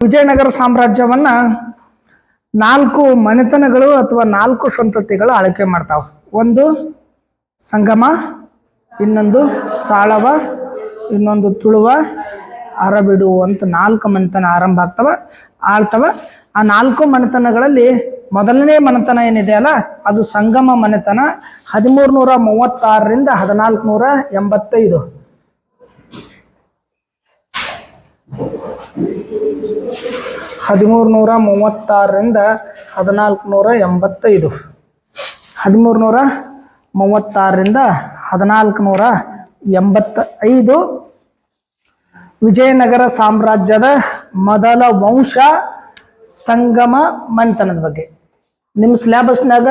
ವಿಜಯನಗರ ಸಾಮ್ರಾಜ್ಯವನ್ನ 4 ಮನೆತನಗಳು ಅಥವಾ 4 ಸಂತತಿಗಳು ಆಳ್ವಿಕೆ ಮಾಡ್ತಾವ. ಒಂದು ಸಂಗಮ, ಇನ್ನೊಂದು ಸಾಳವ, ಇನ್ನೊಂದು ತುಳುವ, ಅರಬಿಡು ಅಂತ 4 ಮನೆತನ ಆರಂಭ ಆಳ್ತವ. ಆ 4 ಮನೆತನಗಳಲ್ಲಿ ಮೊದಲನೇ ಮನೆತನ ಏನಿದೆಯಲ್ಲ ಅದು ಸಂಗಮ ಮನೆತನ. 1336ರಿಂದ 1485. ಹದಿಮೂರ್ನೂರ 1336ರಿಂದ 1485. 1336ರಿಂದ 1485 ವಿಜಯನಗರ ಸಾಮ್ರಾಜ್ಯದ ಮೊದಲ ವಂಶ ಸಂಗಮ ಮನೆತನದ ಬಗ್ಗೆ. ನಿಮ್ಮ ಸಿಲೆಬಸ್ನಾಗ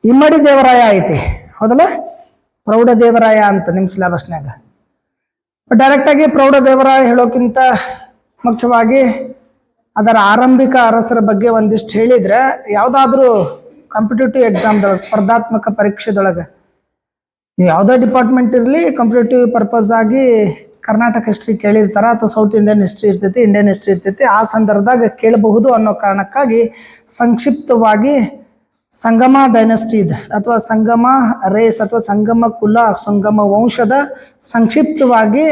ಇಮ್ಮಡಿ ದೇವರಾಯ ಐತಿ, ಹೌದಲ್ಲ? ಪ್ರೌಢ ದೇವರಾಯ ಅಂತ ನಿಮ್ಮ ಸಿಲೆಬಸ್ನಾಗ. ಡೈರೆಕ್ಟಾಗಿ ಪ್ರೌಢ ದೇವರಾಯ ಹೇಳೋಕ್ಕಿಂತ ಮುಖ್ಯವಾಗಿ ಅದರ ಆರಂಭಿಕ ಅರಸರ ಬಗ್ಗೆ ಒಂದಿಷ್ಟು ಹೇಳಿದರೆ, ಯಾವುದಾದ್ರೂ ಕಾಂಪಿಟೇಟಿವ್ ಎಕ್ಸಾಮ್ದೊಳಗೆ, ಸ್ಪರ್ಧಾತ್ಮಕ ಪರೀಕ್ಷೆದೊಳಗೆ, ನೀವು ಯಾವುದೇ ಡಿಪಾರ್ಟ್ಮೆಂಟ್ ಇರಲಿ, ಕಾಂಪಿಟೇಟಿವ್ ಪರ್ಪಸ್ ಆಗಿ ಕರ್ನಾಟಕ ಹಿಸ್ಟ್ರಿ ಕೇಳಿರ್ತಾರೆ ಅಥವಾ ಸೌತ್ ಇಂಡಿಯನ್ ಹಿಸ್ಟ್ರಿ ಇರ್ತೈತಿ, ಇಂಡಿಯನ್ ಹಿಸ್ಟ್ರಿ ಇರ್ತೈತಿ. ಆ ಸಂದರ್ಭದಾಗ ಕೇಳಬಹುದು ಅನ್ನೋ ಕಾರಣಕ್ಕಾಗಿ ಸಂಕ್ಷಿಪ್ತವಾಗಿ ಸಂಗಮ ಡೈನಸ್ಟಿದ್ ಅಥವಾ ಸಂಗಮ ರೇಸ್ ಅಥವಾ ಸಂಗಮ ಕುಲ, ಸಂಗಮ ವಂಶದ ಸಂಕ್ಷಿಪ್ತವಾಗಿ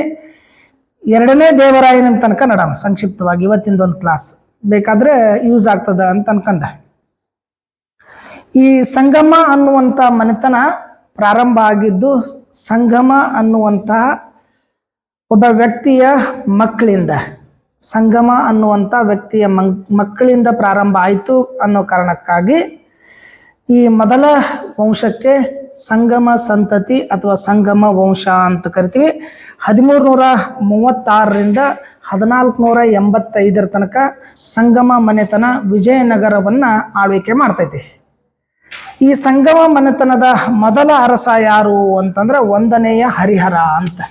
2ನೇ ದೇವರಾಯನ ತನಕ ನಡಮ. ಸಂಕ್ಷಿಪ್ತವಾಗಿ ಇವತ್ತಿಂದೊಂದು ಕ್ಲಾಸ್ ಬೇಕಾದ್ರೆ ಯೂಸ್ ಆಗ್ತದ ಅಂತ ಅನ್ಕಂಡ. ಈ ಸಂಗಮ ಅನ್ನುವಂಥ ಮನೆತನ ಪ್ರಾರಂಭ ಆಗಿದ್ದು ಸಂಗಮ ಅನ್ನುವಂತಹ ಒಬ್ಬ ವ್ಯಕ್ತಿಯ ಮಕ್ಕಳಿಂದ, ಸಂಗಮ ಅನ್ನುವಂಥ ವ್ಯಕ್ತಿಯ ಮಕ್ಕಳಿಂದ ಪ್ರಾರಂಭ ಆಯಿತು ಅನ್ನೋ ಕಾರಣಕ್ಕಾಗಿ ಈ ಮೊದಲ ವಂಶಕ್ಕೆ ಸಂಗಮ ಸಂತತಿ ಅಥವಾ ಸಂಗಮ ವಂಶ ಅಂತ ಕರಿತೀವಿ. 1336ರಿಂದ 1485 ತನಕ ಸಂಗಮ ಮನೆತನ ವಿಜಯನಗರವನ್ನು ಆಳ್ವಿಕೆ ಮಾಡ್ತೈತಿ. ಈ ಸಂಗಮ ಮನೆತನದ ಮೊದಲ ಅರಸ ಯಾರು ಅಂತಂದ್ರೆ 1ನೇಯ ಹರಿಹರ ಅಂತ. -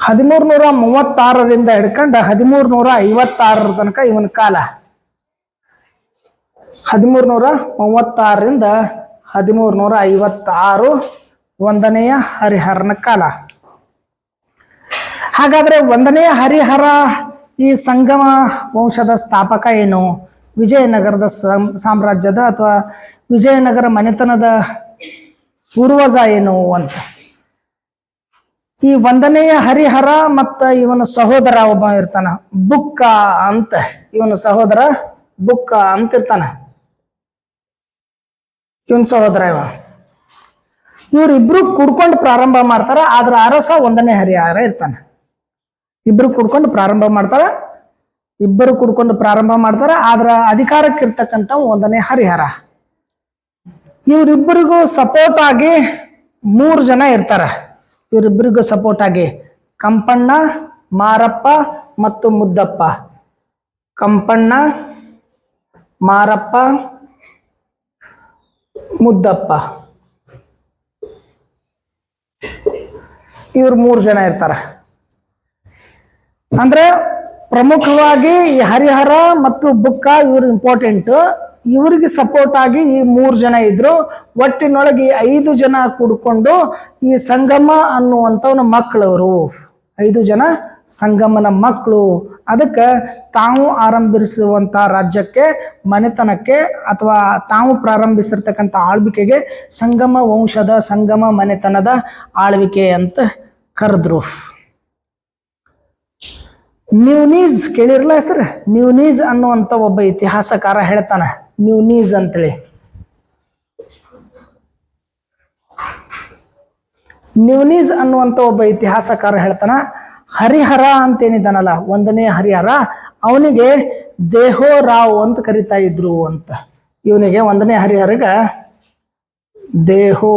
1336ರಿಂದ ಹಿಡ್ಕೊಂಡು 1356 ತನಕ ಇವನ ಕಾಲ. 1336ರಿಂದ 1356 1ನೇಯ ಹರಿಹರನ ಕಾಲ. ಹಾಗಾದ್ರೆ 1ನೇ ಹರಿಹರ ಈ ಸಂಗಮ ವಂಶದ ಸ್ಥಾಪಕ ಏನು, ವಿಜಯನಗರದ ಸಾಮ್ರಾಜ್ಯದ ಅಥವಾ ವಿಜಯನಗರ ಮನೆತನದ ಪೂರ್ವಜ ಏನು ಅಂತ. ಈ 1ನೇಯ ಹರಿಹರ ಮತ್ತ ಇವನ ಸಹೋದರ ಒಬ್ಬ ಇರ್ತಾನ, ಬುಕ್ಕ ಅಂತ. ಇವನ ಸಹೋದರ ಬುಕ್ಕ ಅಂತ ಇರ್ತಾನ, ಇವನ್ ಸಹೋದರ ಇವ. ಇವರಿಬ್ರು ಕೂಡ್ಕೊಂಡು ಪ್ರಾರಂಭ ಮಾಡ್ತಾರ. ಆದ್ರ ಅರಸ 1ನೇ ಹರಿಹರ ಇರ್ತಾನ. ಇಬ್ಬರು ಕೂಡ್ಕೊಂಡು ಪ್ರಾರಂಭ ಮಾಡ್ತಾರ. ಆದ್ರ ಅಧಿಕಾರಕ್ಕೆ ಇರ್ತಕ್ಕಂಥ 1ನೇ ಹರಿಹರ. ಇವರಿಬ್ಬರಿಗೂ ಸಪೋರ್ಟ್ ಆಗಿ 3 ಜನ ಇರ್ತಾರ. ಇವರಿಬ್ಬರಿಗೂ ಸಪೋರ್ಟ್ ಆಗಿ ಕಂಪಣ್ಣ, ಮಾರಪ್ಪ ಮತ್ತು ಮುದ್ದಪ್ಪ. ಕಂಪಣ್ಣ, ಮಾರಪ್ಪ, ಮುದ್ದಪ್ಪ, ಇವ್ರು 3 ಜನ ಇರ್ತಾರ. ಅಂದ್ರೆ ಪ್ರಮುಖವಾಗಿ ಈ ಹರಿಹರ ಮತ್ತು ಬುಕ್ಕ ಇವ್ರು ಇಂಪಾರ್ಟೆಂಟ್. ಇವರಿಗೆ ಸಪೋರ್ಟ್ ಆಗಿ ಈ 3 ಜನ ಇದ್ರು. ಒಟ್ಟಿನೊಳಗೆ 5 ಜನ ಕೂಡ್ಕೊಂಡು ಈ ಸಂಗಮ ಅನ್ನುವಂಥವನ ಮಕ್ಕಳವರು. 5 ಜನ ಸಂಗಮನ ಮಕ್ಕಳು. ಅದಕ್ಕೆ ತಾವು ಆರಂಭಿಸುವಂಥ ರಾಜ್ಯಕ್ಕೆ, ಮನೆತನಕ್ಕೆ ಅಥವಾ ತಾವು ಪ್ರಾರಂಭಿಸಿರ್ತಕ್ಕಂಥ ಆಳ್ವಿಕೆಗೆ ಸಂಗಮ ವಂಶದ ಸಂಗಮ ಮನೆತನದ ಆಳ್ವಿಕೆ ಅಂತ ಕರೆದ್ರು. ನ್ಯೂನೀಸ್ ಕೇಳಿರಲ್ಲ ಹೆಸರು? ನ್ಯೂನೀಸ್ ಅನ್ನುವಂಥ ಒಬ್ಬ ಇತಿಹಾಸಕಾರ ಹೇಳ್ತಾನ, ನ್ಯೂನೀಸ್ ಅಂತೇಳಿ. ನ್ಯೂನೀಸ್ ಅನ್ನುವಂಥ ಒಬ್ಬ ಇತಿಹಾಸಕಾರ ಹೇಳ್ತಾನ, ಹರಿಹರ ಅಂತೇನಿದ್ದಾನಲ್ಲ 1ನೇ ಹರಿಹರ, ಅವನಿಗೆ ದೇಹೋ ರಾವ್ ಅಂತ ಕರಿತಾ ಇದ್ರು ಅಂತ. ಇವನಿಗೆ 1ನೇ ಹರಿಹರಗ ದೇಹೋ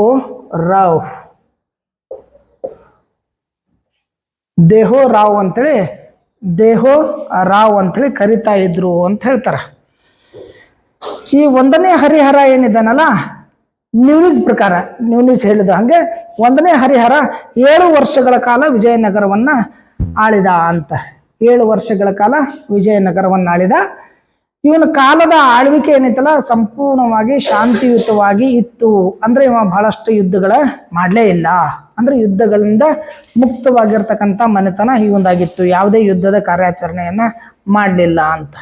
ರಾವ್ ಅಂತೇಳಿ ದೇಹೋ ರಾವ್ ಅಂತೇಳಿ ಕರಿತಾ ಇದ್ರು ಅಂತ ಹೇಳ್ತಾರ. ಈ 1ನೇ ಹರಿಹರ ಏನಿದ್ದಾನಲ್ಲ, ನ್ಯೂನೀಸ್ ಪ್ರಕಾರ, ನ್ಯೂನೀಸ್ ಹೇಳಿದ ಹಂಗೆ 1ನೇ ಹರಿಹರ 7 ವರ್ಷಗಳ ಕಾಲ ವಿಜಯನಗರವನ್ನ ಆಳಿದ ಅಂತ. 7 ವರ್ಷಗಳ ಕಾಲ ವಿಜಯನಗರವನ್ನ ಆಳಿದ. ಇವನ ಕಾಲದ ಆಳ್ವಿಕೆ ಏನೈತಲ್ಲ ಸಂಪೂರ್ಣವಾಗಿ ಶಾಂತಿಯುತವಾಗಿ ಇತ್ತು. ಅಂದ್ರೆ ಇವ ಬಹಳಷ್ಟು ಯುದ್ಧಗಳ ಮಾಡಲೇ ಇಲ್ಲ. ಅಂದ್ರೆ ಯುದ್ಧಗಳಿಂದ ಮುಕ್ತವಾಗಿರ್ತಕ್ಕಂಥ ಮನೆತನ ಇವೊಂದಾಗಿತ್ತು. ಯಾವುದೇ ಯುದ್ಧದ ಕಾರ್ಯಾಚರಣೆಯನ್ನ ಮಾಡಲಿಲ್ಲ ಅಂತ.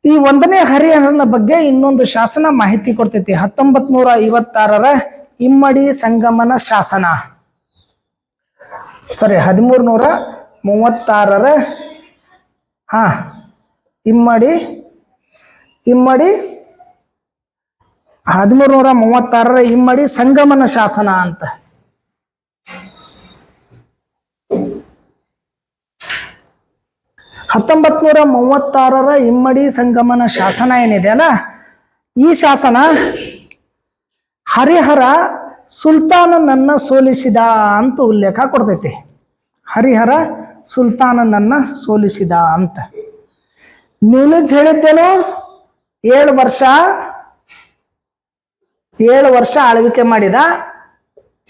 ಈ 1ನೇ ಹರಿಹರನ ಬಗ್ಗೆ ಇನ್ನೊಂದು ಶಾಸನ ಮಾಹಿತಿ ಕೊಡ್ತೈತಿ. 1956 ಇಮ್ಮಡಿ ಸಂಗಮನ ಶಾಸನ. 1336 ಇಮ್ಮಡಿ 1336 ಇಮ್ಮಡಿ ಸಂಗಮನ ಶಾಸನ ಅಂತ. ಇಮ್ಮಡಿ ಸಂಗಮನ ಶಾಸನ ಏನಿದೆ ಅಲ್ಲ, ಈ ಶಾಸನ ಹರಿಹರ ಸುಲ್ತಾನನನ್ನ ಸೋಲಿಸಿದ ಅಂತ ಉಲ್ಲೇಖ ಕೊಡ್ತೈತಿ. ಹರಿಹರ ಸುಲ್ತಾನನನ್ನ ಸೋಲಿಸಿದ ಅಂತ. ನೀನು ಹೇಳಿದ್ದೇನು, 7 ವರ್ಷ ಆಳ್ವಿಕೆ ಮಾಡಿದ,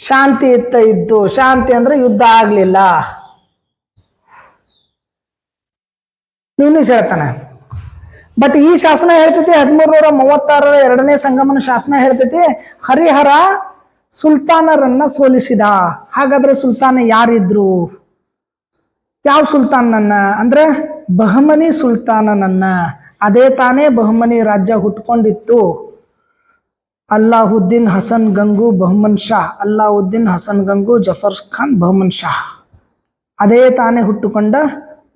ಶಾಂತಿ ಇದ್ದು. ಶಾಂತಿ ಅಂದ್ರೆ ಯುದ್ಧ ಆಗ್ಲಿಲ್ಲ. ನೀನು ಹೇಳ್ತಾನೆ. ಬಟ್ ಈ ಶಾಸನ ಹೇಳ್ತೈತಿ 1336 2ನೇ ಸಂಗಮನ ಶಾಸನ ಹೇಳ್ತೈತಿ ಹರಿಹರ ಸುಲ್ತಾನರನ್ನ ಸೋಲಿಸಿದ. ಹಾಗಾದ್ರೆ ಸುಲ್ತಾನ ಯಾರಿದ್ರು? ಯಾವ ಸುಲ್ತಾನನ್ನ ಅಂದ್ರೆ ಬಹಮನಿ ಸುಲ್ತಾನನನ್ನ. ಅದೇ ತಾನೇ ಬಹಮನಿ ರಾಜ್ಯ ಹುಟ್ಕೊಂಡಿತ್ತು. ಅಲ್ಲಾವುದ್ದೀನ್ ಹಸನ್ ಗಂಗು ಬಹಮನ್ ಶಾ, ಅಲ್ಲಾವುದ್ದೀನ್ ಹಸನ್ ಗಂಗು ಜಫರ್ ಖಾನ್ ಬಹಮನ್ ಶಾ, ಅದೇ ತಾನೇ ಹುಟ್ಟುಕೊಂಡ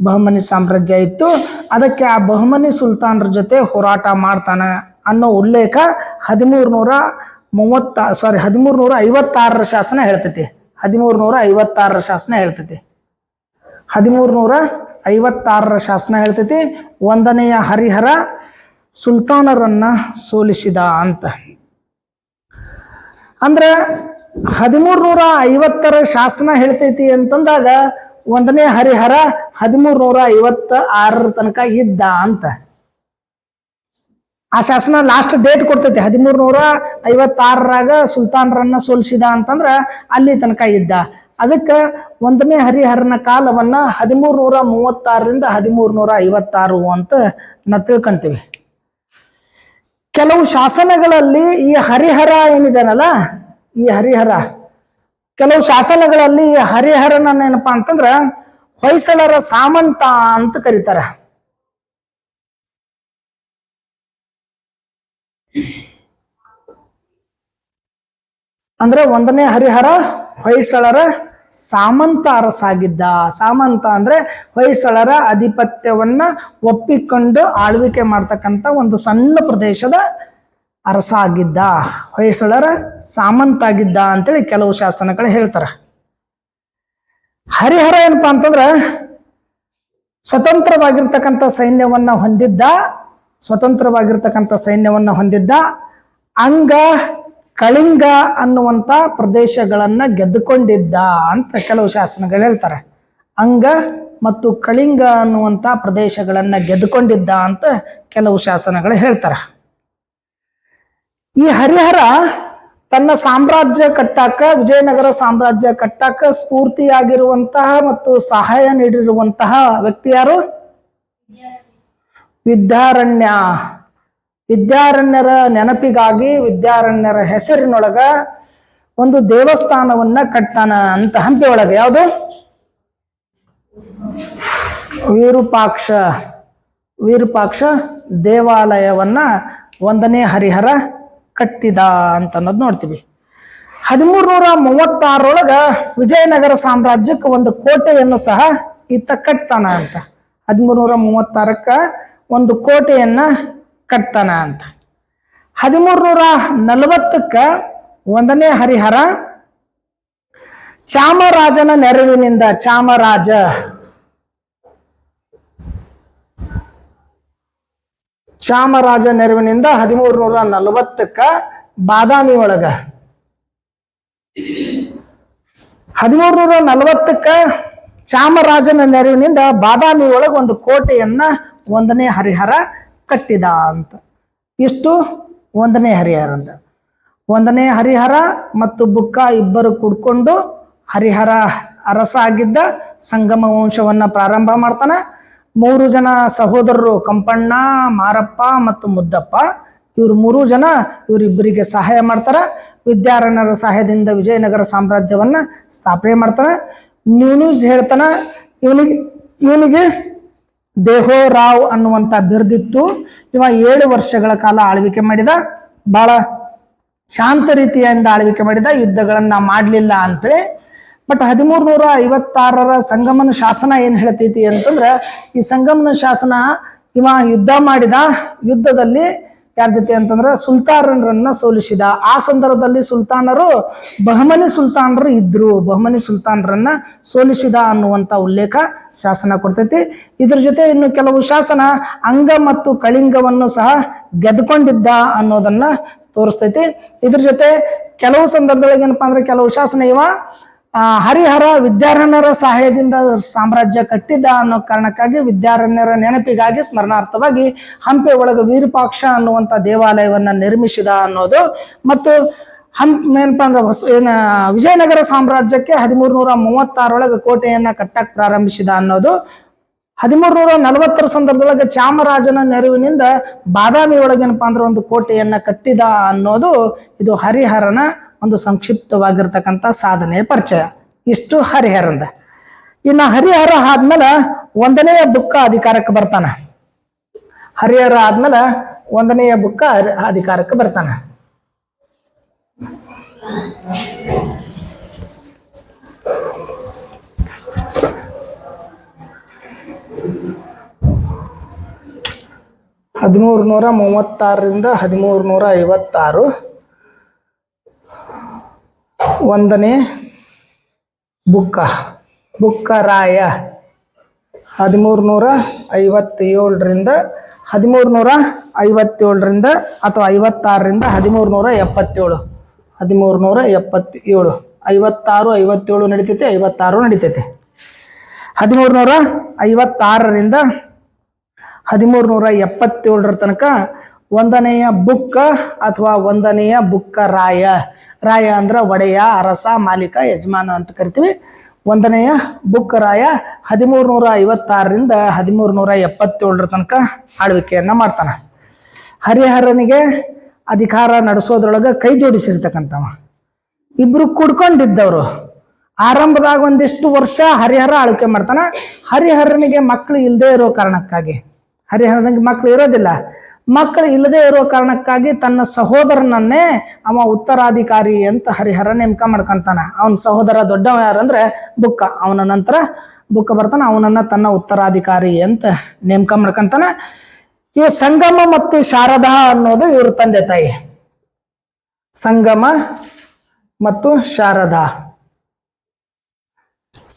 ಬಹಮನಿ ಸಾಮ್ರಾಜ್ಯ ಇತ್ತು. ಅದಕ್ಕೆ ಆ ಬಹಮನಿ ಸುಲ್ತಾನರ ಜೊತೆ ಹೋರಾಟ ಮಾಡ್ತಾನ ಅನ್ನೋ ಉಲ್ಲೇಖ 1356 ಶಾಸನ ಹೇಳ್ತೈತಿ. 1356 ಶಾಸನ ಹೇಳ್ತೈತಿ. 1356 ಶಾಸನ ಹೇಳ್ತೈತಿ 1ನೆಯ ಹರಿಹರ ಸುಲ್ತಾನರನ್ನ ಸೋಲಿಸಿದ ಅಂತ. ಅಂದ್ರೆ 1350 ಶಾಸನ ಹೇಳ್ತೈತಿ ಅಂತಂದಾಗ 1ನೇ ಹರಿಹರ 1356 ತನಕ ಇದ್ದ ಅಂತ. ಆ ಶಾಸನ ಲಾಸ್ಟ್ ಡೇಟ್ ಕೊಡ್ತೈತಿ. 1356 ಸುಲ್ತಾನರನ್ನ ಸೋಲಿಸಿದ ಅಂತಂದ್ರ ಅಲ್ಲಿ ತನಕ ಇದ್ದ. ಅದಕ್ಕೆ 1ನೇ ಹರಿಹರನ ಕಾಲವನ್ನ 1336 1356 ಅಂತ ನಾವು ತಿಳ್ಕೊಂತೀವಿ. ಕೆಲವು ಶಾಸನಗಳಲ್ಲಿ ಈ ಹರಿಹರ ಏನಿದಾನಲ್ಲ, ಈ ಹರಿಹರ ಕೆಲವು ಶಾಸನಗಳಲ್ಲಿ ಹರಿಹರನ ಏನಪ್ಪಾ ಅಂತಂದ್ರ ಹೊಯ್ಸಳರ ಸಾಮಂತ ಅಂತ ಕರೀತಾರ. ಅಂದ್ರೆ 1ನೇ ಹರಿಹರ ಹೊಯ್ಸಳರ ಸಾಮಂತ ಅರಸಾಗಿದ್ದ. ಸಾಮಂತ ಅಂದ್ರೆ ಹೊಯ್ಸಳರ ಆಧಿಪತ್ಯವನ್ನ ಒಪ್ಪಿಕೊಂಡು ಆಳ್ವಿಕೆ ಮಾಡ್ತಕ್ಕಂಥ ಒಂದು ಸಣ್ಣ ಪ್ರದೇಶದ ಅರಸ ಆಗಿದ್ದ, ಹೊಯ್ಸಳರ ಸಾಮಂತ ಆಗಿದ್ದ ಅಂತೇಳಿ ಕೆಲವು ಶಾಸನಗಳು ಹೇಳ್ತಾರ. ಹರಿಹರ ಏನಪ್ಪಾ ಅಂತಂದ್ರ ಸ್ವತಂತ್ರವಾಗಿರ್ತಕ್ಕಂಥ ಸೈನ್ಯವನ್ನ ಹೊಂದಿದ್ದ. ಅಂಗ ಕಳಿಂಗ ಅನ್ನುವಂಥ ಪ್ರದೇಶಗಳನ್ನ ಗೆದ್ದುಕೊಂಡಿದ್ದ ಅಂತ ಕೆಲವು ಶಾಸನಗಳು ಹೇಳ್ತಾರೆ. ಅಂಗ ಮತ್ತು ಕಳಿಂಗ ಅನ್ನುವಂಥ ಪ್ರದೇಶಗಳನ್ನ ಗೆದ್ದುಕೊಂಡಿದ್ದ ಅಂತ ಕೆಲವು ಶಾಸನಗಳು ಹೇಳ್ತಾರೆ. ಈ ಹರಿಹರ ತನ್ನ ಸಾಮ್ರಾಜ್ಯ ಕಟ್ಟಾಕ, ವಿಜಯನಗರ ಸಾಮ್ರಾಜ್ಯ ಕಟ್ಟಾಕ ಸ್ಫೂರ್ತಿಯಾಗಿರುವಂತಹ ಮತ್ತು ಸಹಾಯ ನೀಡಿರುವಂತಹ ವ್ಯಕ್ತಿ ಯಾರು? ವಿದ್ಯಾರಣ್ಯರ ನೆನಪಿಗಾಗಿ ವಿದ್ಯಾರಣ್ಯರ ಹೆಸರಿನೊಳಗ ಒಂದು ದೇವಸ್ಥಾನವನ್ನ ಕಟ್ತಾನ ಅಂತ ಹಂಪಿ ಒಳಗೆ. ಯಾವುದು? ವಿರೂಪಾಕ್ಷ ದೇವಾಲಯವನ್ನ 1ನೇ ಹರಿಹರ ಕಟ್ಟಿದ ಅಂತ ಅನ್ನೋದು ನೋಡ್ತೀವಿ. 1336 ವಿಜಯನಗರ ಸಾಮ್ರಾಜ್ಯಕ್ಕೆ ಒಂದು ಕೋಟೆಯನ್ನು ಸಹ ಈತ ಕಟ್ತಾನ ಅಂತ. 1336 ಒಂದು ಕೋಟೆಯನ್ನ ಕಟ್ತಾನ ಅಂತ. 1340 1ನೇ ಹರಿಹರ ಚಾಮರಾಜನ ನೆರವಿನಿಂದ, ಚಾಮರಾಜ 1340 ಬಾದಾಮಿ ಒಳಗ 1340 ಚಾಮರಾಜನ ನೆರವಿನಿಂದ ಬಾದಾಮಿ ಒಳಗ ಒಂದು ಕೋಟೆಯನ್ನ 1ನೇ ಹರಿಹರ ಕಟ್ಟಿದ ಅಂತ. ಇಷ್ಟು 1ನೇ ಹರಿಹರ ಅಂತ. 1ನೇ ಹರಿಹರ ಮತ್ತು ಬುಕ್ಕ ಇಬ್ಬರು ಕೂಡ್ಕೊಂಡು ಹರಿಹರ ಅರಸ ಆಗಿದ್ದ ಸಂಗಮ ವಂಶವನ್ನ ಪ್ರಾರಂಭ ಮಾಡ್ತಾನೆ. 3 ಜನ ಸಹೋದರರು ಕಂಪಣ್ಣ, ಮಾರಪ್ಪ ಮತ್ತು ಮುದ್ದಪ್ಪ. ಇವರು 3 ಜನ ಇವರಿಬ್ಬರಿಗೆ ಸಹಾಯ ಮಾಡ್ತಾರೆ. ವಿದ್ಯಾರಣ್ಯರ ಸಹಾಯದಿಂದ ವಿಜಯನಗರ ಸಾಮ್ರಾಜ್ಯವನ್ನ ಸ್ಥಾಪನೆ ಮಾಡ್ತಾನೆ. ನ್ಯೂನ್ಯೂಸ್ ಹೇಳ್ತಾನ, ಇವನಿಗೆ ದೇಹೋರಾವ್ ಅನ್ನುವಂಥ ಬಿರುದಿತ್ತು. ಇವ 7 ವರ್ಷಗಳ ಕಾಲ ಆಳ್ವಿಕೆ ಮಾಡಿದ. ಬಹಳ ಶಾಂತ ರೀತಿಯಿಂದ ಆಳ್ವಿಕೆ ಮಾಡಿದ, ಯುದ್ಧಗಳನ್ನ ಮಾಡಲಿಲ್ಲ ಅಂತೇಳಿ. ಬಟ್ 1356 ಸಂಗಮನ ಶಾಸನ ಏನ್ ಹೇಳ್ತೈತಿ ಅಂತಂದ್ರೆ, ಈ ಸಂಗಮನ ಶಾಸನ ಇವ ಯುದ್ಧ ಮಾಡಿದ. ಯುದ್ಧದಲ್ಲಿ ಯಾರ ಜೊತೆ ಅಂತಂದ್ರೆ ಸುಲ್ತಾನರನ್ನ ಸೋಲಿಸಿದ. ಆ ಸಂದರ್ಭದಲ್ಲಿ ಸುಲ್ತಾನರು ಬಹಮನಿ ಸುಲ್ತಾನರು ಇದ್ರು. ಬಹಮನಿ ಸುಲ್ತಾನರನ್ನ ಸೋಲಿಸಿದ ಅನ್ನುವಂಥ ಉಲ್ಲೇಖ ಶಾಸನ ಕೊಡ್ತೈತಿ. ಇದ್ರ ಜೊತೆ ಇನ್ನು ಕೆಲವು ಶಾಸನ ಅಂಗ ಮತ್ತು ಕಳಿಂಗವನ್ನು ಸಹ ಗೆದ್ಕೊಂಡಿದ್ದ ಅನ್ನೋದನ್ನ ತೋರಿಸ್ತೈತಿ. ಇದ್ರ ಜೊತೆ ಕೆಲವು ಸಂದರ್ಭದೊಳಗೆ ಏನಪ್ಪಾ ಅಂದ್ರೆ ಕೆಲವು ಶಾಸನ ಇವ ಹರಿಹರ ವಿದ್ಯಾರಣ್ಯರ ಸಹಾಯದಿಂದ ಸಾಮ್ರಾಜ್ಯ ಕಟ್ಟಿದ್ದ ಅನ್ನೋ ಕಾರಣಕ್ಕಾಗಿ ವಿದ್ಯಾರಣ್ಯರ ನೆನಪಿಗಾಗಿ ಸ್ಮರಣಾರ್ಥವಾಗಿ ಹಂಪಿ ಒಳಗೆ ವಿರೂಪಾಕ್ಷ ಅನ್ನುವಂಥ ದೇವಾಲಯವನ್ನ ನಿರ್ಮಿಸಿದ ಅನ್ನೋದು, ಮತ್ತು ಏನಪ್ಪಾ ಅಂದ್ರೆ ವಿಜಯನಗರ ಸಾಮ್ರಾಜ್ಯಕ್ಕೆ 1336 ಕೋಟೆಯನ್ನ ಕಟ್ಟಕ್ ಪ್ರಾರಂಭಿಸಿದ ಅನ್ನೋದು. 1340 ಸಂದರ್ಭದೊಳಗೆ ಚಾಮರಾಜನ ನೆರವಿನಿಂದ ಬಾದಾಮಿ ಒಳಗೇನಪ್ಪಾ ಅಂದ್ರೆ ಒಂದು ಕೋಟೆಯನ್ನ ಕಟ್ಟಿದ ಅನ್ನೋದು ಇದು ಹರಿಹರನ ಒಂದು ಸಂಕ್ಷಿಪ್ತವಾಗಿರ್ತಕ್ಕಂಥ ಸಾಧನೆಯ ಪರಿಚಯ. ಇಷ್ಟು ಹರಿಹರಂದ. ಇನ್ನು ಹರಿಹರ ಆದ್ಮೇಲೆ 1ನೇ ಬುಕ್ಕ ಅಧಿಕಾರಕ್ಕೆ ಬರ್ತಾನ. ಹರಿಹರ ಆದ್ಮೇಲೆ 1ನೇ ಬುಕ್ಕ ಅಧಿಕಾರಕ್ಕೆ ಬರ್ತಾನ. ಹದಿಮೂರುನೂರ 1336ರಿಂದ 1356 1ನೇ ಬುಕ್ಕರಾಯ 1357ರಿಂದ 1357ರಿಂದ ಅಥವಾ 56ರಿಂದ 1377 56 57 ನಡೀತೈತಿ, 56 ನಡೀತೈತಿ. 1356ರಿಂದ 1377 ತನಕ 1ನೇಯ ಬುಕ್ಕ ಅಥವಾ 1ನೇಯ ಬುಕ್ಕರಾಯ. ರಾಯ ಅಂದ್ರ ಒಡೆಯ, ಅರಸ, ಮಾಲೀಕ, ಯಜಮಾನ ಅಂತ ಕರಿತೀವಿ. 1ನೇಯ ಬುಕ್ಕರಾಯ 1356ರಿಂದ 1377 ತನಕ ಆಳ್ವಿಕೆಯನ್ನ ಮಾಡ್ತಾನ. ಹರಿಹರನಿಗೆ ಅಧಿಕಾರ ನಡೆಸೋದ್ರೊಳಗೆ ಕೈ ಜೋಡಿಸಿರ್ತಕ್ಕಂಥವ. ಇಬ್ರು ಕೂಡ್ಕೊಂಡಿದ್ದವರು. ಆರಂಭದಾಗ ಒಂದಿಷ್ಟು ವರ್ಷ ಹರಿಹರ ಆಳ್ವಿಕೆ ಮಾಡ್ತಾನ. ಹರಿಹರನಿಗೆ ಮಕ್ಕಳು ಇಲ್ಲದೆ ಇರೋ ಕಾರಣಕ್ಕಾಗಿ, ಹರಿಹರನಿಗೆ ಮಕ್ಕಳು ಇರೋದಿಲ್ಲ, ಮಕ್ಕಳು ಇಲ್ಲದೆ ಇರೋ ಕಾರಣಕ್ಕಾಗಿ ತನ್ನ ಸಹೋದರನನ್ನೇ ಅವ ಉತ್ತರಾಧಿಕಾರಿ ಅಂತ ಹರಿಹರ ನೇಮಕ ಮಾಡ್ಕೊಂತಾನ. ಅವನ ಸಹೋದರ ದೊಡ್ಡವ ಯಾರಂದ್ರೆ ಬುಕ್ಕ. ಅವನ ನಂತರ ಬುಕ್ಕ ಬರ್ತಾನ, ಅವನನ್ನ ತನ್ನ ಉತ್ತರಾಧಿಕಾರಿ ಅಂತ ನೇಮಕ ಮಾಡ್ಕೊಂತಾನ. ಇವ ಸಂಗಮ ಮತ್ತು ಶಾರದಾ ಅನ್ನೋದು ಇವ್ರ ತಂದೆ ತಾಯಿ. ಸಂಗಮ ಮತ್ತು ಶಾರದಾ,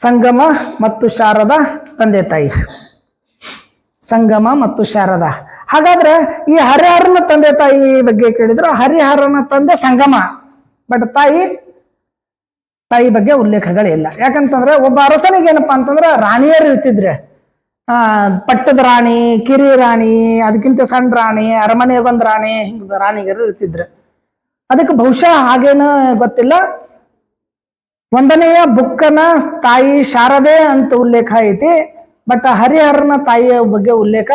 ಸಂಗಮ ಮತ್ತು ಶಾರದಾ ತಂದೆ ತಾಯಿ. ಸಂಗಮ ಮತ್ತು ಶಾರದಾ. ಹಾಗಾದ್ರೆ ಈ ಹರಿಹರನ ತಂದೆ ತಾಯಿ ಬಗ್ಗೆ ಕೇಳಿದ್ರು, ಹರಿಹರನ ತಂದೆ ಸಂಗಮ, ಬಟ್ ತಾಯಿ ಬಗ್ಗೆ ಉಲ್ಲೇಖಗಳಿಲ್ಲ. ಯಾಕಂತಂದ್ರೆ ಒಬ್ಬ ಅರಸನಿಗೆ ಏನಪ್ಪಾ ಅಂತಂದ್ರೆ ರಾಣಿಯರು ಇರ್ತಿದ್ರೆ, ಪಟ್ಟದ ರಾಣಿ, ಕಿರಿ ರಾಣಿ, ಅದಕ್ಕಿಂತ ಸಣ್ಣ ರಾಣಿ, ಅರಮನೆಗೊಂದು ರಾಣಿ, ಹಿಂಗ ರಾಣಿಗರು ಇರ್ತಿದ್ರು. ಅದಕ್ಕೆ ಬಹುಶಃ ಹಾಗೇನು ಗೊತ್ತಿಲ್ಲ. 1ನೇಯ ಬುಕ್ಕನ ತಾಯಿ ಶಾರದೆ ಅಂತ ಉಲ್ಲೇಖ ಐತಿ, ಬಟ್ ಹರಿಹರನ ತಾಯಿಯ ಬಗ್ಗೆ ಉಲ್ಲೇಖ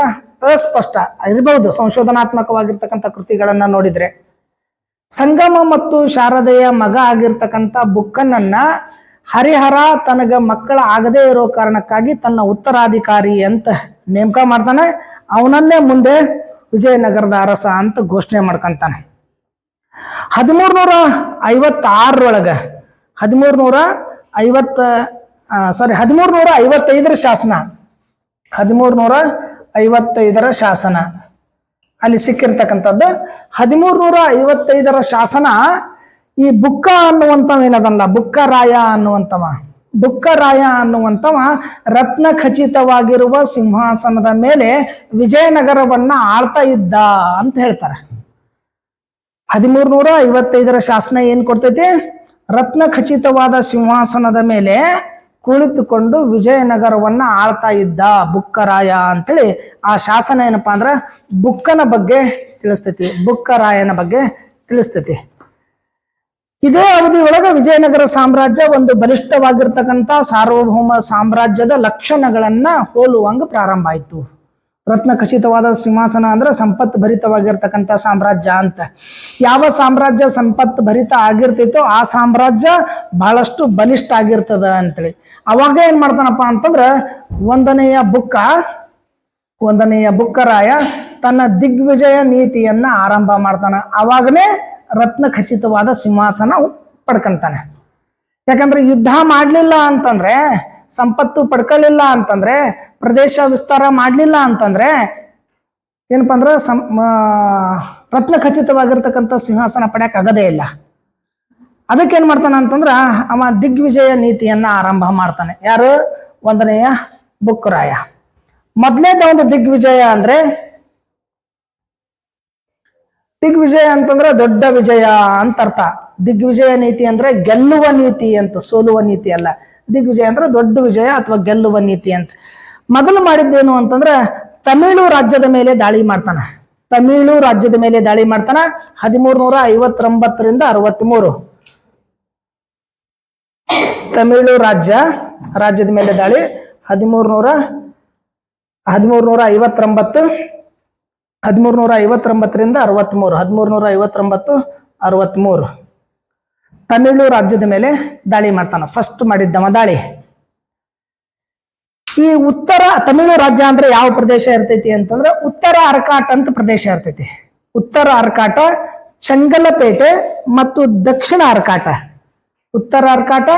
ಅಸ್ಪಷ್ಟ ಇರಬಹುದು ಸಂಶೋಧನಾತ್ಮಕವಾಗಿರ್ತಕ್ಕಂಥ ಕೃತಿಗಳನ್ನ ನೋಡಿದ್ರೆ. ಸಂಗಮ ಮತ್ತು ಶಾರದೆಯ ಮಗ ಆಗಿರ್ತಕ್ಕಂಥ ಬುಕ್ಕನನ್ನ ಹರಿಹರ ತನಗ ಮಕ್ಕಳ ಆಗದೇ ಇರೋ ಕಾರಣಕ್ಕಾಗಿ ತನ್ನ ಉತ್ತರಾಧಿಕಾರಿ ಅಂತ ನೇಮಕ ಮಾಡ್ತಾನೆ. ಅವನನ್ನೇ ಮುಂದೆ ವಿಜಯನಗರದ ಅರಸ ಅಂತ ಘೋಷಣೆ ಮಾಡ್ಕೊಂತಾನೆ. 1356 1355 ಶಾಸನ, 1355 ಶಾಸನ ಅಲ್ಲಿ ಸಿಕ್ಕಿರ್ತಕ್ಕಂಥದ್ದು. 1355 ಶಾಸನ ಈ ಬುಕ್ಕ ಅನ್ನುವಂಥವ ಏನದಲ್ಲ, ಬುಕ್ಕರಾಯ ಅನ್ನುವಂಥವ ರತ್ನ ಖಚಿತವಾಗಿರುವ ಸಿಂಹಾಸನದ ಮೇಲೆ ವಿಜಯನಗರವನ್ನ ಆಳ್ತಾ ಇದ್ದ ಅಂತ ಹೇಳ್ತಾರೆ. 1355 ಶಾಸನ ಏನ್ ಕೊಡ್ತೈತಿ? ರತ್ನ ಖಚಿತವಾದ ಸಿಂಹಾಸನದ ಮೇಲೆ ಕುಳಿತುಕೊಂಡು ವಿಜಯನಗರವನ್ನ ಆಳ್ತಾ ಇದ್ದ ಬುಕ್ಕರಾಯ ಅಂತೇಳಿ ಆ ಶಾಸನ ಏನಪ್ಪಾ ಅಂದ್ರ ಬುಕ್ಕನ ಬಗ್ಗೆ ತಿಳಿಸ್ತೈತಿ, ಬುಕ್ಕರಾಯನ ಬಗ್ಗೆ ತಿಳಿಸ್ತೈತಿ. ಇದೇ ಅವಧಿಯೊಳಗೆ ವಿಜಯನಗರ ಸಾಮ್ರಾಜ್ಯ ಒಂದು ಬಲಿಷ್ಠವಾಗಿರ್ತಕ್ಕಂಥ ಸಾರ್ವಭೌಮ ಸಾಮ್ರಾಜ್ಯದ ಲಕ್ಷಣಗಳನ್ನ ಹೋಲುವಂಗ ಪ್ರಾರಂಭ ಆಯಿತು. ರತ್ನ ಖಚಿತವಾದ ಸಿಂಹಾಸನ ಅಂದ್ರೆ ಸಂಪತ್ತು ಭರಿತವಾಗಿರ್ತಕ್ಕಂಥ ಸಾಮ್ರಾಜ್ಯ ಅಂತ. ಯಾವ ಸಾಮ್ರಾಜ್ಯ ಸಂಪತ್ತು ಭರಿತ ಆಗಿರ್ತಿತ್ತೋ ಆ ಸಾಮ್ರಾಜ್ಯ ಬಹಳಷ್ಟು ಬಲಿಷ್ಠ ಆಗಿರ್ತದ ಅಂತೇಳಿ. ಅವಾಗ ಏನ್ ಮಾಡ್ತಾನಪ್ಪ ಅಂತಂದ್ರ ಒಂದನೆಯ ಬುಕ್ಕರಾಯ ತನ್ನ ದಿಗ್ವಿಜಯ ನೀತಿಯನ್ನ ಆರಂಭ ಮಾಡ್ತಾನ. ಅವಾಗನೇ ರತ್ನ ಖಚಿತವಾದ ಸಿಂಹಾಸನ ಪಡ್ಕೊಂತಾನೆ. ಯಾಕಂದ್ರೆ ಯುದ್ಧ ಮಾಡ್ಲಿಲ್ಲ ಅಂತಂದ್ರೆ, ಸಂಪತ್ತು ಪಡ್ಕೊಳ್ಳಿಲ್ಲ ಅಂತಂದ್ರೆ, ಪ್ರದೇಶ ವಿಸ್ತಾರ ಮಾಡ್ಲಿಲ್ಲ ಅಂತಂದ್ರೆ ಏನಪ್ಪಾ ಅಂದ್ರೆ ರತ್ನ ಖಚಿತವಾಗಿರ್ತಕ್ಕಂಥ ಸಿಂಹಾಸನ ಪಡ್ಯಕ್ ಆಗದೇ ಇಲ್ಲ. ಅದಕ್ಕೇನ್ ಮಾಡ್ತಾನ ಅಂತಂದ್ರ ಅವ ದಿಗ್ವಿಜಯ ನೀತಿಯನ್ನ ಆರಂಭ ಮಾಡ್ತಾನೆ. ಯಾರು? ಒಂದನೆಯ ಬುಕ್ಕರಾಯ. ಮೊದಲೇದ ಒಂದು ದಿಗ್ವಿಜಯ ಅಂದ್ರೆ, ದಿಗ್ವಿಜಯ ಅಂತಂದ್ರೆ ದೊಡ್ಡ ವಿಜಯ ಅಂತ ಅರ್ಥ. ದಿಗ್ವಿಜಯ ನೀತಿ ಅಂದ್ರೆ ಗೆಲ್ಲುವ ನೀತಿ ಅಂತ, ಸೋಲುವ ನೀತಿ ಅಲ್ಲ. ದಿಗ್ವಿಜಯ ಅಂದ್ರೆ ದೊಡ್ಡ ವಿಜಯ ಅಥವಾ ಗೆಲ್ಲುವ ನೀತಿ ಅಂತ. ಮೊದಲು ಮಾಡಿದ್ದೇನು ಅಂತಂದ್ರೆ ತಮಿಳು ರಾಜ್ಯದ ಮೇಲೆ ದಾಳಿ ಮಾಡ್ತಾನ. 1359ರಿಂದ 63. ತಮಿಳು ರಾಜ್ಯದ ಮೇಲೆ ದಾಳಿ 1359ರಿಂದ 63. ತಮಿಳು ರಾಜ್ಯದ ಮೇಲೆ ದಾಳಿ ಮಾಡ್ತಾನ. ಫಸ್ಟ್ ಮಾಡಿದ್ದವ ದಾಳಿ. ಈ ಉತ್ತರ ತಮಿಳು ರಾಜ್ಯ ಅಂದ್ರೆ ಯಾವ ಪ್ರದೇಶ ಇರ್ತೈತಿ ಅಂತಂದ್ರೆ ಉತ್ತರ ಅರ್ಕಾಟ್ ಅಂತ ಪ್ರದೇಶ ಇರ್ತೈತಿ. ಉತ್ತರ ಅರ್ಕಾಟ, ಚಂಗಲಪೇಟೆ ಮತ್ತು ದಕ್ಷಿಣ ಅರ್ಕಾಟ. ಉತ್ತರ Arcot,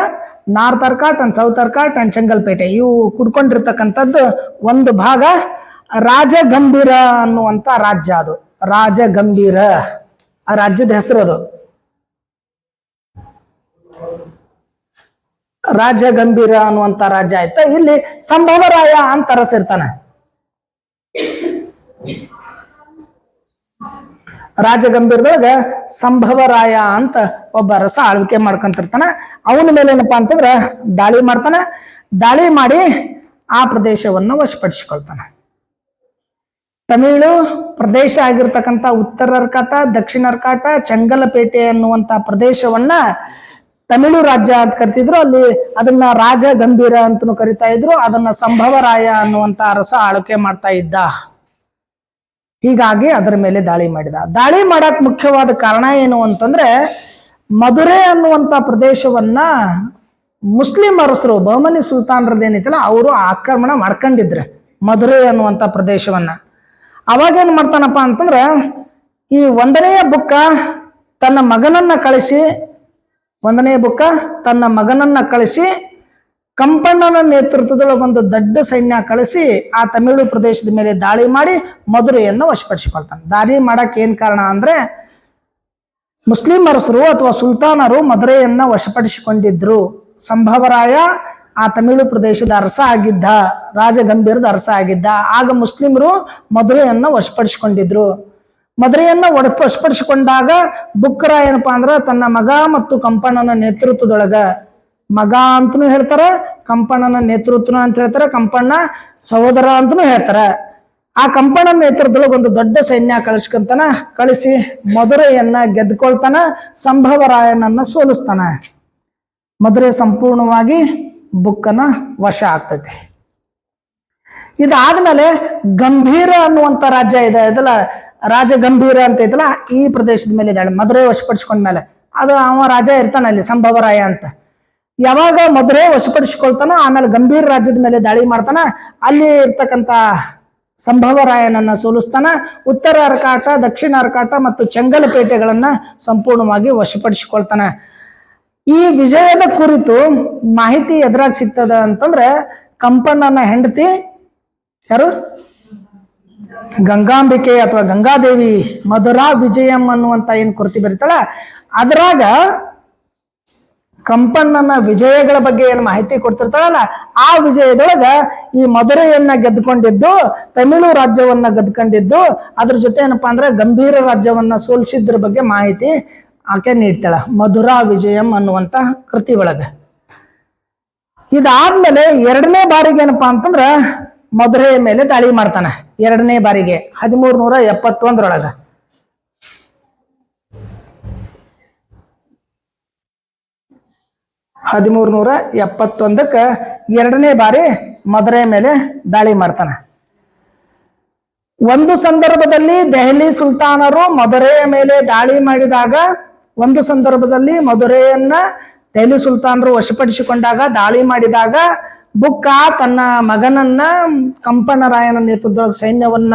north Arcot and south Arcot and Chengalpet ಇವು ಕುಡ್ಕೊಂಡಿರ್ತಕ್ಕಂಥದ್ದು ಒಂದು ಭಾಗ. ರಾಜಗಂಭೀರ ಅನ್ನುವಂತ ರಾಜ್ಯ ಅದು. ರಾಜಗಂಭೀರ ಆ ರಾಜ್ಯದ ಹೆಸರು ಅದು. ರಾಜಗಂಭೀರ ಅನ್ನುವಂತ ರಾಜ್ಯ ಆಯ್ತಾ. ಇಲ್ಲಿ ಸಂಭವರಾಯ ಅಂತ ಅರಸಿರ್ತಾನೆ. ರಾಜಗಂಭೀರದೊಳಗ ಸಂಭವರಾಯ ಅಂತ ಒಬ್ಬ ಅರಸ ಆಳ್ವಿಕೆ ಮಾಡ್ಕೊಂತಿರ್ತಾನ. ಅವನ ಮೇಲೆ ಏನಪ್ಪಾ ಅಂತಂದ್ರ ದಾಳಿ ಮಾಡ್ತಾನ. ದಾಳಿ ಮಾಡಿ ಆ ಪ್ರದೇಶವನ್ನು ವಶಪಡಿಸಿಕೊಳ್ತಾನೆ. ತಮಿಳು ಪ್ರದೇಶ ಆಗಿರ್ತಕ್ಕಂಥ ಉತ್ತರ ಅರ್ಕಾಟ, ದಕ್ಷಿಣ ಅರ್ಕಾಟ, ಚಂಗಲಪೇಟೆ ಅನ್ನುವಂತ ಪ್ರದೇಶವನ್ನ ತಮಿಳು ರಾಜ್ಯ ಅಂತ ಕರಿತಿದ್ರು. ಅಲ್ಲಿ ಅದನ್ನ ರಾಜ ಗಂಭೀರ ಅಂತನೂ ಕರಿತಾ ಇದ್ರು. ಅದನ್ನ ಸಂಭವರಾಯ ಅನ್ನುವಂತ ಅರಸ ಆಳ್ವಿಕೆ ಮಾಡ್ತಾ ಇದ್ದ. ಹೀಗಾಗಿ ಅದರ ಮೇಲೆ ದಾಳಿ ಮಾಡಿದ. ದಾಳಿ ಮಾಡಕ್ ಮುಖ್ಯವಾದ ಕಾರಣ ಏನು ಅಂತಂದ್ರೆ ಮಧುರೆ ಅನ್ನುವಂತ ಪ್ರದೇಶವನ್ನ ಮುಸ್ಲಿಂ ಅರಸರು ಬಹಮನಿ ಸುಲ್ತಾನರದೇನಿತ್ತಲ್ಲ ಅವರು ಆಕ್ರಮಣ ಮಾಡ್ಕೊಂಡಿದ್ರು ಮಧುರೆ ಅನ್ನುವಂತ ಪ್ರದೇಶವನ್ನ. ಅವಾಗೇನ್ ಮಾಡ್ತಾನಪ್ಪ ಅಂತಂದ್ರ ಈ ಒಂದನೆಯ ಬುಕ್ಕ ತನ್ನ ಮಗನನ್ನ ಕಳಿಸಿ ಕಂಪಣ್ಣನ ನೇತೃತ್ವದೊಳಗೆ ಒಂದು ದೊಡ್ಡ ಸೈನ್ಯ ಕಳಿಸಿ ಆ ತಮಿಳು ಪ್ರದೇಶದ ಮೇಲೆ ದಾಳಿ ಮಾಡಿ ಮಧುರೆಯನ್ನು ವಶಪಡಿಸಿಕೊಳ್ತಾನೆ. ದಾಳಿ ಮಾಡಕ್ ಏನ್ ಕಾರಣ ಅಂದ್ರೆ ಮುಸ್ಲಿಂ ಅರಸರು ಅಥವಾ ಸುಲ್ತಾನರು ಮಧುರೆಯನ್ನ ವಶಪಡಿಸಿಕೊಂಡಿದ್ರು. ಸಂಭವರಾಯ ಆ ತಮಿಳು ಪ್ರದೇಶದ ಅರಸ ಆಗಿದ್ದ, ರಾಜಗಂಭೀರದ ಅರಸ ಆಗಿದ್ದ. ಆಗ ಮುಸ್ಲಿಮರು ಮಧುರೆಯನ್ನ ವಶಪಡಿಸಿಕೊಂಡಿದ್ರು. ಮಧುರೆಯನ್ನ ವಶಪಡಿಸಿಕೊಂಡಾಗ ಬುಕ್ಕರಾಯ ಏನಪ್ಪಾ ಅಂದ್ರ ತನ್ನ ಮಗ ಮತ್ತು ಕಂಪಣ್ಣನ ನೇತೃತ್ವದೊಳಗ, ಮಗ ಅಂತನೂ ಹೇಳ್ತಾರ, ಕಂಪಣ್ಣನ ನೇತೃತ್ವ ಅಂತ ಹೇಳ್ತಾರ, ಕಂಪಣ್ಣ ಸಹೋದರ ಅಂತನೂ ಹೇಳ್ತಾರ. ಆ ಕಂಪಣ್ಣನ ನೇತೃತ್ವದೊಳಗೆ ಒಂದು ದೊಡ್ಡ ಸೈನ್ಯ ಕಳಿಸಿ ಮಧುರೆಯನ್ನ ಗೆದ್ಕೊಳ್ತಾನ. ಸಂಭವರಾಯನನ್ನ ಸೋಲಿಸ್ತಾನ. ಮಧುರೆ ಸಂಪೂರ್ಣವಾಗಿ ಬುಕ್ಕನ ವಶ ಆಗ್ತೈತಿ. ಇದಾದ್ಮೇಲೆ ಗಂಭೀರ ಅನ್ನುವಂತ ರಾಜ್ಯ ಇದೆ ಇದಲ್ಲ, ರಾಜ ಗಂಭೀರ ಅಂತ ಐತಲ್ಲ, ಈ ಪ್ರದೇಶದ ಮೇಲೆ ಇದ್ದಾಳೆ. ಮಧುರೆ ವಶಪಡಿಸ್ಕೊಂಡ್ಮೇಲೆ ಅದು ಅವ ರಾಜ ಇರ್ತಾನ ಅಲ್ಲಿ ಸಂಭವರಾಯ ಅಂತ. ಯಾವಾಗ ಮಧುರೆ ವಶಪಡಿಸ್ಕೊಳ್ತಾನ ಆಮೇಲೆ ಗಂಭೀರ ರಾಜ್ಯದ ಮೇಲೆ ದಾಳಿ ಮಾಡ್ತಾನ. ಅಲ್ಲಿ ಇರ್ತಕ್ಕಂಥ ಸಂಭವರಾಯನನ್ನ ಸೋಲಿಸ್ತಾನ. ಉತ್ತರ ಅರ್ಕಾಟ, ದಕ್ಷಿಣ ಅರ್ಕಾಟ ಮತ್ತು ಚಂಗಲಪೇಟೆಗಳನ್ನ ಸಂಪೂರ್ಣವಾಗಿ ವಶಪಡಿಸಿಕೊಳ್ತಾನ. ಈ ವಿಜಯದ ಕುರಿತು ಮಾಹಿತಿ ಎದುರಾಗ ಸಿಗ್ತದ ಅಂತಂದ್ರೆ ಕಂಪಣ್ಣನ ಹೆಂಡತಿ ಯಾರು? ಗಂಗಾಂಬಿಕೆ ಅಥವಾ ಗಂಗಾದೇವಿ ಮಧುರಾ ವಿಜಯಂ ಅನ್ನುವಂತ ಏನ್ ಕೃತಿ ಬರೀತಾಳ ಅದ್ರಾಗ ಕಂಪಣ್ಣನ ವಿಜಯಗಳ ಬಗ್ಗೆ ಏನು ಮಾಹಿತಿ ಕೊಡ್ತಿರ್ತಾಳಲ್ಲ, ಆ ವಿಜಯದೊಳಗ ಈ ಮಧುರೆಯನ್ನ ಗೆದ್ಕೊಂಡಿದ್ದು, ತಮಿಳು ರಾಜ್ಯವನ್ನ ಗೆದ್ಕೊಂಡಿದ್ದು, ಅದ್ರ ಜೊತೆ ಏನಪ್ಪಾ ಅಂದ್ರೆ ಗಂಭೀರ ರಾಜ್ಯವನ್ನ ಸೋಲಿಸಿದ್ರ ಬಗ್ಗೆ ಮಾಹಿತಿ ಆಕೆ ನೀಡ್ತಾಳ ಮಧುರಾ ವಿಜಯಂ ಅನ್ನುವಂತ ಕೃತಿ ಒಳಗ. ಇದಾದ್ಮೇಲೆ ಎರಡನೇ ಬಾರಿಗೆ ಏನಪ್ಪಾ ಅಂತಂದ್ರ ಮಧುರೆಯ ಮೇಲೆ ದಾಳಿ ಮಾಡ್ತಾನ. ಎರಡನೇ ಬಾರಿಗೆ 1371 1371 ಎರಡನೇ ಬಾರಿ ಮಧುರೆ ಮೇಲೆ ದಾಳಿ ಮಾಡ್ತಾನೆ. ಒಂದು ಸಂದರ್ಭದಲ್ಲಿ ದೆಹಲಿ ಸುಲ್ತಾನರು ಮಧುರೆಯ ಮೇಲೆ ದಾಳಿ ಮಾಡಿದಾಗ, ಒಂದು ಸಂದರ್ಭದಲ್ಲಿ ಮಧುರೆಯನ್ನ ದೆಹಲಿ ಸುಲ್ತಾನರು ವಶಪಡಿಸಿಕೊಂಡಾಗ ದಾಳಿ ಮಾಡಿದಾಗ ಬುಕ್ಕ ತನ್ನ ಮಗನನ್ನ ಕಂಪನರಾಯನ ನೇತೃತ್ವದ ಸೈನ್ಯವನ್ನ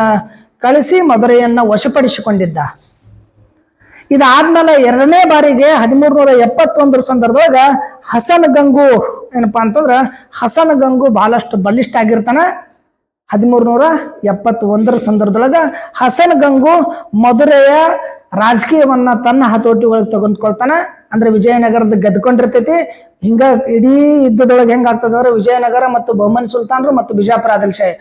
ಕಳಿಸಿ ಮಧುರೆಯನ್ನ ವಶಪಡಿಸಿಕೊಂಡಿದ್ದ. ಇದಾದ್ಮೇಲೆ ಎರಡನೇ ಬಾರಿಗೆ 1371 ಸಂದರ್ಭದಾಗ ಹಸನ್ ಗಂಗು ಏನಪ್ಪಾ ಅಂತಂದ್ರ ಹಸನ್ ಗಂಗು ಬಹಳಷ್ಟು ಬಲಿಷ್ಠ ಆಗಿರ್ತಾನ. 1371 ಸಂದರ್ಭದೊಳಗ ಹಸನ್ ಗಂಗು ಮಧುರೆಯ ರಾಜಕೀಯವನ್ನ ತನ್ನ ಹತೋಟಿ ಒಳಗೆ ತಗೊಂಡ್ಕೊಳ್ತಾನ. ಅಂದ್ರೆ ವಿಜಯನಗರದ ಗೆದ್ಕೊಂಡಿರ್ತೈತಿ. ಹಿಂಗ ಇಡೀ ಯುದ್ಧದೊಳಗೆ ಹೆಂಗಾಗ್ತದ ಅಂದ್ರೆ ವಿಜಯನಗರ ಮತ್ತು ಬಹುಮನಿ ಸುಲ್ತಾನರು ಮತ್ತು ಬಿಜಾಪುರ ಆದಿಲ್ಶಾಹಿ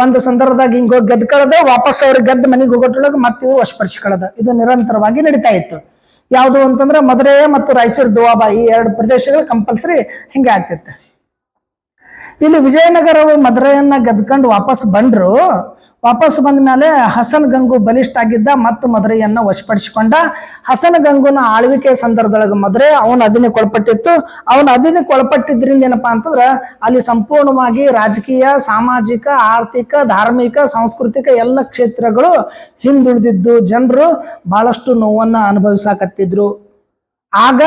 ಒಂದು ಸಂದರ್ಭದಾಗ ಹಿಂಗ ಹೋಗಿ ಗೆದ್ಕೊಳ್ಳೋದು, ವಾಪಸ್ ಅವ್ರಿಗೆ ಗೆದ್ದು ಮನೆಗೆ ಹೋಗೋಟ್ರೊಳಗೆ ಮತ್ತೆ ಇವು ವಶಪಡಿಸ್ಕೊಳ್ಳೋದು, ಇದು ನಿರಂತರವಾಗಿ ನಡೀತಾ ಇತ್ತು. ಯಾವುದು ಅಂತಂದ್ರೆ ಮಧುರೆ ಮತ್ತು ರಾಯಚೂರು ದೋವಾಬ ಈ ಎರಡು ಪ್ರದೇಶಗಳು ಕಂಪಲ್ಸರಿ ಹಿಂಗೆ ಆಗ್ತಿತ್ತು. ಇಲ್ಲಿ ವಿಜಯನಗರವು ಮಧುರೆಯನ್ನ ಗೆದ್ಕೊಂಡು ವಾಪಸ್ ಬಂದ್ರು. ವಾಪಸ್ ಬಂದ ಮೇಲೆ ಹಸನ್ ಗಂಗು ಬಲಿಷ್ಠ ಆಗಿದ್ದ ಮತ್ತು ಮಧುರೆಯನ್ನ ವಶಪಡಿಸಿಕೊಂಡ. ಹಸನ್ ಗಂಗುನ ಆಳ್ವಿಕೆ ಸಂದರ್ಭದೊಳಗೆ ಮಧುರೆ ಅವನ ಅಧೀನಕ್ಕೆ ಒಳಪಟ್ಟಿತ್ತು. ಅವನ ಅಧೀನಕ್ಕೆ ಒಳಪಟ್ಟಿದ್ರಿಂದ ಏನಪ್ಪಾ ಅಂತಂದ್ರ ಅಲ್ಲಿ ಸಂಪೂರ್ಣವಾಗಿ ರಾಜಕೀಯ, ಸಾಮಾಜಿಕ, ಆರ್ಥಿಕ, ಧಾರ್ಮಿಕ, ಸಾಂಸ್ಕೃತಿಕ ಎಲ್ಲ ಕ್ಷೇತ್ರಗಳು ಹಿಂದುಳಿದಿದ್ದು ಜನರು ಬಹಳಷ್ಟು ನೋವನ್ನ ಅನುಭವಿಸಾಕತ್ತಿದ್ರು. ಆಗ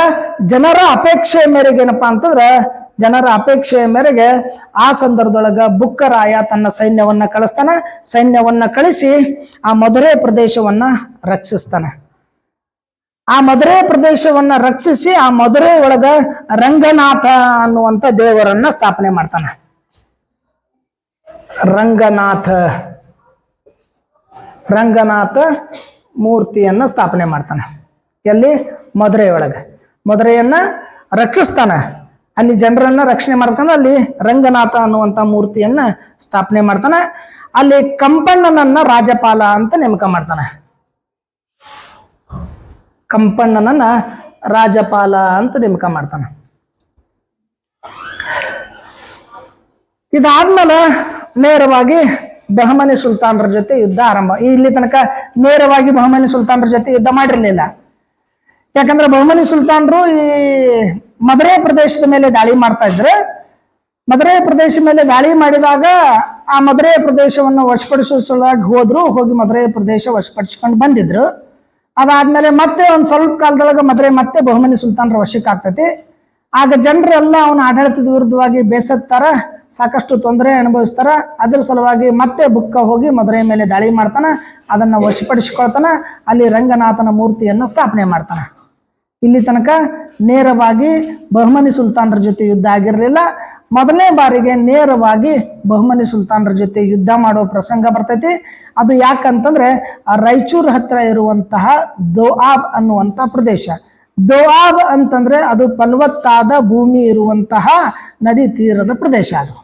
ಜನರ ಅಪೇಕ್ಷೆಯ ಮೇರೆಗೆ ಏನಪ್ಪಾ ಅಂತಂದ್ರ ಜನರ ಅಪೇಕ್ಷೆಯ ಮೇರೆಗೆ ಆ ಸಂದರ್ಭದೊಳಗ ಬುಕ್ಕರಾಯ ತನ್ನ ಸೈನ್ಯವನ್ನ ಕಳಿಸ್ತಾನ. ಸೈನ್ಯವನ್ನ ಕಳಿಸಿ ಆ ಮಧುರೆ ಪ್ರದೇಶವನ್ನ ರಕ್ಷಿಸ್ತಾನೆ. ಆ ಮಧುರೆ ಪ್ರದೇಶವನ್ನ ರಕ್ಷಿಸಿ ಆ ಮಧುರೆ ಒಳಗ ರಂಗನಾಥ ಅನ್ನುವಂತ ದೇವರನ್ನ ಸ್ಥಾಪನೆ ಮಾಡ್ತಾನೆ. ರಂಗನಾಥ ಮೂರ್ತಿಯನ್ನ ಸ್ಥಾಪನೆ ಮಾಡ್ತಾನೆ. ಎಲ್ಲಿ? ಮಧುರೆ ಒಳಗೆ. ಮಧುರೆಯನ್ನ ರಕ್ಷಿಸ್ತಾನ, ಅಲ್ಲಿ ಜನರನ್ನ ರಕ್ಷಣೆ ಮಾಡ್ತಾನೆ. ಅಲ್ಲಿ ರಂಗನಾಥ ಅನ್ನುವಂಥ ಮೂರ್ತಿಯನ್ನ ಸ್ಥಾಪನೆ ಮಾಡ್ತಾನೆ. ಅಲ್ಲಿ ಕಂಪಣ್ಣನನ್ನ ರಾಜ್ಯಪಾಲ ಅಂತ ನೇಮಕ ಮಾಡ್ತಾನೆ. ಕಂಪಣ್ಣನನ್ನ ರಾಜ್ಯಪಾಲ ಅಂತ ನೇಮಕ ಮಾಡ್ತಾನೆ. ಇದಾದ್ಮೇಲೆ ನೇರವಾಗಿ ಬಹಮನಿ ಸುಲ್ತಾನರ ಜೊತೆ ಯುದ್ಧ ಆರಂಭ. ಇಲ್ಲಿ ತನಕ ನೇರವಾಗಿ ಬಹಮನಿ ಸುಲ್ತಾನರ ಜೊತೆ ಯುದ್ಧ ಮಾಡಿರಲಿಲ್ಲ. ಯಾಕಂದ್ರೆ ಬಹುಮನಿ ಸುಲ್ತಾನರು ಈ ಮಧುರೆ ಪ್ರದೇಶದ ಮೇಲೆ ದಾಳಿ ಮಾಡ್ತಾ ಇದ್ರೆ, ಮಧುರೆ ಪ್ರದೇಶ ಮೇಲೆ ದಾಳಿ ಮಾಡಿದಾಗ ಆ ಮಧುರೆ ಪ್ರದೇಶವನ್ನು ವಶಪಡಿಸುವ ಸಲುವಾಗಿ ಹೋಗಿ ಮಧುರೆ ಪ್ರದೇಶ ವಶಪಡಿಸ್ಕೊಂಡು ಬಂದಿದ್ರು. ಅದಾದ್ಮೇಲೆ ಮತ್ತೆ ಒಂದ್ ಸ್ವಲ್ಪ ಕಾಲದೊಳಗೆ ಮಧುರೆ ಮತ್ತೆ ಬಹುಮನಿ ಸುಲ್ತಾನರ ವಶಕ್ಕೆ ಆಗ್ತೈತಿ. ಆಗ ಜನರೆಲ್ಲ ಅವನ ಆಡಳಿತದ ವಿರುದ್ಧವಾಗಿ ಬೇಸತ್ತಾರ, ಸಾಕಷ್ಟು ತೊಂದರೆ ಅನುಭವಿಸ್ತಾರ. ಅದ್ರ ಸಲುವಾಗಿ ಮತ್ತೆ ಬುಕ್ಕ ಹೋಗಿ ಮಧುರೆ ಮೇಲೆ ದಾಳಿ ಮಾಡ್ತಾನ, ಅದನ್ನ ವಶಪಡಿಸಿಕೊಳ್ತಾನ. ಅಲ್ಲಿ ರಂಗನಾಥನ ಮೂರ್ತಿಯನ್ನ ಸ್ಥಾಪನೆ ಮಾಡ್ತಾನ. ಇಲ್ಲಿ ತನಕ ನೇರವಾಗಿ ಬಹುಮನಿ ಸುಲ್ತಾನರ ಜೊತೆ ಯುದ್ಧ ಆಗಿರಲಿಲ್ಲ. ಮೊದಲನೇ ಬಾರಿಗೆ ನೇರವಾಗಿ ಬಹುಮನಿ ಸುಲ್ತಾನರ ಜೊತೆ ಯುದ್ಧ ಮಾಡೋ ಪ್ರಸಂಗ ಬರ್ತೈತಿ. ಅದು ಯಾಕಂತಂದ್ರೆ ಆ ರಾಯಚೂರು ಹತ್ರ ಇರುವಂತಹ ದೋಆಬ್ ಅನ್ನುವಂಥ ಪ್ರದೇಶ. ದೋಆಬ್ ಅಂತಂದ್ರೆ ಅದು ಫಲವತ್ತಾದ ಭೂಮಿ ಇರುವಂತಹ ನದಿ ತೀರದ ಪ್ರದೇಶ. ಅದು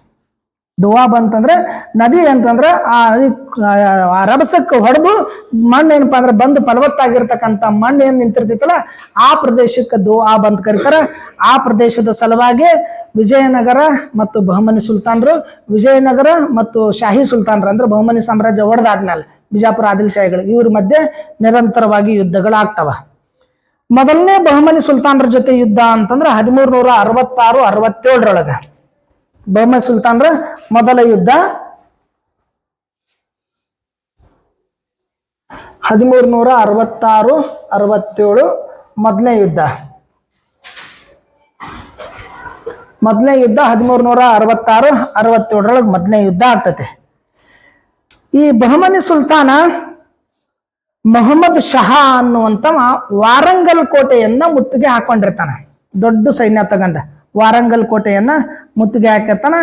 ದೋಆಬ್ ಅಂತಂದ್ರೆ ನದಿ ಅಂತಂದ್ರೆ ಆ ರಭಸಕ್ಕೆ ಹೊಡೆದು ಮಣ್ಣು ಏನಪ್ಪಾ ಅಂದ್ರೆ ಬಂದು ಫಲವತ್ತಾಗಿರ್ತಕ್ಕಂಥ ಮಣ್ಣು ಏನ್ ನಿಂತಿರ್ತೈತಲ್ಲ ಆ ಪ್ರದೇಶಕ್ಕೆ ದೋಆಬ್ ಅಂತ ಕರೀತಾರೆ. ಆ ಪ್ರದೇಶದ ಸಲುವಾಗಿ ವಿಜಯನಗರ ಮತ್ತು ಬಹುಮನಿ ಸುಲ್ತಾನರು, ವಿಜಯನಗರ ಮತ್ತು ಶಾಹಿ ಸುಲ್ತಾನರು ಅಂದ್ರೆ ಬಹುಮನಿ ಸಾಮ್ರಾಜ್ಯ ಒಡೆದಾದ್ಮೇಲೆ ಬಿಜಾಪುರ ಆದಿಲ್ಶಾಹಿಗಳು ಇವ್ರ ಮಧ್ಯೆ ನಿರಂತರವಾಗಿ ಯುದ್ಧಗಳಾಗ್ತವ. ಮೊದಲನೇ ಬಹುಮನಿ ಸುಲ್ತಾನರ ಜೊತೆ ಯುದ್ಧ ಅಂತಂದ್ರೆ 1366-67 ಬಹುಮನಿ ಸುಲ್ತಾನರ ಮೊದಲ ಯುದ್ಧ. 1366-67 ಮೊದಲನೇ ಯುದ್ಧ. 1366-67 ಮೊದಲನೇ ಯುದ್ಧ ಆಗ್ತದೆ. ಈ ಬಹುಮನಿ ಸುಲ್ತಾನ ಮೊಹಮ್ಮದ್ ಶಹಾ ಅನ್ನುವಂತ ವಾರಂಗಲ್ ಕೋಟೆಯನ್ನ ಮುತ್ತಿಗೆ ಹಾಕೊಂಡಿರ್ತಾನೆ. ದೊಡ್ಡ ಸೈನ್ಯ ತಗೊಂಡ ವಾರಂಗಲ್ ಕೋಟೆಯನ್ನ ಮುತ್ತಿಗೆ ಹಾಕಿರ್ತಾನ.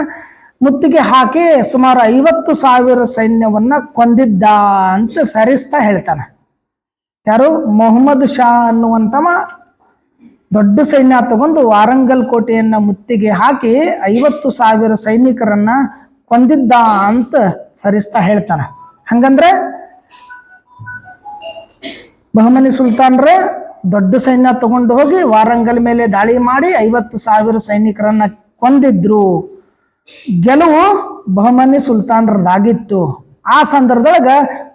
ಮುತ್ತಿಗೆ ಹಾಕಿ ಸುಮಾರು 50,000 ಸೈನ್ಯವನ್ನ ಕೊಂದಿದ್ದ ಅಂತ ಫೆರಿಸ್ತಾ ಹೇಳ್ತಾನೆ. ಯಾರು? ಮೊಹಮ್ಮದ್ ಶಾ ಅನ್ನುವಂತವ ದೊಡ್ಡ ಸೈನ್ಯ ತಗೊಂಡು ವಾರಂಗಲ್ ಕೋಟೆಯನ್ನ ಮುತ್ತಿಗೆ ಹಾಕಿ 50,000 ಸೈನಿಕರನ್ನ ಕೊಂದಿದ್ದ ಅಂತ ಫರಿಸ್ತಾ ಹೇಳ್ತಾನೆ. ಹಂಗಂದ್ರೆ ಬಹುಮನಿ ಸುಲ್ತಾನ್ರೆ ದೊಡ್ಡ ಸೈನ್ಯ ತಗೊಂಡು ಹೋಗಿ ವಾರಂಗಲ್ ಮೇಲೆ ದಾಳಿ ಮಾಡಿ 50,000 ಸೈನಿಕರನ್ನ ಕೊಂದಿದ್ರು. ಗೆಲುವು ಬಹುಮನಿ ಸುಲ್ತಾನರದಾಗಿತ್ತು. ಆ ಸಂದರ್ಭದೊಳಗ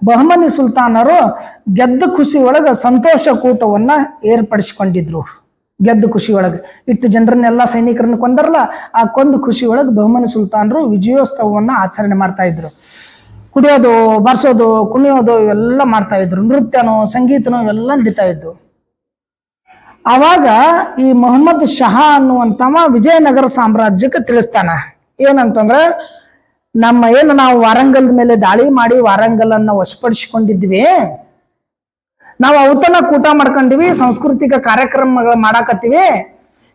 ಬಹುಮನಿ ಸುಲ್ತಾನರು ಗೆದ್ದ ಖುಷಿ ಒಳಗ ಸಂತೋಷ ಕೂಟವನ್ನ ಏರ್ಪಡಿಸಿಕೊಂಡಿದ್ರು. ಗೆದ್ದು ಖುಷಿ ಒಳಗೆ ಇಟ್ಟು ಜನರನ್ನೆಲ್ಲ ಸೈನಿಕರನ್ನ ಕೊಂದರಲ್ಲ, ಆ ಕೊಂದು ಖುಷಿ ಒಳಗೆ ಬಹಮನಿ ಸುಲ್ತಾನರು ವಿಜಯೋತ್ಸವವನ್ನ ಆಚರಣೆ ಮಾಡ್ತಾ ಇದ್ರು. ಕುಡಿಯೋದು, ಬಾರಿಸೋದು, ಕುಣಿಯೋದು ಇವೆಲ್ಲ ಮಾಡ್ತಾ ಇದ್ರು. ನೃತ್ಯನೋ ಸಂಗೀತನೋ ಇವೆಲ್ಲ ನಡೀತಾ ಇದ್ದು. ಆವಾಗ ಈ ಮೊಹಮ್ಮದ್ ಶಹಾ ಅನ್ನುವಂತವ ವಿಜಯನಗರ ಸಾಮ್ರಾಜ್ಯಕ್ಕೆ ತಿಳಿಸ್ತಾನ ಏನಂತಂದ್ರ, ನಾವು ವಾರಂಗಲ್ ಮೇಲೆ ದಾಳಿ ಮಾಡಿ ವಾರಂಗಲ್ ವಶಪಡಿಸಿಕೊಂಡಿದ್ವಿ, ನಾವು ಔತಣ ಕೂಟ ಮಾಡ್ಕೊಂಡಿವಿ, ಸಾಂಸ್ಕೃತಿಕ ಕಾರ್ಯಕ್ರಮಗಳು ಮಾಡಾಕತ್ತೀವಿ.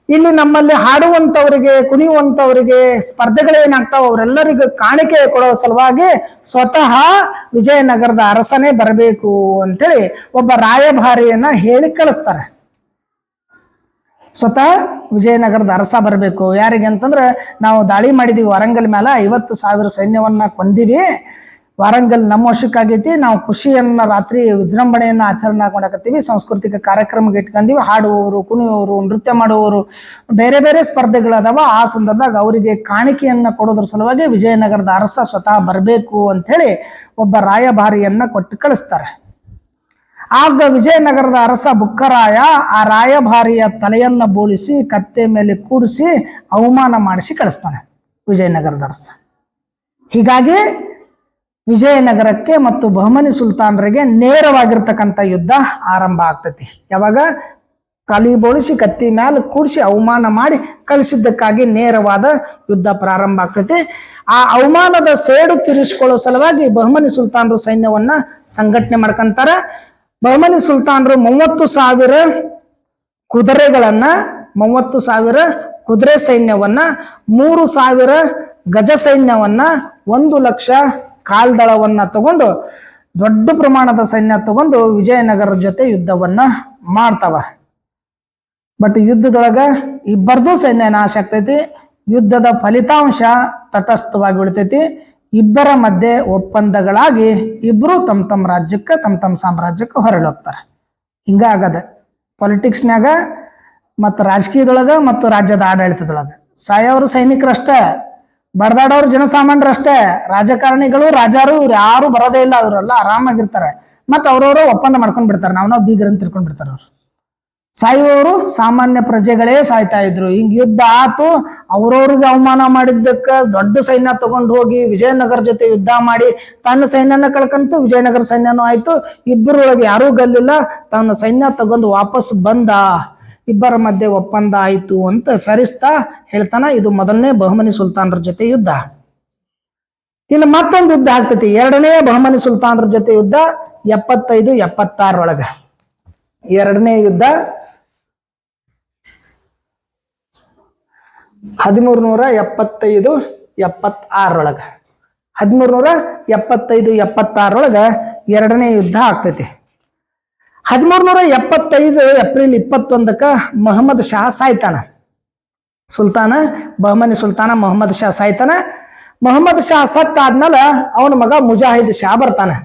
ಇಲ್ಲಿ ನಮ್ಮಲ್ಲಿ ಹಾಡುವಂತವರಿಗೆ, ಕುಣಿಯುವಂತವರಿಗೆ ಸ್ಪರ್ಧೆಗಳೇನಾಗ್ತಾವ ಅವರೆಲ್ಲರಿಗೂ ಕಾಣಿಕೆ ಕೊಡೋ ಸಲುವಾಗಿ ಸ್ವತಃ ವಿಜಯನಗರದ ಅರಸನೇ ಬರಬೇಕು ಅಂತೇಳಿ ಒಬ್ಬ ರಾಯಭಾರಿಯನ್ನ ಹೇಳಿ ಕಳಿಸ್ತಾರೆ. ಸ್ವತಃ ವಿಜಯನಗರದ ಅರಸ ಬರಬೇಕು. ಯಾರಿಗೆ ಅಂತಂದ್ರೆ, ನಾವು ದಾಳಿ ಮಾಡಿದೀವಿ ವಾರಂಗಲ್ ಮೇಲೆ, 50,000 ಸೈನ್ಯವನ್ನ ಕೊಂದಿವಿ, ವಾರಂಗಲ್ ನಮ್ಮ ವಶಕ್ಕಾಗೈತಿ, ನಾವು ಖುಷಿಯನ್ನ ರಾತ್ರಿ ವಿಜೃಂಭಣೆಯನ್ನ ಆಚರಣೆ ಮಾಡಕತ್ತೀವಿ, ಸಾಂಸ್ಕೃತಿಕ ಕಾರ್ಯಕ್ರಮಕ್ಕೆ ಇಟ್ಕೊಂಡಿವಿ, ಹಾಡುವವರು, ಕುಣಿಯುವವರು, ನೃತ್ಯ ಮಾಡುವವರು, ಬೇರೆ ಬೇರೆ ಸ್ಪರ್ಧೆಗಳದಾವ. ಆ ಸಂದರ್ಭದಾಗ ಅವರಿಗೆ ಕಾಣಿಕೆಯನ್ನ ಕೊಡೋದ್ರ ಸಲುವಾಗಿ ವಿಜಯನಗರದ ಅರಸ ಸ್ವತಃ ಬರಬೇಕು ಅಂತ ಹೇಳಿ ಒಬ್ಬ ರಾಯಭಾರಿಯನ್ನ ಕೊಟ್ಟು ಕಳಿಸ್ತಾರೆ. ಆಗ ವಿಜಯನಗರದ ಅರಸ ಬುಕ್ಕರಾಯ ಆ ರಾಯಭಾರಿಯ ತಲೆಯನ್ನ ಬೋಳಿಸಿ ಕತ್ತೆ ಮೇಲೆ ಕೂಡಿಸಿ ಅವಮಾನ ಮಾಡಿಸಿ ಕಳಿಸ್ತಾನೆ ವಿಜಯನಗರದ ಅರಸ. ಹೀಗಾಗಿ ವಿಜಯನಗರಕ್ಕೆ ಮತ್ತು ಬಹಮನಿ ಸುಲ್ತಾನರಿಗೆ ನೇರವಾಗಿರ್ತಕ್ಕಂಥ ಯುದ್ಧ ಆರಂಭ ಆಗ್ತತಿ. ಯಾವಾಗ ತಲೆ ಬೋಳಿಸಿ ಕತ್ತಿ ಮೇಲೆ ಕೂಡಿಸಿ ಅವಮಾನ ಮಾಡಿ ಕಳಿಸಿದ್ದಕ್ಕಾಗಿ ನೇರವಾದ ಯುದ್ಧ ಪ್ರಾರಂಭ ಆಗ್ತತಿ. ಆ ಅವಮಾನದ ಸೇಡು ತೀರಿಸಿಕೊಳ್ಳೋ ಸಲುವಾಗಿ ಬಹಮನಿ ಸುಲ್ತಾನರು ಸೈನ್ಯವನ್ನ ಸಂಘಟನೆ ಮಾಡ್ಕೊಂತಾರ. ಬಹಮನಿ ಸುಲ್ತಾನರು 30,000 ಕುದುರೆಗಳನ್ನ, 30,000 ಕುದುರೆ ಸೈನ್ಯವನ್ನ, 3,000 ಗಜ ಸೈನ್ಯವನ್ನ, 1,00,000 ಕಾಲ್ದಳವನ್ನ ತಗೊಂಡು ದೊಡ್ಡ ಪ್ರಮಾಣದ ಸೈನ್ಯ ತಗೊಂಡು ವಿಜಯನಗರ ಜೊತೆ ಯುದ್ಧವನ್ನ ಮಾಡ್ತಾವ. ಬಟ್ ಯುದ್ಧದೊಳಗ ಇಬ್ಬರದು ಸೈನ್ಯ ನಾಶ ಆಗ್ತೈತಿ. ಯುದ್ಧದ ಫಲಿತಾಂಶ ತಟಸ್ಥವಾಗಿ ಉಳಿತೈತಿ. ಇಬ್ಬರ ಮಧ್ಯೆ ಒಪ್ಪಂದಗಳಾಗಿ ಇಬ್ರು ತಮ್ಮ ರಾಜ್ಯಕ್ಕೆ, ತಮ್ಮ ಸಾಮ್ರಾಜ್ಯಕ್ಕೆ ಹೊರಳೋಗ್ತಾರೆ. ಹಿಂಗ ಆಗದ ಪಾಲಿಟಿಕ್ಸ್ನಾಗ ಮತ್ತು ರಾಜಕೀಯದೊಳಗ ಮತ್ತು ರಾಜ್ಯದ ಆಡಳಿತದೊಳಗ. ಸಾಯೋರು ಸೈನಿಕರಷ್ಟೇ, ಬಡದಾಡೋರು ಜನಸಾಮಾನ್ಯರಷ್ಟೇ. ರಾಜಕಾರಣಿಗಳು, ರಾಜಾರು ಇವ್ರು ಯಾರು ಬರೋದೇ ಇಲ್ಲ. ಅವರೆಲ್ಲ ಆರಾಮಾಗಿರ್ತಾರೆ. ಮತ್ತು ಅವ್ರವರು ಒಪ್ಪಂದ ಮಾಡ್ಕೊಂಡ್ ಬಿಡ್ತಾರೆ. ನಾವು ಬೀಗರನ್ನು ತಿಳ್ಕೊಂಡ್ ಬಿಡ್ತಾರೆ. ಅವ್ರು ಸಾಯುವವರು ಸಾಮಾನ್ಯ ಪ್ರಜೆಗಳೇ ಸಾಯ್ತಾ ಇದ್ರು. ಹಿಂಗ್ ಯುದ್ಧ ಆತು. ಅವ್ರವ್ರಿಗೆ ಅವಮಾನ ಮಾಡಿದ್ದಕ್ಕ ದೊಡ್ಡ ಸೈನ್ಯ ತಗೊಂಡು ಹೋಗಿ ವಿಜಯನಗರ ಜೊತೆ ಯುದ್ಧ ಮಾಡಿ ತನ್ನ ಸೈನ್ಯನ ಕಳ್ಕಂತು, ವಿಜಯನಗರ ಸೈನ್ಯನೂ ಆಯ್ತು. ಇಬ್ಬರೊಳಗೆ ಯಾರೂ ಗಲ್ಲಿಲ್ಲ. ತನ್ನ ಸೈನ್ಯ ತಗೊಂಡು ವಾಪಸ್ ಬಂದ. ಇಬ್ಬರ ಮಧ್ಯೆ ಒಪ್ಪಂದ ಆಯ್ತು ಅಂತ ಫೆರಿಸ್ತಾ ಹೇಳ್ತಾನ. ಇದು ಮೊದಲನೇ ಬಹಮನಿ ಸುಲ್ತಾನರ ಜೊತೆ ಯುದ್ಧ. ಇನ್ನು ಮತ್ತೊಂದು ಯುದ್ಧ ಆಗ್ತೈತಿ, ಎರಡನೇ ಬಹಮನಿ ಸುಲ್ತಾನರ ಜೊತೆ ಯುದ್ಧ 75-76 ಎರಡನೇ ಯುದ್ಧ 1375-76 1375-76 ಎರಡನೇ ಯುದ್ಧ ಆಗ್ತೈತಿ. 1375 ಏಪ್ರಿಲ್ 21 ಮೊಹಮ್ಮದ್ ಶಾ ಸಾಯ್ತಾನ. ಬಹಮನಿ ಸುಲ್ತಾನ ಮೊಹಮ್ಮದ್ ಶಾ ಸಾಯ್ತಾನ. ಮೊಹಮ್ಮದ್ ಶಾ ಸತ್ತ ಆದ್ಮೇಲೆ ಅವನ ಮಗ ಮುಜಾಹಿದ್ ಶಾ ಬರ್ತಾನೆ.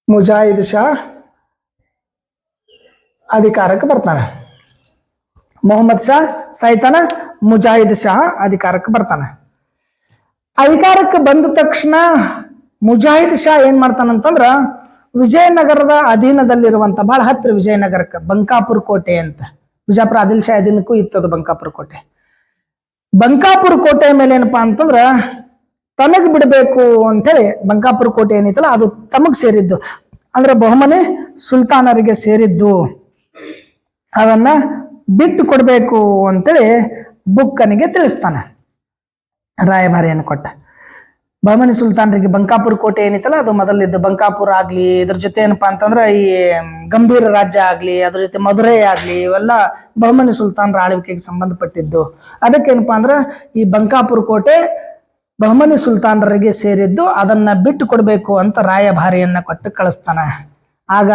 ಮುಜಾಹಿದ್ ಶಾ ಅಧಿಕಾರಕ್ಕೆ ಬರ್ತಾನೆ. ಮೊಹಮ್ಮದ್ ಶಾ ಸಾಯ್ತಾನ, ಮುಜಾಹಿದ್ ಶಾ ಅಧಿಕಾರಕ್ಕೆ ಬರ್ತಾನೆ. ಅಧಿಕಾರಕ್ಕೆ ಬಂದ ತಕ್ಷಣ ಮುಜಾಹಿದ್ ಶಾ ಏನ್ ಮಾಡ್ತಾನಂತಂದ್ರ, ವಿಜಯನಗರದ ಅಧೀನದಲ್ಲಿರುವಂತ ಬಹಳ ಹತ್ತಿರ ವಿಜಯನಗರಕ್ಕೆ ಬಂಕಾಪುರ ಕೋಟೆ ಅಂತ, ಬಿಜಾಪುರ ಆದಿಲ್ ಶಾ ಅಧೀನಕ್ಕೂ ಇತ್ತದು ಬಂಕಾಪುರ ಕೋಟೆ. ಬಂಕಾಪುರ ಕೋಟೆ ಮೇಲೆ ಏನಪ್ಪಾ ಅಂತಂದ್ರ ತನಗ್ ಬಿಡಬೇಕು ಅಂತೇಳಿ ಬಂಕಾಪುರ ಕೋಟೆ ಏನೈತಲ್ಲ ಅದು ತಮಗ್ ಸೇರಿದ್ದು, ಅಂದ್ರೆ ಬಹಮನಿ ಸುಲ್ತಾನರಿಗೆ ಸೇರಿದ್ದು, ಅದನ್ನ ಬಿಟ್ಟು ಕೊಡ್ಬೇಕು ಅಂತೇಳಿ ಬುಕ್ಕನಿಗೆ ತಿಳಿಸ್ತಾನೆ. ರಾಯಭಾರಿಯನ್ನು ಕೊಟ್ಟ. ಬಹಮನಿ ಸುಲ್ತಾನರಿಗೆ ಬಂಕಾಪುರ ಕೋಟೆ ಏನೈತಲ್ಲ ಅದು ಮೊದಲಿದ್ದು. ಬಂಕಾಪುರ ಆಗ್ಲಿ, ಇದ್ರ ಜೊತೆ ಏನಪ್ಪಾ ಅಂತಂದ್ರ ಈ ಗಂಭೀರ ರಾಜ್ಯ ಆಗ್ಲಿ, ಅದ್ರ ಜೊತೆ ಮಧುರೈ ಆಗ್ಲಿ, ಇವೆಲ್ಲ ಬಹಮನಿ ಸುಲ್ತಾನರ ಆಳ್ವಿಕೆಗೆ ಸಂಬಂಧಪಟ್ಟಿದ್ದು. ಅದಕ್ಕೇನಪ್ಪಾ ಅಂದ್ರ ಈ ಬಂಕಾಪುರ ಕೋಟೆ ಬಹಮನಿ ಸುಲ್ತಾನರಿಗೆ ಸೇರಿದ್ದು, ಅದನ್ನ ಬಿಟ್ಟು ಕೊಡ್ಬೇಕು ಅಂತ ರಾಯಭಾರಿಯನ್ನ ಕೊಟ್ಟು ಕಳಿಸ್ತಾನ. ಆಗ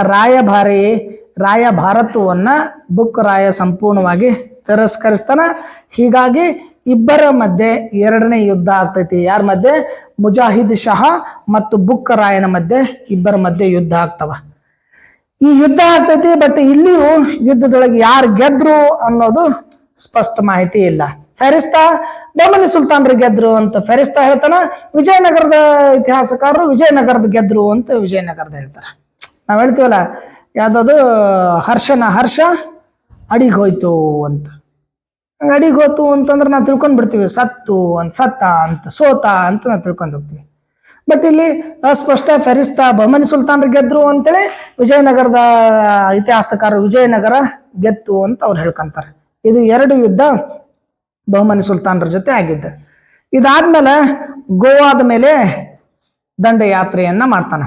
ರಾಯಭಾರತ್ವವನ್ನ ಬುಕ್ ರಾಯ ಸಂಪೂರ್ಣವಾಗಿ ತಿರಸ್ಕರಿಸ್ತಾನ. ಹೀಗಾಗಿ ಇಬ್ಬರ ಮಧ್ಯೆ ಎರಡನೇ ಯುದ್ಧ ಆಗ್ತೈತಿ. ಯಾರ ಮಧ್ಯೆ? ಮುಜಾಹಿದ್ ಶಾ ಮತ್ತು ಬುಕ್ ರಾಯನ ಮಧ್ಯೆ, ಇಬ್ಬರ ಮಧ್ಯೆ ಯುದ್ಧ ಆಗ್ತವ. ಈ ಯುದ್ಧ ಆಗ್ತೈತಿ. ಬಟ್ ಇಲ್ಲಿಯೂ ಯುದ್ಧದೊಳಗೆ ಯಾರು ಗೆದ್ರು ಅನ್ನೋದು ಸ್ಪಷ್ಟ ಮಾಹಿತಿ ಇಲ್ಲ. ಫೆರಿಸ್ತಾ ಬಹಮನಿ ಸುಲ್ತಾನ್ರು ಗೆದ್ರು ಅಂತ ಫೆರಿಸ್ತಾ ಹೇಳ್ತಾನ, ವಿಜಯನಗರದ ಇತಿಹಾಸಕಾರರು ವಿಜಯನಗರದ ಗೆದ್ರು ಅಂತ ವಿಜಯನಗರದ ಹೇಳ್ತಾರ. ನಾವ್ ಹೇಳ್ತೀವಲ್ಲ ಯಾವ್ದದು ಹರ್ಷ ಅಡಿಗೆ ಹೋಯ್ತು ಅಂತ. ಅಡಿಗೆ ಹೋಯ್ತು ಅಂತಂದ್ರೆ ನಾವು ತಿಳ್ಕೊಂಡ್ ಬಿಡ್ತೀವಿ, ಸತ್ತ ಅಂತ ಸೋತ ಅಂತ ನಾವು ತಿಳ್ಕೊಂಡ್ ಹೋಗ್ತೀವಿ. ಬಟ್ ಇಲ್ಲಿ ಅಸ್ಪಷ್ಟ ಫೆರಿಸ್ತಾ ಬಹಮನಿ ಸುಲ್ತಾನ್ರು ಗೆದ್ರು ಅಂತೇಳಿ ವಿಜಯನಗರದ ಇತಿಹಾಸಕಾರ ವಿಜಯನಗರ ಗೆತ್ತು ಅಂತ ಅವ್ರು ಹೇಳ್ಕೊಂತಾರೆ. ಇದು 2 ಯುದ್ಧ ಬಹಮನಿ ಸುಲ್ತಾನ್ರ ಜೊತೆ ಆಗಿದ್ದ. ಇದಾದ್ಮೇಲೆ ಗೋವಾದ ಮೇಲೆ ದಂಡಯಾತ್ರೆಯನ್ನ ಮಾಡ್ತಾನ.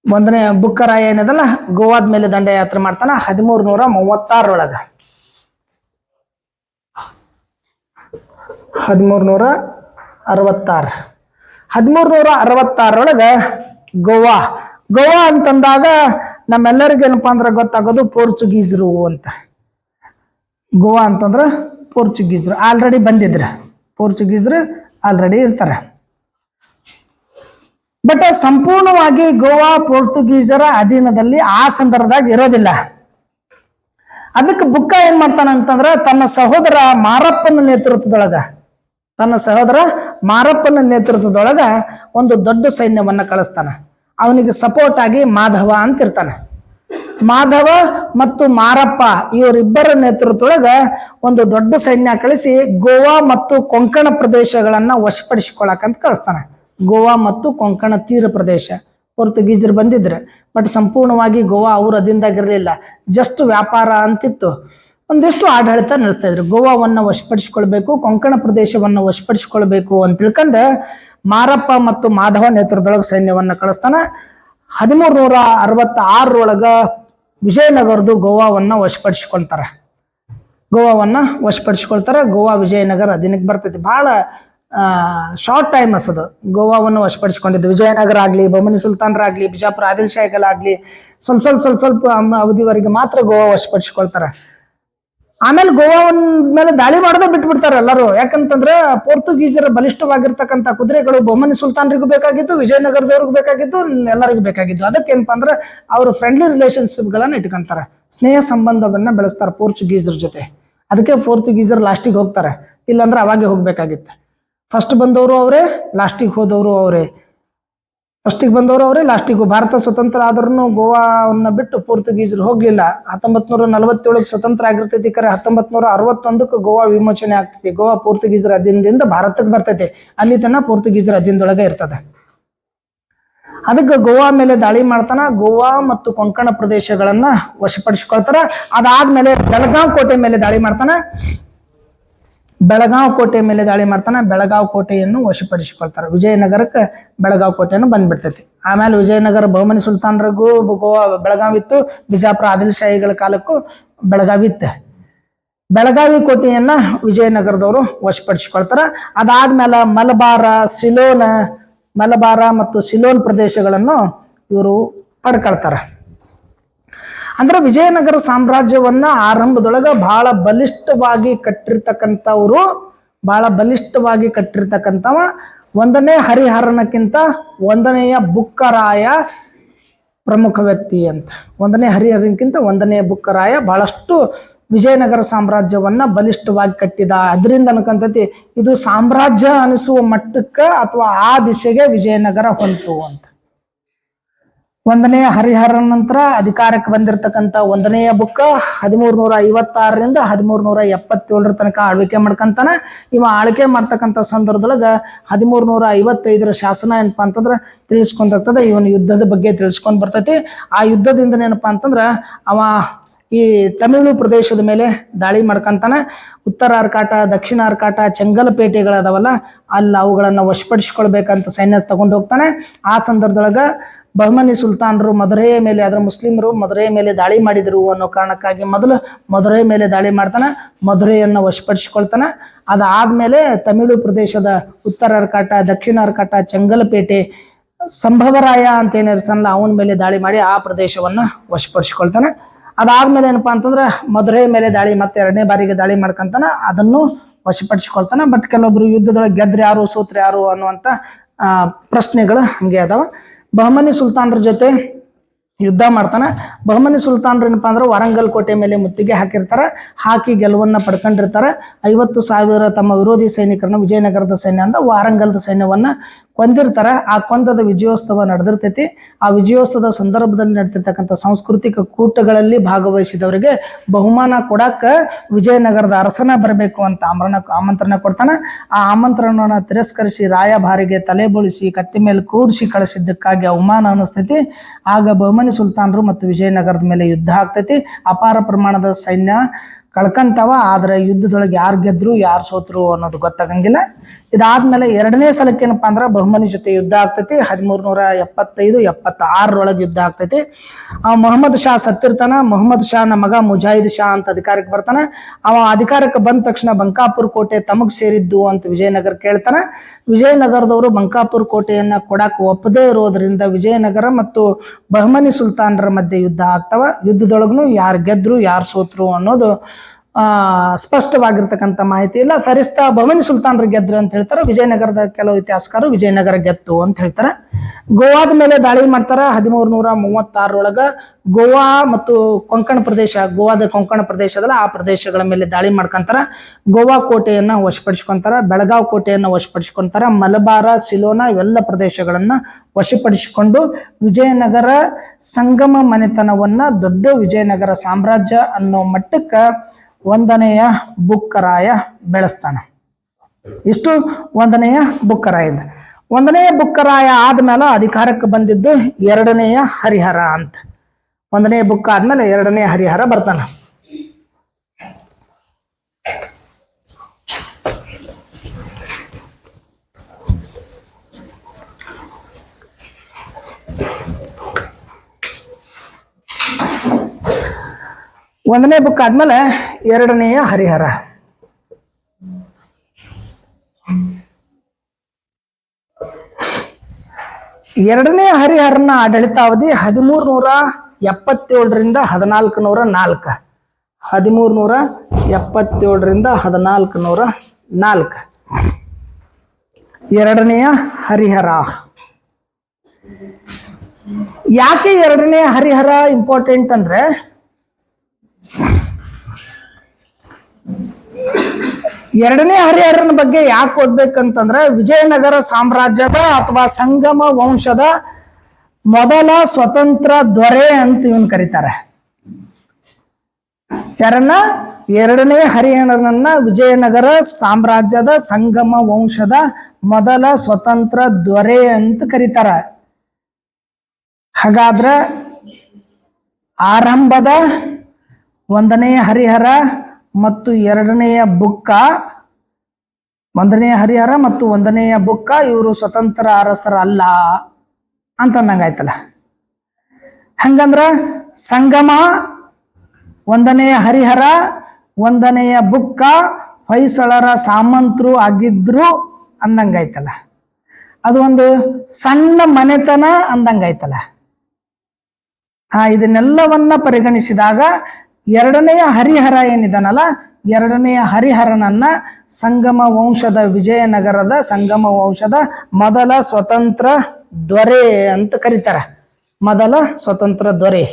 ಒಂದನೇ ಬುಕ್ಕರಾಯ ಏನದಲ್ಲ ಗೋವಾದ ಮೇಲೆ ದಂಡಯಾತ್ರೆ ಮಾಡ್ತಾನ 1336 1366 ಗೋವಾ ಅಂತಂದಾಗ ನಮ್ಮೆಲ್ಲರಿಗೂ ಏನಪ್ಪಾ ಅಂದ್ರೆ ಗೊತ್ತಾಗೋದು ಪೋರ್ಚುಗೀಸರು ಅಂತ. ಗೋವಾ ಅಂತಂದ್ರ ಪೋರ್ಚುಗೀಸರು ಆಲ್ರೆಡಿ ಬಂದಿದ್ರ, ಪೋರ್ಚುಗೀಸರು ಆಲ್ರೆಡಿ ಇರ್ತಾರೆ. ಬಟ್ ಸಂಪೂರ್ಣವಾಗಿ ಗೋವಾ ಪೋರ್ಚುಗೀಸರ ಅಧೀನದಲ್ಲಿ ಆ ಸಂದರ್ಭದಾಗ ಇರೋದಿಲ್ಲ. ಅದಕ್ಕೆ ಬುಕ್ಕ ಏನ್ ಮಾಡ್ತಾನ ಅಂತಂದ್ರ ತನ್ನ ಸಹೋದರ ಮಾರಪ್ಪನ ನೇತೃತ್ವದೊಳಗ ಒಂದು ದೊಡ್ಡ ಸೈನ್ಯವನ್ನ ಕಳಿಸ್ತಾನ. ಅವನಿಗೆ ಸಪೋರ್ಟ್ ಆಗಿ ಮಾಧವ ಅಂತ ಇರ್ತಾನೆ. ಮಾಧವ ಮತ್ತು ಮಾರಪ್ಪ ಇವರಿಬ್ಬರ ನೇತೃತ್ವದೊಳಗ ಒಂದು ದೊಡ್ಡ ಸೈನ್ಯ ಕಳಿಸಿ ಗೋವಾ ಮತ್ತು ಕೊಂಕಣ ಪ್ರದೇಶಗಳನ್ನ ವಶಪಡಿಸಿಕೊಳ್ಳಕಂತ ಕಳಿಸ್ತಾನೆ. ಗೋವಾ ಮತ್ತು ಕೊಂಕಣ ತೀರ ಪ್ರದೇಶ ಪೋರ್ಚುಗೀಸರು ಬಂದಿದ್ರೆ, ಬಟ್ ಸಂಪೂರ್ಣವಾಗಿ ಗೋವಾ ಅವ್ರ ಅಧೀನದಾಗಿರ್ಲಿಲ್ಲ, ಜಸ್ಟ್ ವ್ಯಾಪಾರ ಅಂತಿತ್ತು. ಒಂದಿಷ್ಟು ಆಡಳಿತ ನಡೆಸ್ತಾ ಇದ್ರು. ಗೋವಾವನ್ನ ವಶಪಡಿಸಿಕೊಳ್ಬೇಕು, ಕೊಂಕಣ ಪ್ರದೇಶವನ್ನ ವಶಪಡಿಸಿಕೊಳ್ಬೇಕು ಅಂತ ತಿಳ್ಕೊಂಡ ಮಾರಪ್ಪ ಮತ್ತು ಮಾಧವ ನೇತೃತ್ವದೊಳಗೆ ಸೈನ್ಯವನ್ನ ಕಳಿಸ್ತಾನ. 1366 ವಿಜಯನಗರದ್ದು ಗೋವಾವನ್ನ ವಶಪಡಿಸಿಕೊಳ್ತಾರೆ. ಗೋವಾ ವಿಜಯನಗರ ಅಧೀನಕ್ಕೆ ಬರ್ತೈತಿ. ಬಹಳ ಶಾರ್ಟ್ ಟೈಮ್ ಅಸದು ಗೋವಾವನ್ನು ವಶಪಡಿಸಿಕೊಂಡಿದ್ದು. ವಿಜಯನಗರ ಆಗ್ಲಿ, ಬಹಮನಿ ಸುಲ್ತಾನರಾಗ್ಲಿ, ಬಿಜಾಪುರ ಆದಿಲ್ ಶಾಹಿಗಳಾಗ್ಲಿ ಸ್ವಲ್ಪ ಅವಧಿವರೆಗೆ ಮಾತ್ರ ಗೋವಾ ವಶಪಡಿಸಿಕೊಳ್ತಾರೆ. ಆಮೇಲೆ ಗೋವಾವನ್ ಮೇಲೆ ದಾಳಿ ಮಾಡೋದೇ ಬಿಟ್ಬಿಡ್ತಾರೆ ಎಲ್ಲರೂ. ಯಾಕಂತಂದ್ರೆ ಪೋರ್ಚುಗೀಸರ ಬಲಿಷ್ಠವಾಗಿರ್ತಕ್ಕಂಥ ಕುದುರೆಗಳು ಬಹಮನಿ ಸುಲ್ತಾನರಿಗೂ ಬೇಕಾಗಿದ್ದು, ವಿಜಯನಗರದವ್ರಿಗೂ ಬೇಕಾಗಿದ್ದು, ಎಲ್ಲರಿಗೂ ಬೇಕಾಗಿದ್ದು. ಅದಕ್ಕೇನಪ್ಪಾ ಅಂದ್ರೆ ಅವರು ಫ್ರೆಂಡ್ಲಿ ರಿಲೇಶನ್ಶಿಪ್ ಗಳನ್ನ ಇಟ್ಕೊಂತಾರೆ, ಸ್ನೇಹ ಸಂಬಂಧವನ್ನ ಬೆಳೆಸ್ತಾರೆ ಪೋರ್ಚುಗೀಸರ ಜೊತೆ. ಅದಕ್ಕೆ ಪೋರ್ಚುಗೀಸರು ಲಾಸ್ಟಿಗೆ ಹೋಗ್ತಾರೆ, ಇಲ್ಲಾಂದ್ರೆ ಅವಾಗೆ ಹೋಗ್ಬೇಕಾಗಿತ್ತು. ಫಸ್ಟ್ ಬಂದವರು ಅವರೇ, ಲಾಸ್ಟಿಗೆ ಹೋದವರು ಅವರೇ. ಫಸ್ಟಿಗೆ ಬಂದವರು ಅವರೇ, ಲಾಸ್ಟಿಗೂ. ಭಾರತ ಸ್ವತಂತ್ರ ಆದ್ರೂ ಗೋವಾವನ್ನ ಬಿಟ್ಟು ಪೋರ್ಚುಗೀಸರು ಹೋಗ್ಲಿಲ್ಲ. 1947 ಸ್ವತಂತ್ರ ಆಗಿರ್ತೈತಿ, ಕರೆ 1961 ಗೋವಾ ವಿಮೋಚನೆ ಆಗ್ತೈತಿ. ಗೋವಾ ಪೋರ್ಚುಗೀಸರ ಅಧೀನದಿಂದ ಭಾರತಕ್ಕೆ ಬರ್ತೈತಿ, ಅಲ್ಲಿ ತನಕ ಪೋರ್ಚುಗೀಸರ ಅಧೀನದೊಳಗೆ ಇರ್ತದೆ. ಅದಕ್ಕೆ ಗೋವಾ ಮೇಲೆ ದಾಳಿ ಮಾಡ್ತಾನ. ಗೋವಾ ಮತ್ತು ಕೊಂಕಣ ಪ್ರದೇಶಗಳನ್ನ ವಶಪಡಿಸಿಕೊಳ್ತಾರ. ಅದಾದ್ಮೇಲೆ ಬೆಳಗಾವ್ ಕೋಟೆ ಮೇಲೆ ದಾಳಿ ಮಾಡ್ತಾನ. ಬೆಳಗಾವ್ ಕೋಟೆಯನ್ನು ವಶಪಡಿಸಿಕೊಳ್ತಾರೆ. ವಿಜಯನಗರಕ್ಕೆ ಬೆಳಗಾವ್ ಕೋಟೆಯನ್ನು ಬಂದ್ಬಿಡ್ತೈತಿ. ಆಮೇಲೆ ವಿಜಯನಗರ ಬಹಮನಿ ಸುಲ್ತಾನರಿಗೂ ಗೋವಾ ಬೆಳಗಾವಿ ಇತ್ತು, ಬಿಜಾಪುರ ಆದಿಲ್ ಶಾಹಿಗಳ ಕಾಲಕ್ಕೂ ಬೆಳಗಾವಿ ಇತ್ತು. ಬೆಳಗಾವಿ ಕೋಟೆಯನ್ನ ವಿಜಯನಗರದವರು ವಶಪಡಿಸಿಕೊಳ್ತಾರ. ಅದಾದ್ಮೇಲೆ ಮಲಬಾರ ಮತ್ತು ಸಿಲೋನ್ ಪ್ರದೇಶಗಳನ್ನು ಇವರು ಪಡ್ಕೊಳ್ತಾರ. ಅಂದ್ರೆ ವಿಜಯನಗರ ಸಾಮ್ರಾಜ್ಯವನ್ನ ಆರಂಭದೊಳಗ ಬಹಳ ಬಲಿಷ್ಠವಾಗಿ ಕಟ್ಟಿರ್ತಕ್ಕಂಥವ ಒಂದನೇ ಹರಿಹರನಕ್ಕಿಂತ ಒಂದನೆಯ ಬುಕ್ಕರಾಯ ಪ್ರಮುಖ ವ್ಯಕ್ತಿ ಅಂತ. ಒಂದನೇ ಹರಿಹರನಕ್ಕಿಂತ ಒಂದನೆಯ ಬುಕ್ಕರಾಯ ಬಹಳಷ್ಟು ವಿಜಯನಗರ ಸಾಮ್ರಾಜ್ಯವನ್ನ ಬಲಿಷ್ಠವಾಗಿ ಕಟ್ಟಿದ. ಅದರಿಂದ ಅನ್ಕಂತತಿ ಇದು ಸಾಮ್ರಾಜ್ಯ ಅನಿಸುವ ಮಟ್ಟಕ್ಕ ಅಥವಾ ಆ ದಿಶೆಗೆ ವಿಜಯನಗರ ಹೊಂತು ಅಂತ. ಒಂದನೆಯ ಹರಿಹರನ ನಂತರ ಅಧಿಕಾರಕ್ಕೆ ಬಂದಿರತಕ್ಕಂಥ ಒಂದನೆಯ ಬುಕ್ಕ 1356ರಿಂದ 1377 ತನಕ ಆಳ್ವಿಕೆ ಮಾಡ್ಕಂತಾನ. ಇವ ಆಳ್ವಿಕೆ ಮಾಡ್ತಕ್ಕಂಥ ಸಂದರ್ಭದೊಳಗ 1355 ಶಾಸನ ಏನಪ್ಪಾ ಅಂತಂದ್ರ ತಿಳಿಸ್ಕೊಂಡಿರ್ತದೆ. ಇವನ್ ಯುದ್ಧದ ಬಗ್ಗೆ ತಿಳ್ಸ್ಕೊಂಡ್ ಬರ್ತೈತಿ. ಆ ಯುದ್ಧದಿಂದ ಏನಪ್ಪಾ ಅಂತಂದ್ರ ಅವ ಈ ತಮಿಳು ಪ್ರದೇಶದ ಮೇಲೆ ದಾಳಿ ಮಾಡ್ಕಂತಾನ. ಉತ್ತರ ಅರ್ಕಾಟ, ದಕ್ಷಿಣ ಅರ್ಕಾಟ, ಚೆಂಗಲಪೇಟೆಗಳದಾವಲ್ಲ ಅಲ್ಲಿ ಅವುಗಳನ್ನ ವಶಪಡಿಸಿಕೊಳ್ಬೇಕಂತ ಸೈನ್ಯ ತಗೊಂಡು ಹೋಗ್ತಾನೆ. ಆ ಸಂದರ್ಭದೊಳಗ ಬಹಮನಿ ಸುಲ್ತಾನರು ಮಧುರೆಯ ಮೇಲೆ, ಅದರ ಮುಸ್ಲಿಮರು ಮಧುರೆಯ ಮೇಲೆ ದಾಳಿ ಮಾಡಿದ್ರು ಅನ್ನೋ ಕಾರಣಕ್ಕಾಗಿ ಮೊದಲು ಮಧುರೆಯ ಮೇಲೆ ದಾಳಿ ಮಾಡ್ತಾನೆ, ಮಧುರೆಯನ್ನು ವಶಪಡಿಸಿಕೊಳ್ತಾನೆ. ಅದಾದ್ಮೇಲೆ ತಮಿಳು ಪ್ರದೇಶದ ಉತ್ತರ ಅರ್ಕಾಟ, ದಕ್ಷಿಣ ಅರ್ಕಾಟ, ಚೆಂಗಲಪೇಟೆ, ಸಂಭವರಾಯ ಅಂತ ಏನಿರ್ತಾನಲ್ಲ ಅವನ ಮೇಲೆ ದಾಳಿ ಮಾಡಿ ಆ ಪ್ರದೇಶವನ್ನ ವಶಪಡಿಸಿಕೊಳ್ತಾನೆ. ಅದಾದ್ಮೇಲೆ ಏನಪ್ಪಾ ಅಂತಂದ್ರೆ ಮಧುರೆಯ ಮೇಲೆ ದಾಳಿ ಮತ್ತೆ 2ನೇ ಬಾರಿಗೆ ದಾಳಿ ಮಾಡ್ಕೊಂತಾನ, ಅದನ್ನು ವಶಪಡಿಸಿಕೊಳ್ತಾನೆ. ಬಟ್ ಕೆಲವೊಬ್ರು ಯುದ್ಧದೊಳಗೆ ಗೆದ್ರೆ ಯಾರು ಸೋತ್ರೆ ಯಾರು ಅನ್ನುವಂತ ಪ್ರಶ್ನೆಗಳು ಹಂಗೆ ಅದಾವ. ಬಹಮನಿ ಸುಲ್ತಾನರ ಜೊತೆ ಯುದ್ಧ ಮಾಡ್ತಾನೆ. ಬಹಮನಿ ಸುಲ್ತಾನ್ರು ಏನಪ್ಪಾ ಅಂದ್ರೆ ವಾರಂಗಲ್ ಕೋಟೆ ಮೇಲೆ ಮುತ್ತಿಗೆ ಹಾಕಿರ್ತಾರೆ, ಹಾಕಿ ಗೆಲುವನ್ನ ಪಡ್ಕೊಂಡಿರ್ತಾರೆ. 50,000 ತಮ್ಮ ವಿರೋಧಿ ಸೈನಿಕರನ್ನ, ವಿಜಯನಗರದ ಸೈನ್ಯ ಅಂದ ವಾರಂಗಲ್ದ ಸೈನ್ಯವನ್ನ ಕೊಂದಿರ್ತಾರೆ. ಆ ಕೊಂದದ ವಿಜಯೋತ್ಸವ ನಡೆದಿರ್ತೈತಿ. ಆ ವಿಜಯೋತ್ಸವದ ಸಂದರ್ಭದಲ್ಲಿ ನಡೆದಿರ್ತಕ್ಕಂಥ ಸಾಂಸ್ಕೃತಿಕ ಕೂಟಗಳಲ್ಲಿ ಭಾಗವಹಿಸಿದವರಿಗೆ ಬಹುಮಾನ ಕೊಡಾಕ ವಿಜಯನಗರದ ಅರಸನ ಬರಬೇಕು ಅಂತ ಆಮಂತ್ರಣ ಕೊಡ್ತಾನೆ. ಆ ಆಮಂತ್ರಣವನ್ನು ತಿರಸ್ಕರಿಸಿ ರಾಯಭಾರಿಗೆ ತಲೆ ಬೋಳಿಸಿ ಕತ್ತಿ ಮೇಲೆ ಕೂಡಿಸಿ ಕಳಿಸಿದ್ದಕ್ಕಾಗಿ ಅವಮಾನ ಅನಿಸ್ತೈತಿ. ಆಗ ಬಹುಮನಿ ಸುಲ್ತಾನರು ಮತ್ತು ವಿಜಯನಗರದ ಮೇಲೆ ಯುದ್ಧ ಆಗ್ತೈತಿ. ಅಪಾರ ಪ್ರಮಾಣದ ಸೈನ್ಯ ಕಳ್ಕಂತಾವ. ಆದ್ರೆ ಯುದ್ಧದೊಳಗೆ ಯಾರು ಗೆದ್ರು ಯಾರು ಸೋತರು ಅನ್ನೋದು ಗೊತ್ತಾಗಂಗಿಲ್ಲ. ಇದಾದ್ಮೇಲೆ ಎರಡನೇ ಸಲಕ್ಕೆ ಏನಪ್ಪಾ ಅಂದ್ರೆ ಬಹುಮನಿ ಜೊತೆ ಯುದ್ಧ ಆಗ್ತೈತಿ. 1375-76 ಯುದ್ಧ ಆಗ್ತೈತಿ. ಮೊಹಮ್ಮದ್ ಶಾ ಸತ್ತಿರ್ತಾನ. ಮೊಹಮ್ಮದ್ ಶಾನ ಮಗ ಮುಜಾಹಿದ್ ಶಾ ಅಂತ ಅಧಿಕಾರಕ್ಕೆ ಬರ್ತಾನೆ. ಅವ ಅಧಿಕಾರಕ್ಕೆ ಬಂದ ತಕ್ಷಣ ಬಂಕಾಪುರ್ ಕೋಟೆ ತಮಗ್ ಸೇರಿದ್ದು ಅಂತ ವಿಜಯನಗರ ಕೇಳ್ತಾನೆ. ವಿಜಯನಗರದವರು ಬಂಕಾಪುರ್ ಕೋಟೆಯನ್ನ ಕೊಡಾಕ ಒಪ್ಪದೇ ಇರೋದ್ರಿಂದ ವಿಜಯನಗರ ಮತ್ತು ಬಹುಮನಿ ಸುಲ್ತಾನರ ಮಧ್ಯೆ ಯುದ್ಧ ಆಗ್ತಾವ. ಯುದ್ಧದೊಳಗೂ ಯಾರು ಗೆದ್ರು ಯಾರು ಸೋತ್ರು ಅನ್ನೋದು ಸ್ಪಷ್ಟವಾಗಿರ್ತಕ್ಕಂಥ ಮಾಹಿತಿ ಇಲ್ಲ. ಫರಿಸ್ತಾ ಬಹುಮನಿ ಸುಲ್ತಾನರು ಗೆದ್ರು ಅಂತ ಹೇಳ್ತಾರೆ. ವಿಜಯನಗರದ ಕೆಲವು ಇತಿಹಾಸಕಾರರು ವಿಜಯನಗರ ಗೆತ್ತು ಅಂತ ಹೇಳ್ತಾರೆ. ಗೋವಾದ ಮೇಲೆ ದಾಳಿ ಮಾಡ್ತಾರೆ 1336 ಗೋವಾ ಮತ್ತು ಕೊಂಕಣ ಪ್ರದೇಶ, ಗೋವಾದ ಕೊಂಕಣ ಪ್ರದೇಶದಲ್ಲ ಆ ಪ್ರದೇಶಗಳ ಮೇಲೆ ದಾಳಿ ಮಾಡ್ಕೊಂತಾರ. ಗೋವಾ ಕೋಟೆಯನ್ನ ವಶಪಡಿಸ್ಕೊಂತಾರ, ಬೆಳಗಾವ್ ಕೋಟೆಯನ್ನ ವಶಪಡಿಸ್ಕೊಂತಾರ, ಮಲಬಾರ, ಸಿಲೋನಾ ಇವೆಲ್ಲ ಪ್ರದೇಶಗಳನ್ನ ವಶಪಡಿಸಿಕೊಂಡು ವಿಜಯನಗರ ಸಂಗಮ ಮನೆತನವನ್ನ ದೊಡ್ಡ ವಿಜಯನಗರ ಸಾಮ್ರಾಜ್ಯ ಅನ್ನೋ ಮಟ್ಟಕ್ಕೆ 1ನೆಯ ಬುಕ್ಕರಾಯ ಬೆಳೆಸ್ತಾನ. ಇಷ್ಟು 1ನೆಯ ಬುಕ್ಕರಾಯದ. 1ನೆಯ ಬುಕ್ಕರಾಯ ಆದ್ಮೇಲೆ ಅಧಿಕಾರಕ್ಕೆ ಬಂದಿದ್ದು 2ನೆಯ ಹರಿಹರ ಅಂತ. 1ನೆಯ ಬುಕ್ಕ ಆದ್ಮೇಲೆ 2ನೇ ಹರಿಹರ ಬರ್ತಾನ. ಒಂದನೇ ಬುಕ್ ಆದ್ಮೇಲೆ 2ನೆಯ ಹರಿಹರ. ಎರಡನೇ ಹರಿಹರನ ಆಡಳಿತಾವಧಿ 1377 1404. 1377 1404 2ನೆಯ ಹರಿಹರ. ಯಾಕೆ 2ನೇ ಹರಿಹರ ಇಂಪಾರ್ಟೆಂಟ್ ಅಂದ್ರೆ, 2ನೇ ಹರಿಹರನ ಬಗ್ಗೆ ಯಾಕೆ ಓದ್ಬೇಕಂತಂದ್ರೆ, ವಿಜಯನಗರ ಸಾಮ್ರಾಜ್ಯದ ಅಥವಾ ಸಂಗಮ ವಂಶದ ಮೊದಲ ಸ್ವತಂತ್ರ ದೊರೆ ಅಂತ ಇವನ್ ಕರೀತಾರೆ. ಯಾರನ್ನ? 2ನೇ ಹರಿಹರನನ್ನ ವಿಜಯನಗರ ಸಾಮ್ರಾಜ್ಯದ ಸಂಗಮ ವಂಶದ ಮೊದಲ ಸ್ವತಂತ್ರ ದೊರೆ ಅಂತ ಕರೀತಾರ. ಹಾಗಾದ್ರೆ ಆರಂಭದ 1ನೇ ಹರಿಹರ ಮತ್ತು 2ನೆಯ ಬುಕ್ಕ, 1ನೇ ಹರಿಹರ ಮತ್ತು 1ನೆಯ ಬುಕ್ಕ ಇವರು ಸ್ವತಂತ್ರ ಅರಸರಲ್ಲ ಅಂತಂದಂಗಾಯ್ತಲ್ಲ. ಹಂಗಂದ್ರ ಸಂಗಮ, 1ನೇ ಹರಿಹರ, 1ನೆಯ ಬುಕ್ಕ ಹೊಯ್ಸಳರ ಸಾಮಂತರು ಆಗಿದ್ರು ಅಂದಂಗಾಯ್ತಲ್ಲ. ಅದು ಒಂದು ಸಣ್ಣ ಮನೆತನ ಅಂದಂಗಾಯ್ತಲ್ಲ. ಇದನ್ನೆಲ್ಲವನ್ನ ಪರಿಗಣಿಸಿದಾಗ 2ನೇ ಹರಿಹರ ಏನಿದಾನಲ್ಲ, 2ನೇ ಹರಿಹರನನ್ನ ಸಂಗಮ ವಂಶದ ವಿಜಯನಗರದ ಸಂಗಮ ವಂಶದ ಮೊದಲ ಸ್ವತಂತ್ರ ದೊರೆ ಅಂತ ಕರೀತಾರೆ. ಮೊದಲ ಸ್ವತಂತ್ರ ದೊರೆ.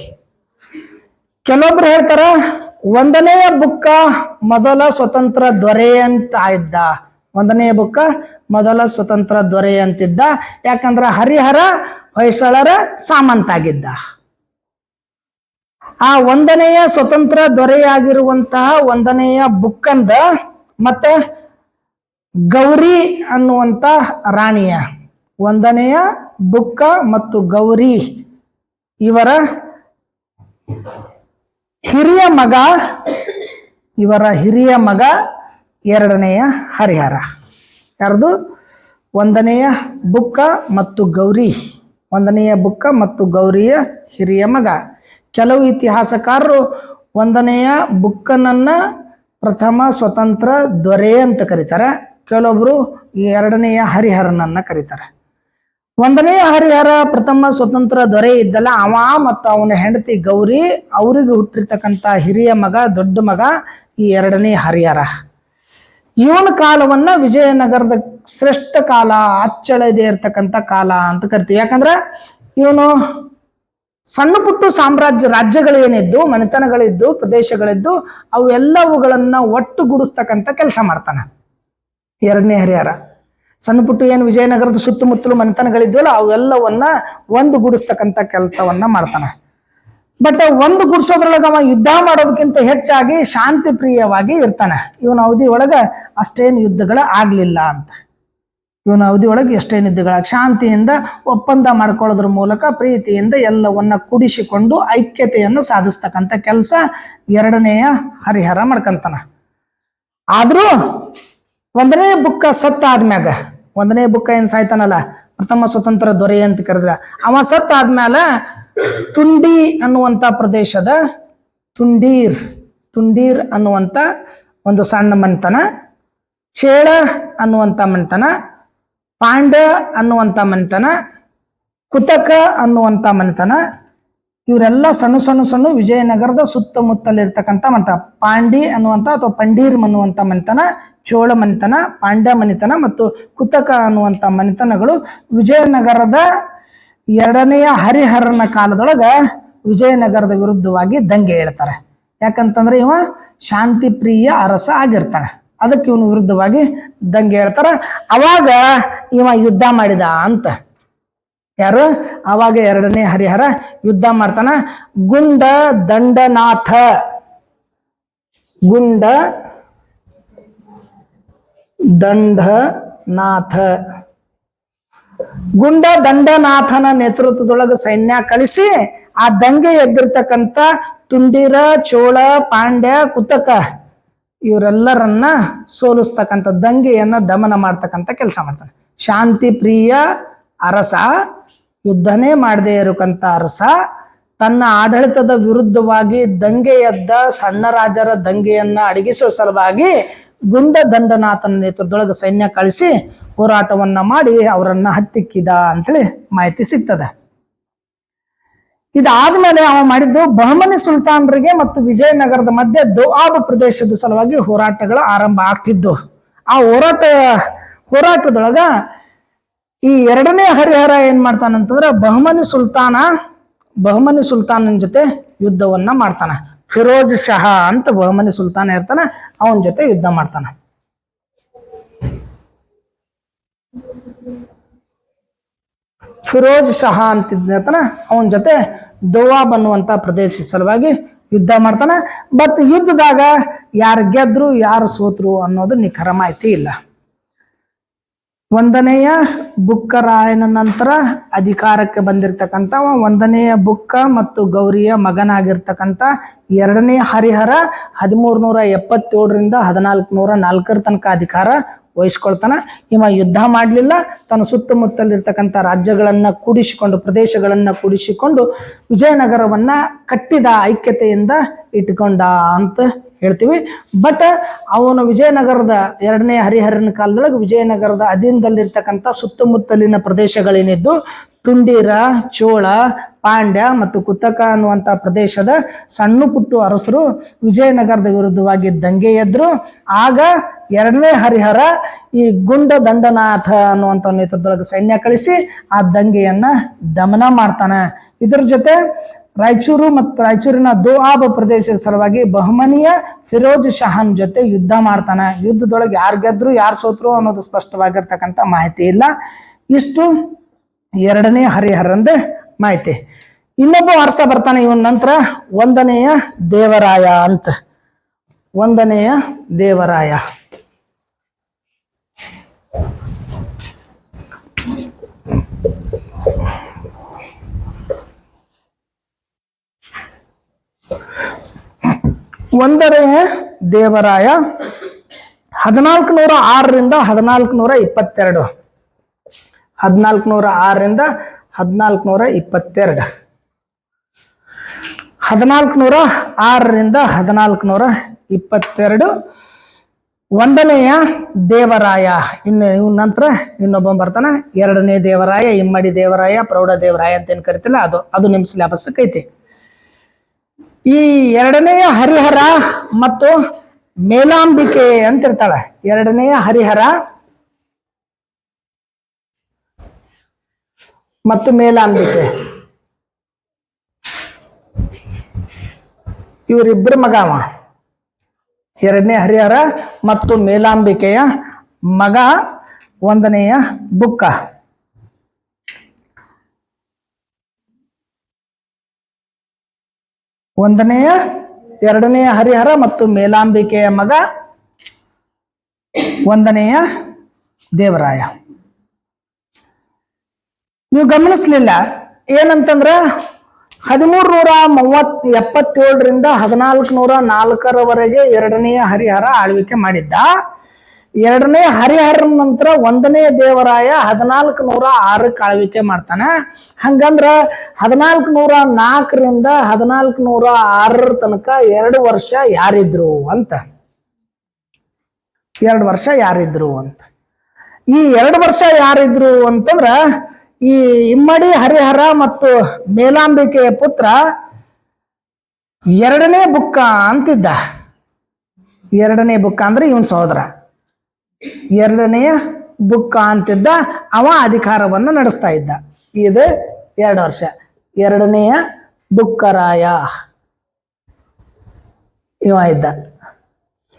ಕೆಲವೊಬ್ರು ಹೇಳ್ತಾರ 1ನೆಯ ಬುಕ್ಕ ಮೊದಲ ಸ್ವತಂತ್ರ ದೊರೆ ಅಂತ ಇದ್ದ. 1ನೇ ಬುಕ್ಕ ಮೊದಲ ಸ್ವತಂತ್ರ ದೊರೆ ಅಂತಿದ್ದ. ಯಾಕಂದ್ರ ಹರಿಹರ ಹೊಯ್ಸಳರ ಸಾಮಂತ ಆಗಿದ್ದ. ಆ 1ನೆಯ ಸ್ವತಂತ್ರ ದೊರೆಯಾಗಿರುವಂತಹ 1ನೆಯ ಬುಕ್ಕಂದ ಮತ್ತೆ ಗೌರಿ ಅನ್ನುವಂತ ರಾಣಿಯ, 1ನೆಯ ಬುಕ್ಕ ಮತ್ತು ಗೌರಿ ಇವರ ಹಿರಿಯ ಮಗ, 2ನೆಯ ಹರಿಹರ. ಯಾರ್ದು? 1ನೆಯ ಬುಕ್ಕ ಮತ್ತು ಗೌರಿ, 1ನೆಯ ಬುಕ್ಕ ಮತ್ತು ಗೌರಿಯ ಹಿರಿಯ ಮಗ. ಕೆಲವು ಇತಿಹಾಸಕಾರರು 1ನೆಯ ಬುಕ್ಕನನ್ನ ಪ್ರಥಮ ಸ್ವತಂತ್ರ ದೊರೆ ಅಂತ ಕರೀತಾರೆ. ಕೆಲವೊಬ್ರು 2ನೆಯ ಹರಿಹರನನ್ನ ಕರೀತಾರೆ. 1ನೆಯ ಹರಿಹರ ಪ್ರಥಮ ಸ್ವತಂತ್ರ ದೊರೆ ಇದ್ದಲ್ಲ, ಅವ ಮತ್ತು ಅವನ ಹೆಂಡತಿ ಗೌರಿ, ಅವರಿಗೆ ಹುಟ್ಟಿರ್ತಕ್ಕಂಥ ಹಿರಿಯ ಮಗ, ದೊಡ್ಡ ಮಗ ಈ 2ನೇ ಹರಿಹರ. ಇವನ ಕಾಲವನ್ನ ವಿಜಯನಗರದ ಶ್ರೇಷ್ಠ ಕಾಲ, ಅಚ್ಚಳದೆ ಇರ್ತಕ್ಕಂಥ ಕಾಲ ಅಂತ ಕರಿತೀವಿ. ಯಾಕಂದ್ರೆ ಇವನು ಸಣ್ಣ ಪುಟ್ಟು ರಾಜ್ಯಗಳೇನಿದ್ದು, ಮನೆತನಗಳಿದ್ದು, ಪ್ರದೇಶಗಳಿದ್ದು, ಅವೆಲ್ಲವುಗಳನ್ನ ಒಟ್ಟುಗೂಡಿಸ್ತಕ್ಕಂಥ ಕೆಲಸ ಮಾಡ್ತಾನೆ ಎರಡನೇ ಹರಿಹರ. ಸಣ್ಣ ಪುಟ್ಟು ಏನು ವಿಜಯನಗರದ ಸುತ್ತಮುತ್ತಲು ಮನೆತನಗಳಿದ್ವಲ್ಲ ಅವೆಲ್ಲವನ್ನ ಒಂದುಗೂಡಿಸ್ತಕ್ಕಂಥ ಕೆಲಸವನ್ನ ಮಾಡ್ತಾನೆ. ಬಟ್ ಒಂದು ಗುಡಿಸೋದ್ರೊಳಗೆ ಅವ ಯುದ್ಧ ಮಾಡೋದಕ್ಕಿಂತ ಹೆಚ್ಚಾಗಿ ಶಾಂತಿ ಪ್ರಿಯವಾಗಿ ಇರ್ತಾನೆ. ಇವನ ಅವಧಿ ಒಳಗ ಅಷ್ಟೇನು ಯುದ್ಧಗಳ ಆಗ್ಲಿಲ್ಲ ಅಂತ. ಇವನ ಅವಧಿ ಒಳಗೆ ಎಷ್ಟೇನು ಯುದ್ಧಗಳ ಶಾಂತಿಯಿಂದ ಒಪ್ಪಂದ ಮಾಡ್ಕೊಳ್ಳೋದ್ರ ಮೂಲಕ ಪ್ರೀತಿಯಿಂದ ಎಲ್ಲವನ್ನ ಕೂಡಿಸಿಕೊಂಡು ಐಕ್ಯತೆಯನ್ನು ಸಾಧಿಸ್ತಕ್ಕಂಥ ಕೆಲಸ ಎರಡನೆಯ ಹರಿಹರ ಮಾಡ್ಕಂತಾನ. ಆದ್ರೂ ಒಂದನೇ ಬುಕ್ಕ ಸತ್ತ ಆದ್ಮ್ಯಾಗ, ಒಂದನೇ ಬುಕ್ಕ ಏನ್ ಸಾಯ್ತಾನಲ್ಲ ಪ್ರಥಮ ಸ್ವತಂತ್ರ ದೊರೆ ಅಂತ ಕರೆದ್ರ, ಅವ ಸತ್ತ ಆದ್ಮ್ಯಾಲ ತುಂಡಿ ಅನ್ನುವಂಥ ಪ್ರದೇಶದ ತುಂಡೀರ್ ಅನ್ನುವಂಥ ಒಂದು ಸಣ್ಣ ಮನೆತನ, ಚೇಳ ಅನ್ನುವಂಥ ಮನೆತನ, ಪಾಂಡ್ಯ ಅನ್ನುವಂಥ ಮನೆತನ, ಕುತಕ ಅನ್ನುವಂಥ ಮನೆತನ, ಇವರೆಲ್ಲ ಸಣ್ಣ ವಿಜಯನಗರದ ಸುತ್ತಮುತ್ತಲಿರ್ತಕ್ಕಂಥ ಮನೆತನ. ಪಾಂಡಿ ಅನ್ನುವಂಥ ಅಥವಾ ಪಂಡೀರ್ ಅನ್ನುವಂಥ ಮನೆತನ, ಚೋಳ ಮನೆತನ, ಪಾಂಡ್ಯ ಮನೆತನ ಮತ್ತು ಕುತಕ ಅನ್ನುವಂಥ ಮನೆತನಗಳು ವಿಜಯನಗರದ ಎರಡನೆಯ ಹರಿಹರನ ಕಾಲದೊಳಗ ವಿಜಯನಗರದ ವಿರುದ್ಧವಾಗಿ ದಂಗೆ ಹೇಳ್ತಾರೆ. ಯಾಕಂತಂದ್ರೆ ಇವ ಶಾಂತಿ ಪ್ರಿಯ ಅರಸ ಆಗಿರ್ತಾನೆ, ಅದಕ್ಕೆ ಇವನು ವಿರುದ್ಧವಾಗಿ ದಂಗೆ ಹೇಳ್ತಾರ. ಅವಾಗ ಇವ ಯುದ್ಧ ಮಾಡಿದ ಅಂತ. ಯಾರು? ಅವಾಗ ಎರಡನೇ ಹರಿಹರ ಯುದ್ಧ ಮಾಡ್ತಾನ. ಗುಂಡ ದಂಡನಾಥ ಗುಂಡ ದಂಡನಾಥನ ನೇತೃತ್ವದೊಳಗೆ ಸೈನ್ಯ ಕಳಿಸಿ ಆ ದಂಗೆ ಎದ್ದಿರ್ತಕ್ಕಂಥ ತುಂಡೀರ, ಚೋಳ, ಪಾಂಡ್ಯ, ಕುತಕ ಇವರೆಲ್ಲರನ್ನ ಸೋಲಿಸ್ತಕ್ಕಂಥ, ದಂಗೆಯನ್ನ ದಮನ ಮಾಡ್ತಕ್ಕಂಥ ಕೆಲಸ ಮಾಡ್ತಾನೆ. ಶಾಂತಿ ಪ್ರಿಯ ಅರಸ, ಯುದ್ಧನೇ ಮಾಡದೇ ಇರಕ್ಕಂಥ ಅರಸ, ತನ್ನ ಆಡಳಿತದ ವಿರುದ್ಧವಾಗಿ ದಂಗೆ ಎದ್ದ ಸಣ್ಣ ರಾಜರ ದಂಗೆಯನ್ನ ಅಡಗಿಸುವ ಸಲುವಾಗಿ ಗುಂಡ ದಂಡನಾಥನ ನೇತೃತ್ವದೊಳಗೆ ಸೈನ್ಯ ಕಳಿಸಿ ಹೋರಾಟವನ್ನ ಮಾಡಿ ಅವರನ್ನ ಹತ್ತಿಕ್ಕಿದ ಅಂತೇಳಿ ಮಾಹಿತಿ ಸಿಗ್ತದೆ. ಇದಾದ್ಮೇಲೆ ಅವ ಮಾಡಿದ್ದು ಬಹಮನಿ ಸುಲ್ತಾನರಿಗೆ ಮತ್ತು ವಿಜಯನಗರದ ಮಧ್ಯೆ ದೋಆಬ್ ಪ್ರದೇಶದ ಸಲುವಾಗಿ ಹೋರಾಟಗಳು ಆರಂಭ ಆಗ್ತಿದ್ದು. ಆ ಹೋರಾಟದೊಳಗ ಈ ಎರಡನೇ ಹರಿಹರ ಏನ್ ಮಾಡ್ತಾನಂತಂದ್ರೆ ಬಹಮನಿ ಸುಲ್ತಾನನ ಜೊತೆ ಯುದ್ಧವನ್ನ ಮಾಡ್ತಾನ. ಫಿರೋಜ್ ಶಹ ಅಂತ ಬಹಮನಿ ಸುಲ್ತಾನ ಇರ್ತಾನ, ಅವನ ಜೊತೆ ಯುದ್ಧ ಮಾಡ್ತಾನ. ಫಿರೋಜ್ ಶಹ ಅಂತಿರ್ತಾನ, ಅವನ ಜೊತೆ ದೋವಾಬ್ ಅನ್ನುವಂತ ಪ್ರದೇಶ ಸಲುವಾಗಿ ಯುದ್ಧ ಮಾಡ್ತಾನ. ಬಟ್ ಯುದ್ಧದಾಗ ಯಾರು ಗೆದ್ರು ಯಾರು ಸೋತ್ರು ಅನ್ನೋದು ನಿಖರ ಮಾಹಿತಿ ಇಲ್ಲ. ಒಂದನೆಯ ಬುಕ್ಕರಾಯನ ನಂತರ ಅಧಿಕಾರಕ್ಕೆ ಬಂದಿರತಕ್ಕಂಥ ಒಂದನೆಯ ಬುಕ್ಕ ಮತ್ತು ಗೌರಿಯ ಮಗನಾಗಿರ್ತಕ್ಕಂಥ ಎರಡನೇ ಹರಿಹರ 1377ರಿಂದ 1404 ತನಕ ಅಧಿಕಾರ ವಹಿಸ್ಕೊಳ್ತಾನ. ಇವ ಯುದ್ಧ ಮಾಡಲಿಲ್ಲ, ತನ್ನ ಸುತ್ತಮುತ್ತಲಿರ್ತಕ್ಕಂಥ ರಾಜ್ಯಗಳನ್ನ ಕೂಡಿಸಿಕೊಂಡು, ಪ್ರದೇಶಗಳನ್ನ ಕೂಡಿಸಿಕೊಂಡು ವಿಜಯನಗರವನ್ನ ಕಟ್ಟಿದ, ಐಕ್ಯತೆಯಿಂದ ಇಟ್ಕೊಂಡ ಅಂತ ಹೇಳ್ತೀವಿ. ಬಟ್ ಅವನು ವಿಜಯನಗರದ ಎರಡನೇ ಹರಿಹರನ ಕಾಲದೊಳಗೆ ವಿಜಯನಗರದ ಅಧೀನದಲ್ಲಿರ್ತಕ್ಕಂಥ ಸುತ್ತಮುತ್ತಲಿನ ಪ್ರದೇಶಗಳೇನಿದ್ದು ತುಂಡೀರ, ಚೋಳ, ಪಾಂಡ್ಯ ಮತ್ತು ಕುತಕ ಅನ್ನುವಂಥ ಪ್ರದೇಶದ ಸಣ್ಣ ಪುಟ್ಟು ಅರಸರು ವಿಜಯನಗರದ ವಿರುದ್ಧವಾಗಿ ದಂಗೆ ಎದ್ರು. ಆಗ ಎರಡನೇ ಹರಿಹರ ಈ ಗುಂಡ ದಂಡನಾಥ ಅನ್ನುವಂಥ ನೇತೃತ್ವದೊಳಗೆ ಸೈನ್ಯ ಕಳಿಸಿ ಆ ದಂಗೆಯನ್ನ ದಮನ ಮಾಡ್ತಾನೆ. ಇದರ ಜೊತೆ ರಾಯಚೂರು ಮತ್ತು ರಾಯಚೂರಿನ ದೋಆಬ್ ಪ್ರದೇಶದ ಸಲುವಾಗಿ ಬಹಮನಿಯ ಫಿರೋಜ್ ಶಹನ್ ಜೊತೆ ಯುದ್ಧ ಮಾಡ್ತಾನೆ. ಯುದ್ಧದೊಳಗೆ ಯಾರು ಗೆದ್ರು ಯಾರು ಸೋತ್ರು ಅನ್ನೋದು ಸ್ಪಷ್ಟವಾಗಿರ್ತಕ್ಕಂಥ ಮಾಹಿತಿ ಇಲ್ಲ. ಇಷ್ಟು ಎರಡನೇ ಹರಿಹರಂದ ಮಾಹಿತಿ. ಇನ್ನೊಬ್ಬ ಅರಸ ಬರ್ತಾನೆ ಇವನ ನಂತರ, ಒಂದನೆಯ ದೇವರಾಯ ಅಂತ. ಒಂದನೆಯ ದೇವರಾಯ ಒಂದನೆಯ ದೇವರಾಯ 1406ರಿಂದ 1422 1406ರಿಂದ 1422 1406ರಿಂದ 1422 ಒಂದನೆಯ ದೇವರಾಯ. ಇವನ ನಂತರ ಇನ್ನೊಬ್ಬ ಬರ್ತಾನೆ, ಎರಡನೇ ದೇವರಾಯ, ಇಮ್ಮಡಿ ದೇವರಾಯ, ಪ್ರೌಢ ದೇವರಾಯ ಅಂತ ಏನ್ ಕರಿತಿಲ್ಲ ಅದು ನಿಮ್ ಸಿಲೆಬಸ್ಸಕ್ಕೆ ಐತಿ. ಈ ಎರಡನೆಯ ಹರಿಹರ ಮತ್ತು ಮೇಲಾಂಬಿಕೆ ಅಂತ ಇರ್ತಾಳೆ. ಎರಡನೆಯ ಹರಿಹರ ಮತ್ತು ಮೇಲಾಂಬಿಕೆ ಇವರಿಬ್ಬರ ಮಗ ಅವ. ಎರಡನೇ ಹರಿಹರ ಮತ್ತು ಮೇಲಾಂಬಿಕೆಯ ಮಗ ಒಂದನೆಯ ಬುಕ್ಕ. ಎರಡನೆಯ ಹರಿಹರ ಮತ್ತು ಮೇಲಾಂಬಿಕೆಯ ಮಗ ಒಂದನೆಯ ದೇವರಾಯ. ನೀವು ಗಮನಿಸ್ಲಿಲ್ಲ ಏನಂತಂದ್ರ 1377ರಿಂದ 1404ರವರೆಗೆ ಎರಡನೆಯ ಹರಿಹರ ಆಳ್ವಿಕೆ ಮಾಡಿದ್ದ. ಎರಡನೇ ಹರಿಹರ ನಂತರ ಒಂದನೇ ದೇವರಾಯ 1406ಕ್ಕೆ ಆಳ್ವಿಕೆ ಮಾಡ್ತಾನೆ. ಹಂಗಂದ್ರ 1404ರಿಂದ 1406 ತನಕ 2 ವರ್ಷ ಯಾರಿದ್ರು ಅಂತ. 2 ವರ್ಷ ಯಾರಿದ್ರು ಅಂತ. ಈ 2 ವರ್ಷ ಯಾರಿದ್ರು ಅಂತಂದ್ರ ಈ ಇಮ್ಮಡಿ ಹರಿಹರ ಮತ್ತು ಮೇಲಾಂಬಿಕೆಯ ಪುತ್ರ ಎರಡನೇ ಬುಕ್ಕ ಅಂತಿದ್ದ. ಎರಡನೇ ಬುಕ್ಕ ಅಂದ್ರೆ ಇವನ್ ಸಹೋದರ. ಎರಡನೆಯ ಬುಕ್ಕ ಅಂತಿದ್ದ. ಅವ ಅಧಿಕಾರವನ್ನು ನಡೆಸ್ತಾ ಇದ್ದ. ಇದು 2 ವರ್ಷ. ಎರಡನೆಯ ಬುಕ್ಕರಾಯ ಇವ ಇದ್ದ.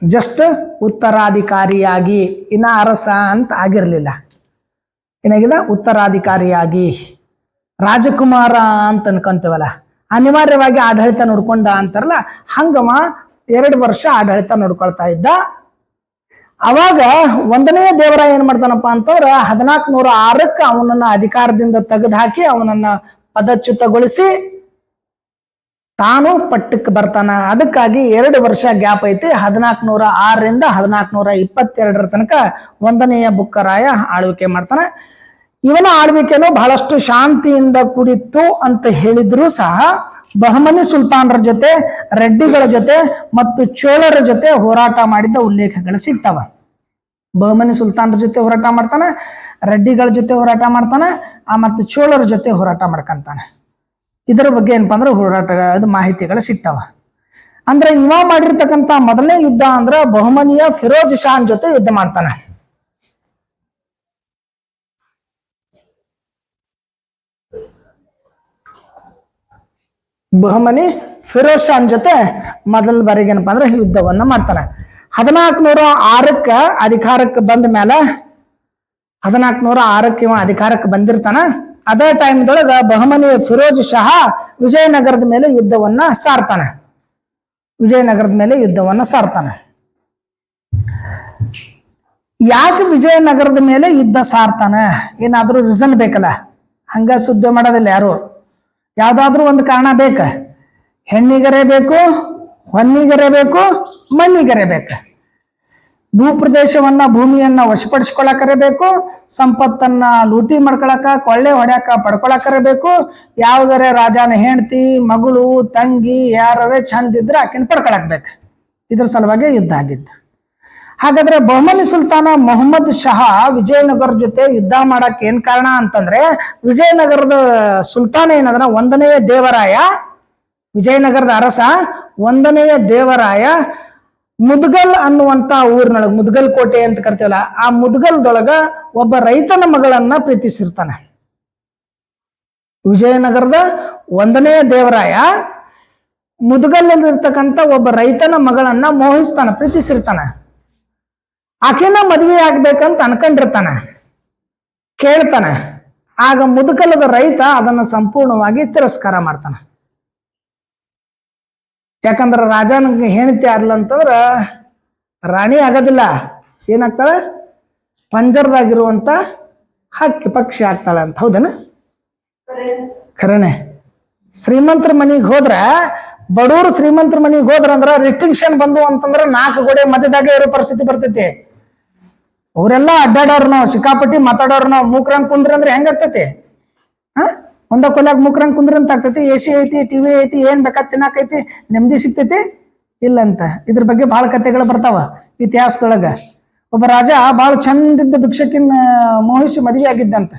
ಜಸ್ಟ್ ಉತ್ತರಾಧಿಕಾರಿಯಾಗಿ, ಇನ್ನ ಅರಸ ಅಂತ ಆಗಿರ್ಲಿಲ್ಲ. ಏನಾಗಿದೆ? ಉತ್ತರಾಧಿಕಾರಿಯಾಗಿ, ರಾಜಕುಮಾರ ಅಂತ ಅನ್ಕೊಂತೀವಲ್ಲ, ಅನಿವಾರ್ಯವಾಗಿ ಆಡಳಿತ ನೋಡ್ಕೊಂಡ ಅಂತಾರಲ್ಲ, ಹಂಗವ 2 ವರ್ಷ ಆಡಳಿತ ನೋಡ್ಕೊಳ್ತಾ ಇದ್ದ. ಅವಾಗ ಒಂದನೇ ದೇವರಾಯ ಏನ್ ಮಾಡ್ತಾನಪ್ಪ ಅಂತಂದ್ರ 1406ಕ್ಕೆ ಅವನನ್ನ ಅಧಿಕಾರದಿಂದ ತೆಗೆದು ಹಾಕಿ ಅವನನ್ನ ಪದಚ್ಯುತಗೊಳಿಸಿ ತಾನು ಪಟ್ಟಕ್ಕೆ ಬರ್ತಾನ. ಅದಕ್ಕಾಗಿ 2 ವರ್ಷ ಗ್ಯಾಪ್ ಐತಿ. 1406ರಿಂದ 1422 ತನಕ ಒಂದನೆಯ ಬುಕ್ಕರಾಯ ಆಳ್ವಿಕೆ ಮಾಡ್ತಾನೆ. ಇವನ ಆಳ್ವಿಕೆನು ಬಹಳಷ್ಟು ಶಾಂತಿಯಿಂದ ಕೂಡಿತ್ತು ಅಂತ ಹೇಳಿದ್ರು ಸಹ ಬಹಮನಿ ಸುಲ್ತಾನರ ಜೊತೆ, ರೆಡ್ಡಿಗಳ ಜೊತೆ ಮತ್ತು ಚೋಳರ ಜೊತೆ ಹೋರಾಟ ಮಾಡಿದ್ದ ಉಲ್ಲೇಖಗಳು ಸಿಗ್ತಾವ. ಬಹಮನಿ ಸುಲ್ತಾನರ ಜೊತೆ ಹೋರಾಟ ಮಾಡ್ತಾನೆ, ರೆಡ್ಡಿಗಳ ಜೊತೆ ಹೋರಾಟ ಮಾಡ್ತಾನೆ, ಮತ್ತು ಚೋಳರ ಜೊತೆ ಹೋರಾಟ ಮಾಡ್ಕೊಂತಾನೆ. ಇದರ ಬಗ್ಗೆ ಏನಪ್ಪಾ ಅಂದ್ರೆ ಹೋರಾಟ ಮಾಹಿತಿಗಳು ಸಿಗ್ತಾವ. ಅಂದ್ರೆ ಇವ ಮಾಡಿರ್ತಕ್ಕಂಥ ಮೊದಲನೇ ಯುದ್ಧ ಅಂದ್ರ ಬಹುಮನಿಯ ಫಿರೋಜ್ ಶಾನ್ ಜೊತೆ ಯುದ್ಧ ಮಾಡ್ತಾನೆ. ಬಹುಮನಿ ಫಿರೋಜ್ ಶಾನ್ ಜೊತೆ ಮೊದಲ ಬಾರಿಗೆ ಏನಪ್ಪಾ ಅಂದ್ರೆ ಯುದ್ಧವನ್ನ ಮಾಡ್ತಾನೆ. 1406ಕ್ಕೆ ಅಧಿಕಾರಕ್ಕೆ ಬಂದ ಮೇಲೆ 1406ಕ್ಕೆ ಇವ ಅಧಿಕಾರಕ್ಕೆ ಬಂದಿರ್ತಾನ. ಅದೇ ಟೈಮ್ದೊಳಗ ಬಹಮನಿ ಫಿರೋಜ್ ಶಹ ವಿಜಯನಗರದ ಮೇಲೆ ಯುದ್ಧವನ್ನ ಸಾರ್ತಾನೆ. ಯಾಕೆ ವಿಜಯನಗರದ ಮೇಲೆ ಯುದ್ಧ ಸಾರ್ತಾನೆ? ಏನಾದ್ರೂ ರೀಸನ್ ಬೇಕಲ್ಲ. ಹಂಗ ಸುದ್ದಿ ಮಾಡೋದಿಲ್ಲ ಯಾರು. ಯಾವ್ದಾದ್ರು ಒಂದು ಕಾರಣ ಬೇಕ. ಹೆಣ್ಣಿಗರೇ ಬೇಕು, ಹೊನ್ನಿಗರೇ ಬೇಕು, ಮಣ್ಣಿಗರೇ ಬೇಕು. ಭೂಪ್ರದೇಶವನ್ನ, ಭೂಮಿಯನ್ನ ವಶಪಡಿಸ್ಕೊಳಕರೇ ಬೇಕು, ಸಂಪತ್ತನ್ನ ಲೂಟಿ ಮಾಡ್ಕೊಳಕ, ಕೊಳ್ಳೆ ಹೊಡ್ಯಾಕ, ಪಡ್ಕೊಳಕರೇ ಬೇಕು. ಯಾವ್ದಾರೆ ರಾಜನ ಹೆಂಡತಿ, ಮಗಳು, ತಂಗಿ ಯಾರೇ ಚಂದ ಇದ್ರೆ ಆಕಿನ ಪಡ್ಕೊಳಕ್ಬೇಕು. ಇದ್ರ ಸಲುವಾಗಿ ಯುದ್ಧ ಆಗಿದ್ದು. ಹಾಗಾದ್ರೆ ಬಹುಮನಿ ಸುಲ್ತಾನ ಮೊಹಮ್ಮದ್ ಶಹ ವಿಜಯನಗರ ಜೊತೆ ಯುದ್ಧ ಮಾಡಕ್ ಏನ್ ಕಾರಣ ಅಂತಂದ್ರೆ, ವಿಜಯನಗರದ ಸುಲ್ತಾನ ಏನಂದ್ರ ಒಂದನೆಯ ದೇವರಾಯ, ವಿಜಯನಗರದ ಅರಸ ಒಂದನೆಯ ದೇವರಾಯ ಮುದ್ಗಲ್ ಅನ್ನುವಂತ ಊರಿನೊಳಗೆ, ಮುದ್ಗಲ್ ಕೋಟೆ ಅಂತ ಕರಿತೀವಲ್ಲ, ಆ ಮುದ್ಗಲ್ದೊಳಗ ಒಬ್ಬ ರೈತನ ಮಗಳನ್ನ ಪ್ರೀತಿಸಿರ್ತಾನೆ. ವಿಜಯನಗರದ ಒಂದನೆಯ ದೇವರಾಯ ಮುದ್ಗಲ್ಲಿರ್ತಕ್ಕಂಥ ಒಬ್ಬ ರೈತನ ಮಗಳನ್ನ ಮೋಹಿಸ್ತಾನ, ಪ್ರೀತಿಸಿರ್ತಾನೆ. ಆಕೆನ ಮದುವೆ ಆಗ್ಬೇಕಂತ ಅನ್ಕೊಂಡಿರ್ತಾನೆ, ಕೇಳ್ತಾನೆ. ಆಗ ಮುದುಕಲದ ರೈತ ಅದನ್ನ ಸಂಪೂರ್ಣವಾಗಿ ತಿರಸ್ಕಾರ ಮಾಡ್ತಾನೆ. ಯಾಕಂದ್ರ ರಾಜನಿಗೆ ಹೆಂಡತಿ ಆದ್ಲಂತಂದ್ರ ರಾಣಿ ಆಗೋದಿಲ್ಲ, ಏನಾಗ್ತಾಳೆ? ಪಂಜರದಾಗಿರುವಂತ ಹಕ್ಕಿ ಪಕ್ಷಿ ಆಗ್ತಾಳೆ ಅಂತ. ಹೌದನ? ಖರೇನೆ. ಶ್ರೀಮಂತರ ಮನೆಗೆ ಹೋದ್ರ, ಬಡವರು ಶ್ರೀಮಂತರ ಮನೆಗೆ ಹೋದ್ರ ಅಂದ್ರ ರಿಸ್ಟ್ರಿಕ್ಷನ್ ಬಂದು ಅಂತಂದ್ರ 4 ಗೋಡೆ ಮಧ್ಯದಾಗೆ ಇರೋ ಪರಿಸ್ಥಿತಿ ಬರ್ತೈತಿ. ಅವರೆಲ್ಲ ಅಡ್ಡಾಡೋರು, ನಾವು ಸಿಕ್ಕಾಪಟ್ಟಿ ಮಾತಾಡೋರು, ನಾವು ಮೂಕ್ರಂಗ್ ಕುಂದ್ರಿ ಅಂದ್ರೆ ಹೆಂಗಾಗ್ತೈತಿ? ಒಂದ ಕೊಲ್ಯಾಗ ಮೂಕ್ರಂಗ್ ಕುಂದ್ರಿ ಅಂತ ಆಗ್ತೈತಿ. AC ಐತಿ, TV ಐತಿ, ಏನ್ ಬೇಕಾದ್ ತಿನ್ನಾಕೈತಿ, ನೆಮ್ಮದಿ ಸಿಗ್ತೈತಿ? ಇಲ್ಲಂತ. ಇದ್ರ ಬಗ್ಗೆ ಬಹಳ ಕಥೆಗಳು ಬರ್ತಾವ ಇತಿಹಾಸದೊಳಗ. ಒಬ್ಬ ರಾಜ ಬಹಳ ಚಂದಿದ್ದ ಭಿಕ್ಷಕಿನ ಮೋಹಿಸಿ ಮದುವೆ ಆಗಿದ್ದಂತ.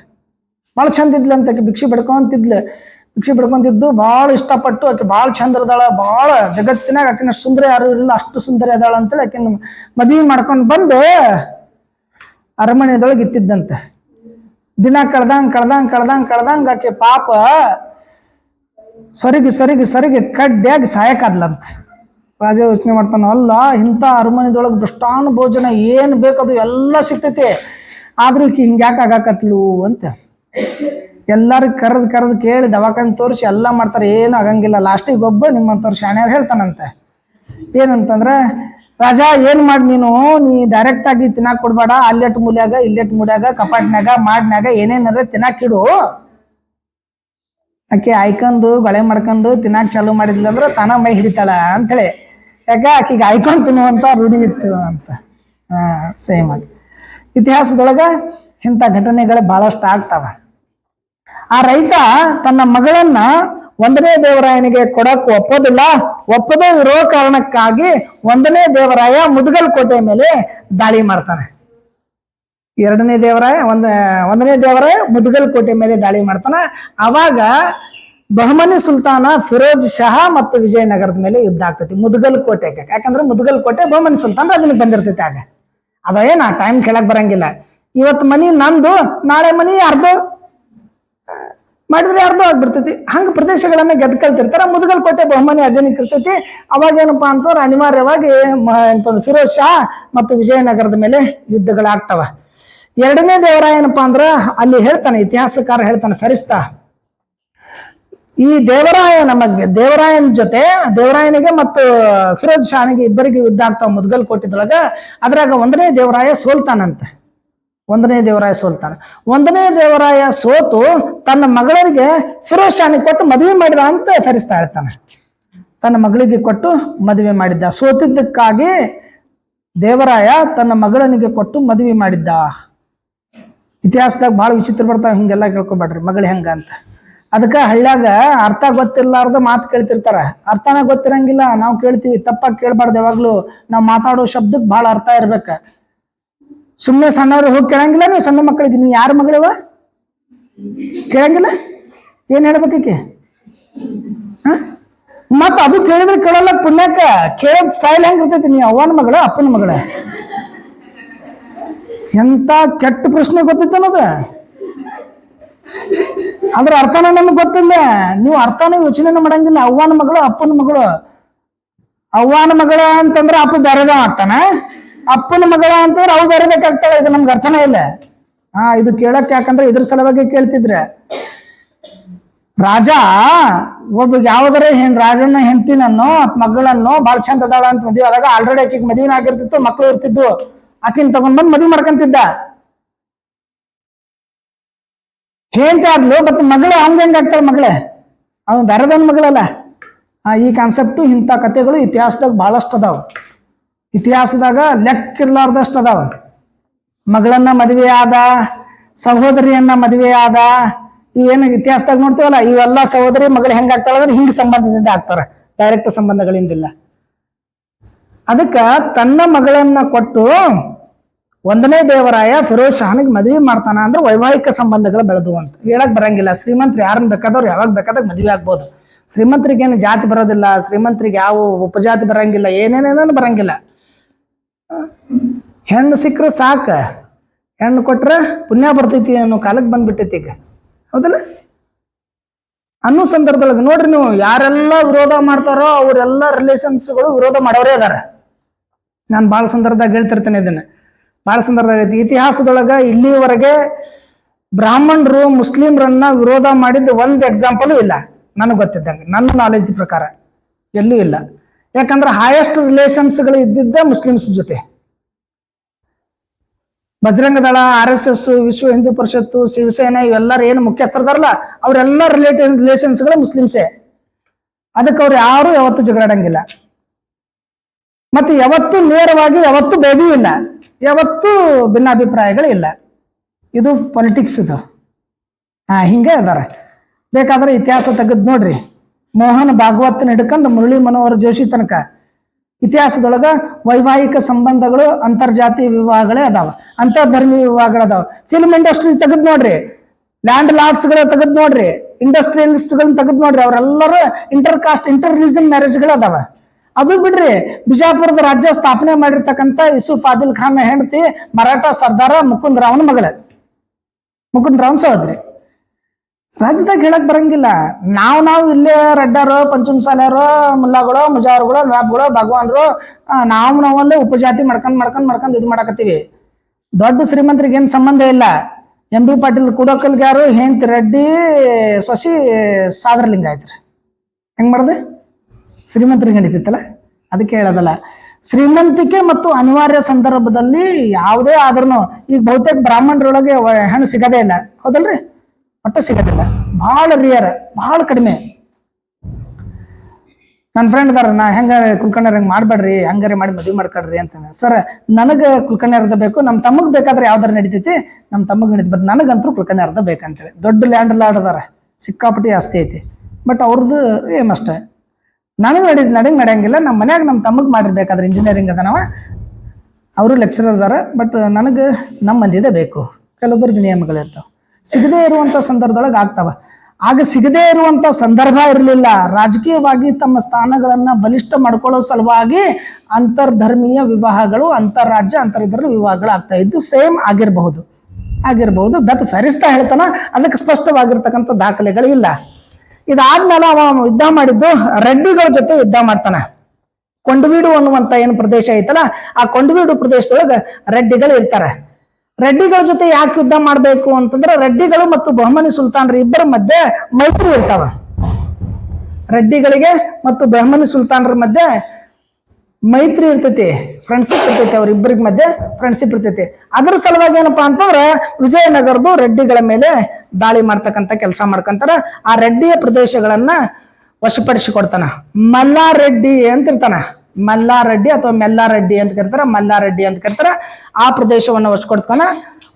ಬಹಳ ಚಂದ ಇದ್ಲಂತ. ಭಿಕ್ಷೆ ಬಿಡ್ಕೊಂತಿದ್ದು ಬಹಳ ಇಷ್ಟಪಟ್ಟು, ಆಕೆ ಬಹಳ ಚಂದ ಇದಾಳ, ಬಹಳ ಜಗತ್ತಿನಾಗ ಆಕಿನ ಸುಂದರ ಯಾರು ಇರಲಿಲ್ಲ, ಅಷ್ಟು ಸುಂದರ ಇದಾಳ ಅಂತೇಳಿ ಆಕಿನ ಮದುವೆ ಮಾಡ್ಕೊಂಡು ಬಂದು ಅರಮನೆದೊಳಗೆ ಇಟ್ಟಿದ್ದಂತೆ. ದಿನ ಕಳ್ದಂಗ ಆಕೆ ಪಾಪ ಸರಿಗೆ ಕಡ್ಡ್ಯಾಗಿ ಸಾಯಕಾದ್ಲಂತ. ರಾಜ ಯೋಚನೆ ಮಾಡ್ತಾನ, ಅಲ್ಲ ಇಂಥ ಅರಮನೆದೊಳಗೆ ಭ್ರಷ್ಟಾನು ಭೋಜನ ಏನು ಬೇಕದು ಎಲ್ಲ ಸಿಗ್ತೈತಿ, ಆದ್ರೂ ಈಕಿ ಹಿಂಗ್ಯಾಕೆ ಆಗಾಕತ್ಲು ಅಂತ ಎಲ್ಲರಿಗೆ ಕರೆದು ಕೇಳಿ ದವಾಖಾನೆ ತೋರಿಸಿ ಎಲ್ಲ ಮಾಡ್ತಾರೆ, ಏನು ಆಗಂಗಿಲ್ಲ. ಲಾಸ್ಟಿಗೆ ಒಬ್ಬ ನಿಮ್ಮಂಥವ್ರು ಶಾಣ್ಯಾರು ಹೇಳ್ತಾನಂತೆ, ಏನಂತಂದ್ರೆ, ರಾಜ ಏನು ಮಾಡಿ ನೀ ಡೈರೆಕ್ಟಾಗಿ ತಿನ್ನಾಕ್ ಕೊಡ್ಬೇಡ, ಅಲ್ಲೆಟ್ ಮೂಲ್ಯಾಗ ಇಲ್ಲೆಟ್ ಮೂಲ್ಯಾಗ ಕಪಾಟ್ನ್ಯಾಗ ಮಾಡ್ನ್ಯಾಗ ಏನೇನಾರ ತಿನ್ನಾಕಿಡು, ಆಕೆ ಆಯ್ಕೊಂಡು ಗೊಳೆ ಮಾಡ್ಕೊಂಡು ತಿನ್ನಾಕ್ ಚಾಲು ಮಾಡಿದ್ಲ ಅಂದ್ರೆ ತಾನ ಮೈ ಹಿಡಿತಾಳ ಅಂಥೇಳಿ. ಯಾಕೆ ಆಕೆಗೆ ಆಯ್ಕೊಂಡು ತಿನ್ನುವಂಥ ರೂಢಿ ಇತ್ತು ಅಂತ. ಸೇಮ್ ಆಗಿ ಇತಿಹಾಸದೊಳಗೆ ಇಂಥ ಘಟನೆಗಳು ಭಾಳಷ್ಟು ಆಗ್ತಾವ. ಆ ರೈತ ತನ್ನ ಮಗಳನ್ನ 1ನೇ ದೇವರಾಯನಿಗೆ ಕೊಡಕ್ ಒಪ್ಪದೇ ಇರೋ ಕಾರಣಕ್ಕಾಗಿ 1ನೇ ದೇವರಾಯ ಮುದಗಲ್ ಕೋಟೆ ಮೇಲೆ ದಾಳಿ ಮಾಡ್ತಾನೆ. 1ನೇ ದೇವರಾಯ ಮುದಗಲ್ ಕೋಟೆ ಮೇಲೆ ದಾಳಿ ಮಾಡ್ತಾನ. ಅವಾಗ ಬಹಮನಿ ಸುಲ್ತಾನ ಫಿರೋಜ್ ಶಹ ಮತ್ತು ವಿಜಯನಗರದ ಮೇಲೆ ಯುದ್ಧ ಆಗ್ತೈತಿ ಮುದಗಲ್ ಕೋಟೆಗೆ. ಯಾಕಂದ್ರೆ ಮುದಗಲ್ ಕೋಟೆ ಬಹಮನಿ ಸುಲ್ತಾನ್ ಅದನ್ನ ಬಂದಿರ್ತೈತಿ. ಆಗ ಅದೇನ ಟೈಮ್ ಕೇಳಕ್ ಬರಂಗಿಲ್ಲ. ಇವತ್ತು ಮನಿ ನಂದು, ನಾಳೆ ಮನಿ ಯಾರ್ದು ಮಾಡಿದ್ರೆ ಯಾರ್ದು ಆಗ್ಬಿಡ್ತೈತಿ. ಹಂಗ ಪ್ರದೇಶಗಳನ್ನ ಗೆದ್ಕೊಳ್ತಿರ್ತಾರ. ಮುದಗಲ್ ಕೋಟೆ ಬಹುಮನಿ ಅಧೀನಕ್ಕೆ ಇರ್ತೈತಿ. ಅವಾಗ ಏನಪ್ಪಾ ಅಂತಂದ್ರೆ ಅನಿವಾರ್ಯವಾಗಿ ಫಿರೋಜ್ ಶಾ ಮತ್ತು ವಿಜಯನಗರದ ಮೇಲೆ ಯುದ್ಧಗಳಾಗ್ತವ. 2ನೇ ದೇವರಾಯ ಏನಪ್ಪಾ ಅಂದ್ರ ಅಲ್ಲಿ ಹೇಳ್ತಾನೆ, ಇತಿಹಾಸಕಾರ ಹೇಳ್ತಾನೆ, ಫರಿಸ್ತಾ ಈ ದೇವರಾಯನ ಜೊತೆ ದೇವರಾಯನಿಗೆ ಮತ್ತು ಫಿರೋಜ್ ಶಾನಿಗೆ ಇಬ್ಬರಿಗೆ ಯುದ್ಧ ಆಗ್ತಾವ ಮುದಗಲ್ ಕೋಟೆದೊಳಗ. ಅದ್ರಾಗ 1ನೇ ದೇವರಾಯ ಸೋಲ್ತಾನಂತೆ. 1ನೇ ದೇವರಾಯ ಸೋತು ತನ್ನ ಮಗಳಿಗೆ ಫಿರೋಜ್ ಶಾನಿಗೆ ಕೊಟ್ಟು ಮದುವೆ ಮಾಡಿದ ಅಂತ ಫರಿಸ್ತಾ ಹೇಳ್ತಾನೆ. ತನ್ನ ಮಗಳಿಗೆ ಕೊಟ್ಟು ಮದುವೆ ಮಾಡಿದ್ದ. ಸೋತಿದ್ದಕ್ಕಾಗಿ ದೇವರಾಯ ತನ್ನ ಮಗಳನಿಗೆ ಕೊಟ್ಟು ಮದುವೆ ಮಾಡಿದ್ದ. ಇತಿಹಾಸದಾಗ ಭಾಳ ವಿಚಿತ್ರ ಬರ್ತಾವ, ಹಿಂಗೆಲ್ಲ ಕೇಳ್ಕೊಬೇಡ್ರಿ ಮಗಳು ಹೆಂಗ ಅಂತ. ಅದಕ್ಕೆ ಹಳ್ಳ್ಯಾಗ ಅರ್ಥ ಗೊತ್ತಿರ್ಲಾರ್ದ ಮಾತು ಕೇಳ್ತಿರ್ತಾರ. ಅರ್ಥನ ಗೊತ್ತಿರಂಗಿಲ್ಲ ನಾವು ಕೇಳ್ತೀವಿ, ತಪ್ಪಾಗಿ ಕೇಳ್ಬಾರ್ದು. ಯಾವಾಗ್ಲೂ ನಾವು ಮಾತಾಡೋ ಶಬ್ದಕ್ಕೆ ಭಾಳ ಅರ್ಥ ಇರ್ಬೇಕ. ಸುಮ್ಮನೆ ಸಣ್ಣವ್ರು ಹೋಗಿ ಕೇಳಂಗಿಲ್ಲ. ನೀವು ಸಣ್ಣ ಮಕ್ಕಳಿಗೆ ನೀ ಯಾರ ಮಗಳಿವ ಕೇಳಂಗಿಲ್ಲ, ಏನ್ ಹೇಳ್ಬೇಕೀಕೆ? ಮತ್ತ ಅದು ಕೇಳಿದ್ರೆ ಕೇಳಲ್ಲ ಪುಣ್ಯಕ್ಕ. ಕೇಳೋದ್ ಸ್ಟೈಲ್ ಹೆಂಗ್ ಇರ್ತೈತಿ? ನೀ ಅವ್ವನ ಮಗಳ ಅಪ್ಪನ ಮಗಳ? ಎಂತ ಕೆಟ್ಟ ಪ್ರಶ್ನೆ ಗೊತ್ತೈತೆ ಅನ್ನೋದು. ಅದ್ರ ಅರ್ಥನ ನಮ್ಗೆ ಗೊತ್ತಿಲ್ಲ. ನೀವು ಅರ್ಥನ ಯೋಚನೆ ಮಾಡಂಗಿಲ್ಲ. ಅವ್ವನ ಮಗಳು ಅಪ್ಪನ ಮಗಳು. ಅವ್ವನ ಮಗಳ ಅಂತಂದ್ರೆ ಅಪ್ಪ ಬೇರೆದ ಆಗ್ತಾನ, ಅಪ್ಪನ ಮಗಳ ಅಂತಂದ್ರೆ ಅವು ಬೇರೆದಕ್ಕೆ ಆಗ್ತಾಳೆ. ಇದು ನಮ್ಗೆ ಅರ್ಥನೇ ಇಲ್ಲ. ಇದು ಕೇಳಕ್ ಯಾಕಂದ್ರೆ ಇದ್ರ ಸಲುವಾಗಿ ಕೇಳ್ತಿದ್ರೆ. ರಾಜ ಒಬ್ಬ ಯಾವ್ದಾರ ರಾಜನ ಹೆಂಡತಿನನ್ನು ಮಗಳನ್ನೋ ಬಾಳ ಚಂದ ಅದಾಳ ಅಂತ ಮದುವೆ ಆದಾಗ ಆಲ್ರೆಡಿ ಆಕಿಗೆ ಮದುವೆ ಆಗಿರ್ತಿತ್ತು, ಮಕ್ಕಳು ಇರ್ತಿದ್ದು. ಆಕಿನ ತಗೊಂಡ್ ಬಂದ್ ಮದುವೆ ಮಾಡ್ಕೊಂತಿದ್ದ. ಹೆಂಡತಿ ಆಗ್ಲು ಬಟ್ ಮಗಳು ಹೆಂಗ್ ಆಗ್ತಾಳ? ಮಗಳೇ ಅವನು ಬೇರೆದವನ್ ಮಗಳಲ್ಲ. ಈ ಕಾನ್ಸೆಪ್ಟು ಇಂಥ ಕಥೆಗಳು ಇತಿಹಾಸದಾಗ ಬಹಳಷ್ಟು ಅದಾವ. ಇತಿಹಾಸದಾಗ ಲೆಕ್ಕಿರ್ಲಾರ್ದಷ್ಟು ಅದಾವ. ಮಗಳನ್ನ ಮದುವೆ ಆದ, ಸಹೋದರಿಯನ್ನ ಮದುವೆ ಆದ, ಇವೇನು ಇತಿಹಾಸದಾಗ ನೋಡ್ತೀವಲ್ಲ, ಇವೆಲ್ಲ ಸಹೋದರಿ ಮಗಳು ಹೆಂಗಾಗ್ತಾಳ ಅಂದ್ರೆ ಹಿಂಗ್ ಸಂಬಂಧದಿಂದ ಆಗ್ತಾರ, ಡೈರೆಕ್ಟ್ ಸಂಬಂಧಗಳಿಂದಿಲ್ಲ. ಅದಕ್ಕ ತನ್ನ ಮಗಳನ್ನ ಕೊಟ್ಟು 1ನೇ ದೇವರಾಯ ಫಿರೋಜ್ ಶಾನಿಗೆ ಮದುವೆ ಮಾಡ್ತಾನ ಅಂದ್ರೆ ವೈವಾಹಿಕ ಸಂಬಂಧಗಳು ಬೆಳೆದು ಅಂತ ಹೇಳಕ್ ಬರಂಗಿಲ್ಲ. ಶ್ರೀಮಂತರು ಯಾರನ್ನ ಬೇಕಾದವ್ರು ಯಾವಾಗ ಬೇಕಾದಾಗ ಮದುವೆ ಆಗ್ಬೋದು. ಶ್ರೀಮಂತರಿಗೇನು ಜಾತಿ ಬರೋದಿಲ್ಲ, ಶ್ರೀಮಂತರಿಗೆ ಯಾವ ಉಪಜಾತಿ ಬರಂಗಿಲ್ಲ, ಏನೇನೇನೇನು ಬರಂಗಿಲ್ಲ. ಹೆಣ್ಣು ಸಿಕ್ಕರೆ ಸಾಕ, ಹೆಣ್ಣು ಕೊಟ್ರೆ ಪುಣ್ಯ ಬರ್ತೈತಿ ಅನ್ನೋ ಕಾಲಕ್ಕೆ ಬಂದ್ಬಿಟ್ಟೈತಿ ಈಗ, ಹೌದಲ್ಲ? ಅನ್ನೋ ಸಂದರ್ಭದೊಳಗೆ ನೋಡ್ರಿ, ನೀವು ಯಾರೆಲ್ಲ ವಿರೋಧ ಮಾಡ್ತಾರೋ ಅವರೆಲ್ಲ ರಿಲೇಷನ್ಸ್ಗಳು ವಿರೋಧ ಮಾಡೋರೇ ಅದಾರ. ನಾನು ಭಾಳ ಸಂದರ್ಭದಾಗ ಹೇಳ್ತಿರ್ತೇನೆ ಇದನ್ನ. ಭಾಳ ಸಂದರ್ಭದಾಗ ಐತಿ ಇತಿಹಾಸದೊಳಗ ಇಲ್ಲಿವರೆಗೆ ಬ್ರಾಹ್ಮಣರು ಮುಸ್ಲಿಮ್ರನ್ನ ವಿರೋಧ ಮಾಡಿದ್ದು ಒಂದು ಎಕ್ಸಾಂಪಲು ಇಲ್ಲ ನನಗೆ ಗೊತ್ತಿದ್ದಂಗೆ, ನನ್ನ ನಾಲೆಜ್ ಪ್ರಕಾರ ಎಲ್ಲೂ ಇಲ್ಲ. ಯಾಕಂದ್ರೆ ಹೈಯೆಸ್ಟ್ ರಿಲೇಷನ್ಸ್ಗಳು ಇದ್ದಿದ್ದ ಮುಸ್ಲಿಮ್ಸ್ ಜೊತೆ. ಬಜರಂಗ ದಳ, RSS, ವಿಶ್ವ ಹಿಂದೂ ಪರಿಷತ್ತು, ಶಿವಸೇನೆ ಇವೆಲ್ಲರೂ ಏನು ಮುಖ್ಯಸ್ಥರದಾರಲ್ಲ ಅವರೆಲ್ಲ ರಿಲೇಷನ್ಸ್ಗಳು ಮುಸ್ಲಿಮ್ಸೇ. ಅದಕ್ಕೆ ಅವ್ರು ಯಾರು ಯಾವತ್ತೂ ಜಗಳಾಡಂಗಿಲ್ಲ. ಮತ್ತೆ ಯಾವತ್ತೂ ನೇರವಾಗಿ ಯಾವತ್ತೂ ಬೇದೂ ಇಲ್ಲ, ಯಾವತ್ತೂ ಭಿನ್ನಾಭಿಪ್ರಾಯಗಳು ಇಲ್ಲ. ಇದು ಪೊಲಿಟಿಕ್ಸ್ ಇದು. ಹಿಂಗೆ ಅದಾರ. ಬೇಕಾದ್ರೆ ಇತಿಹಾಸ ತೆಗೆದು ನೋಡ್ರಿ, ಮೋಹನ್ ಭಾಗವತ್ನ ಹಿಡ್ಕೊಂಡು ಮುರಳಿ ಮನೋಹರ್ ಜೋಶಿ ತನಕ ಇತಿಹಾಸದೊಳಗ ವೈವಾಹಿಕ ಸಂಬಂಧಗಳು, ಅಂತರ್ಜಾತಿ ವಿವಾಹಗಳೇ ಅದಾವ, ಅಂತರ್ಧರ್ಮಿ ವಿವಾಹಗಳು ಅದಾವ. ಫಿಲ್ಮ್ ಇಂಡಸ್ಟ್ರಿ ತೆಗೆದು ನೋಡ್ರಿ, ಲ್ಯಾಂಡ್ ಲಾರ್ಡ್ಸ್ಗಳು ತೆಗೆದು ನೋಡ್ರಿ, ಇಂಡಸ್ಟ್ರಿಯಲಿಸ್ಟ್ಗಳನ್ನ ತೆಗೆದು ನೋಡ್ರಿ, ಅವರೆಲ್ಲರೂ ಇಂಟರ್ ರಿಲಿಜನ್ ಮ್ಯಾರೇಜ್ಗಳು ಅದಾವ. ಅದು ಬಿಡ್ರಿ, ಬಿಜಾಪುರದ ರಾಜ್ಯ ಸ್ಥಾಪನೆ ಮಾಡಿರ್ತಕ್ಕಂಥ ಯೂಸುಫ್ ಆದಿಲ್ ಖಾನ್ ಹೆಂಡತಿ ಮರಾಠ ಸರ್ದಾರ ಮುಕುಂದ್ ರಾವ್ನ ಮಗಳ, ಮುಕುಂದ್ ರಾವ್ ಸಹೋದರಿ. ರಾಜ್ಯದಾಗ ಹೇಳಕ್ ಬರಂಗಿಲ್ಲ. ನಾವು ಇಲ್ಲೇ ರೆಡ್ಡರು, ಪಂಚಮಸಾಲ್ಯಾರು, ಮುಲ್ಲಾಗಳು, ಮುಜಾವರ್ಗಳು, ನವಾಬ್ಗಳು, ಭಗವಾನ್ರು, ನಾವಲ್ಲೇ ಉಪಜಾತಿ ಮಾಡ್ಕೊಂಡ್ ಇದು ಮಾಡಕತ್ತೀವಿ. ದೊಡ್ಡ ಶ್ರೀಮಂತರಿಗೆ ಏನ್ ಸಂಬಂಧ ಇಲ್ಲ. ಎಂ ಬಿ ಪಾಟೀಲ್ ಕುಡಕಲ್ಗ್ಯಾರು ಹೆಂತ ರೆಡ್ಡಿ ಸೊಸಿ ಸಾದರಲಿಂಗ ಆಯ್ತ್ರಿ. ಹೆಂಗ್ ಮಾಡ್ದೆ? ಶ್ರೀಮಂತರಿಗೆ ನಡೀತಿತ್ತಲ್ಲ. ಅದಕ್ಕೆ ಹೇಳೋದಲ್ಲ, ಶ್ರೀಮಂತಿಕೆ ಮತ್ತು ಅನಿವಾರ್ಯ ಸಂದರ್ಭದಲ್ಲಿ ಯಾವುದೇ ಆದ್ರೂ, ಈಗ ಬಹುತೇಕ ಬ್ರಾಹ್ಮಣರೊಳಗೆ ಹೆಣ್ಣು ಸಿಗದೇ ಇಲ್ಲ, ಹೌದಲ್ರಿ? ಒಟ್ಟ ಸಿಗೋದಿಲ್ಲ, ಭಾಳ ರಿಯರ್, ಭಾಳ ಕಡಿಮೆ. ನನ್ನ ಫ್ರೆಂಡ್ ಅದಾರ, ನಾ ಹೆಂಗಾರೆ ಕುಲ್ಕರ್ಣ್ಯರ್ ಹೆಂಗೆ ಮಾಡಬೇಡ್ರಿ, ಹಂಗಾರೆ ಮಾಡಿ ಮದುವೆ ಮಾಡ್ಕೊಡ್ರಿ ಅಂತಾನೆ. ಸರ್, ನನಗೆ ಕುಲ್ಕರ್ಣ್ಯರ್ದ ಬೇಕು, ನಮ್ಮ ತಮಗೆ ಬೇಕಾದ್ರೆ ಯಾವ್ದಾರು ನಡೀತೈತಿ, ನಮ್ಮ ತಮಗೆ ನಡೀತಿ, ಬಟ್ ನನಗಂತೂ ಕುಲ್ಕರ್ಣ್ಯರ್ದ ಬೇಕಂತೇಳಿ. ದೊಡ್ಡ ಲ್ಯಾಂಡ್ ಲಾರ್ಡ್ ಅದಾರ, ಸಿಕ್ಕಾಪಟ್ಟಿ ಆಸ್ತಿ ಐತಿ, ಬಟ್ ಅವ್ರದ್ದು ಏನಷ್ಟೇ. ನನಗೆ ನಡೆಯಂಗಿಲ್ಲ. ನಮ್ಮ ಮನ್ಯಾಗ ನಮ್ಮ ತಮಗೆ ಮಾಡಿರ್ಬೇಕಾದ್ರೆ ಇಂಜಿನಿಯರಿಂಗ್ ಅದ, ಅವರು ಲೆಕ್ಚರರ್ ಅದಾರ, ಬಟ್ ನನಗೆ ನಮ್ಮ ಮಂದಿದೆ ಬೇಕು. ಕೆಲವೊಬ್ಬರದ್ದು ನಿಯಮಗಳಿರ್ತಾವೆ. ಸಿಗದೇ ಇರುವಂಥ ಸಂದರ್ಭದೊಳಗೆ ಆಗ್ತಾವ. ಆಗ ಸಿಗದೇ ಇರುವಂಥ ಸಂದರ್ಭ ಇರಲಿಲ್ಲ. ರಾಜಕೀಯವಾಗಿ ತಮ್ಮ ಸ್ಥಾನಗಳನ್ನು ಬಲಿಷ್ಠ ಮಾಡ್ಕೊಳ್ಳೋ ಸಲುವಾಗಿ ಅಂತರ್ಧರ್ಮೀಯ ವಿವಾಹಗಳು, ಅಂತಾರಾಜ್ಯ, ಇದರ ವಿವಾಹಗಳು ಆಗ್ತಾ ಇದ್ದು ಸೇಮ್ ಆಗಿರಬಹುದು. ಬಟ್ ಫೆರಿಸ್ತಾ ಹೇಳ್ತಾನ, ಅದಕ್ಕೆ ಸ್ಪಷ್ಟವಾಗಿರ್ತಕ್ಕಂಥ ದಾಖಲೆಗಳು ಇಲ್ಲ. ಇದಾದ್ಮೇಲೆ ಅವ ಯುದ್ಧ ಮಾಡಿದ್ದು ರೆಡ್ಡಿಗಳ ಜೊತೆ ಯುದ್ಧ ಮಾಡ್ತಾನ. ಕೊಂಡವೀಡು ಅನ್ನುವಂಥ ಏನು ಪ್ರದೇಶ ಐತಲ್ಲ, ಆ ಕೊಂಡವೀಡು ಪ್ರದೇಶದೊಳಗೆ ರೆಡ್ಡಿಗಳು ಇರ್ತಾರೆ. ರೆಡ್ಡಿಗಳ ಜೊತೆ ಯಾಕೆ ಯುದ್ಧ ಮಾಡಬೇಕು ಅಂತಂದ್ರೆ, ರೆಡ್ಡಿಗಳು ಮತ್ತು ಬಹಮನಿ ಸುಲ್ತಾನರ ಇಬ್ಬರ ಮಧ್ಯೆ ಮೈತ್ರಿ ಇರ್ತಾವ. ರೆಡ್ಡಿಗಳಿಗೆ ಮತ್ತು ಬಹಮನಿ ಸುಲ್ತಾನರ ಮಧ್ಯೆ ಮೈತ್ರಿ ಇರ್ತೈತಿ, ಫ್ರೆಂಡ್ಶಿಪ್ ಇರ್ತೈತಿ. ಅವ್ರಿಬ್ಬರಿಗೆ ಮಧ್ಯೆ ಫ್ರೆಂಡ್ಶಿಪ್ ಇರ್ತೈತಿ. ಅದರ ಸಲುವಾಗಿ ಏನಪ್ಪಾ ಅಂತಂದ್ರೆ, ವಿಜಯನಗರದು ರೆಡ್ಡಿಗಳ ಮೇಲೆ ದಾಳಿ ಮಾಡ್ತಕ್ಕಂಥ ಕೆಲಸ ಮಾಡ್ಕೊಂತಾರ. ಆ ರೆಡ್ಡಿಯ ಪ್ರದೇಶಗಳನ್ನ ವಶಪಡಿಸಿಕೊಡ್ತಾನ. ಮಲ್ಲಾರೆಡ್ಡಿ ಅಂತ ಇರ್ತಾನ. ಮಲ್ಲಾರೆಡ್ಡಿ ಅಥವಾ ಮೆಲ್ಲಾರೆಡ್ಡಿ ಅಂತ ಕರೀತಾರ, ಮಲ್ಲಾರೆಡ್ಡಿ ಅಂತ ಕರೀತಾರ. ಆ ಪ್ರದೇಶವನ್ನು ವಶಕೊಡ್ತಾನ.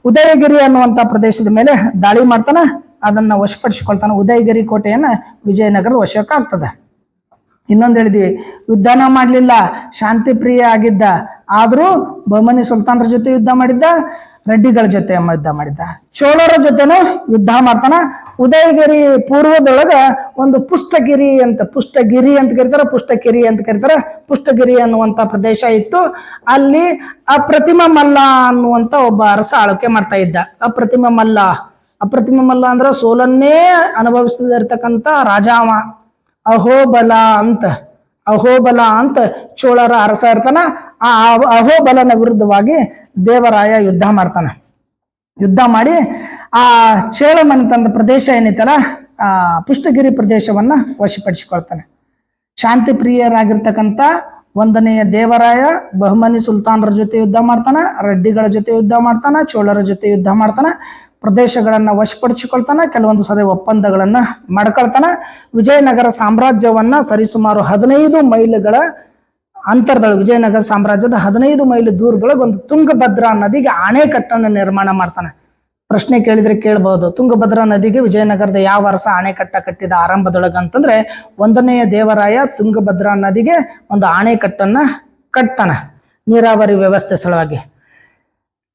ಉದಯಗಿರಿ ಅನ್ನುವಂಥ ಪ್ರದೇಶದ ಮೇಲೆ ದಾಳಿ ಮಾಡ್ತಾನ, ಅದನ್ನ ವಶಪಡಿಸಿಕೊಳ್ತಾನ. ಉದಯಗಿರಿ ಕೋಟೆಯನ್ನ ವಿಜಯನಗರ ವಶಕ್ಕಾಗ್ತದೆ. ಇನ್ನೊಂದು ಹೇಳಿದ್ವಿ, ಯುದ್ಧನ ಮಾಡಲಿಲ್ಲ, ಶಾಂತಿ ಪ್ರಿಯ ಆಗಿದ್ದ. ಆದರೂ ಬಹಮನಿ ಸುಲ್ತಾನರ ಜೊತೆ ಯುದ್ಧ ಮಾಡಿದ್ದ, ರೆಡ್ಡಿಗಳ ಜೊತೆ ಯುದ್ಧ ಮಾಡಿದ್ದ, ಚೋಳರ ಜೊತೆನೂ ಯುದ್ಧ ಮಾಡ್ತಾನ. ಉದಯಗಿರಿ ಪೂರ್ವದೊಳಗ ಒಂದು ಪುಷ್ಟಗಿರಿ ಅಂತ ಕರೀತಾರ, ಪುಷ್ಟಗಿರಿ ಅಂತ ಕರೀತಾರ. ಪುಷ್ಟಗಿರಿ ಅನ್ನುವಂಥ ಪ್ರದೇಶ ಇತ್ತು. ಅಲ್ಲಿ ಅಪ್ರತಿಮ ಮಲ್ಲ ಅನ್ನುವಂಥ ಒಬ್ಬ ಅರಸ ಆಳ್ವಿಕೆ ಮಾಡ್ತಾ ಇದ್ದ. ಅಪ್ರತಿಮ ಮಲ್ಲ ಅಂದ್ರೆ ಸೋಲನ್ನೇ ಅನುಭವಿಸದಿರ್ತಕ್ಕಂಥ ರಾಜಾವ. ಅಹೋಬಲ ಅಂತ ಚೋಳರ ಅರಸ ಇರ್ತಾನ. ಆ ಅಹೋಬಲನ ವಿರುದ್ಧವಾಗಿ ದೇವರಾಯ ಯುದ್ಧ ಮಾಡ್ತಾನ. ಯುದ್ಧ ಮಾಡಿ ಆ ಚೇಳ ಮನೆತನದ ಪ್ರದೇಶ ಏನೈತಲ್ಲ, ಆ ಪುಷ್ಟಗಿರಿ ಪ್ರದೇಶವನ್ನ ವಶಪಡಿಸಿಕೊಳ್ತಾನೆ. ಶಾಂತಿ ಪ್ರಿಯರಾಗಿರ್ತಕ್ಕಂಥ ಒಂದನೆಯ ದೇವರಾಯ ಬಹಮನಿ ಸುಲ್ತಾನರ ಜೊತೆ ಯುದ್ಧ ಮಾಡ್ತಾನ, ರೆಡ್ಡಿಗಳ ಜೊತೆ ಯುದ್ಧ ಮಾಡ್ತಾನ, ಚೋಳರ ಜೊತೆ ಯುದ್ಧ ಮಾಡ್ತಾನ. ಪ್ರದೇಶಗಳನ್ನ ವಶಪಡಿಸಿಕೊಳ್ತಾನ, ಕೆಲವೊಂದು ಸರಿ ಒಪ್ಪಂದಗಳನ್ನ ಮಾಡ್ಕೊಳ್ತಾನ. ವಿಜಯನಗರ ಸಾಮ್ರಾಜ್ಯವನ್ನ ಸರಿಸುಮಾರು 15 ಮೈಲುಗಳ ಅಂತರದೊಳಗೆ, ವಿಜಯನಗರ ಸಾಮ್ರಾಜ್ಯದ 15 ಮೈಲು ದೂರದೊಳಗೆ ಒಂದು ತುಂಗಭದ್ರಾ ನದಿಗೆ ಅಣೆಕಟ್ಟನ್ನು ನಿರ್ಮಾಣ ಮಾಡ್ತಾನೆ. ಪ್ರಶ್ನೆ ಕೇಳಿದ್ರೆ ಕೇಳಬಹುದು, ತುಂಗಭದ್ರಾ ನದಿಗೆ ವಿಜಯನಗರದ ಯಾವ ವರ್ಷ ಅಣೆಕಟ್ಟ ಕಟ್ಟಿದ ಆರಂಭದೊಳಗೆ ಅಂತಂದ್ರೆ, 1ನೆಯ ದೇವರಾಯ ತುಂಗಭದ್ರಾ ನದಿಗೆ ಒಂದು ಅಣೆಕಟ್ಟನ್ನ ಕಟ್ತಾನ, ನೀರಾವರಿ ವ್ಯವಸ್ಥೆ ಸಲುವಾಗಿ.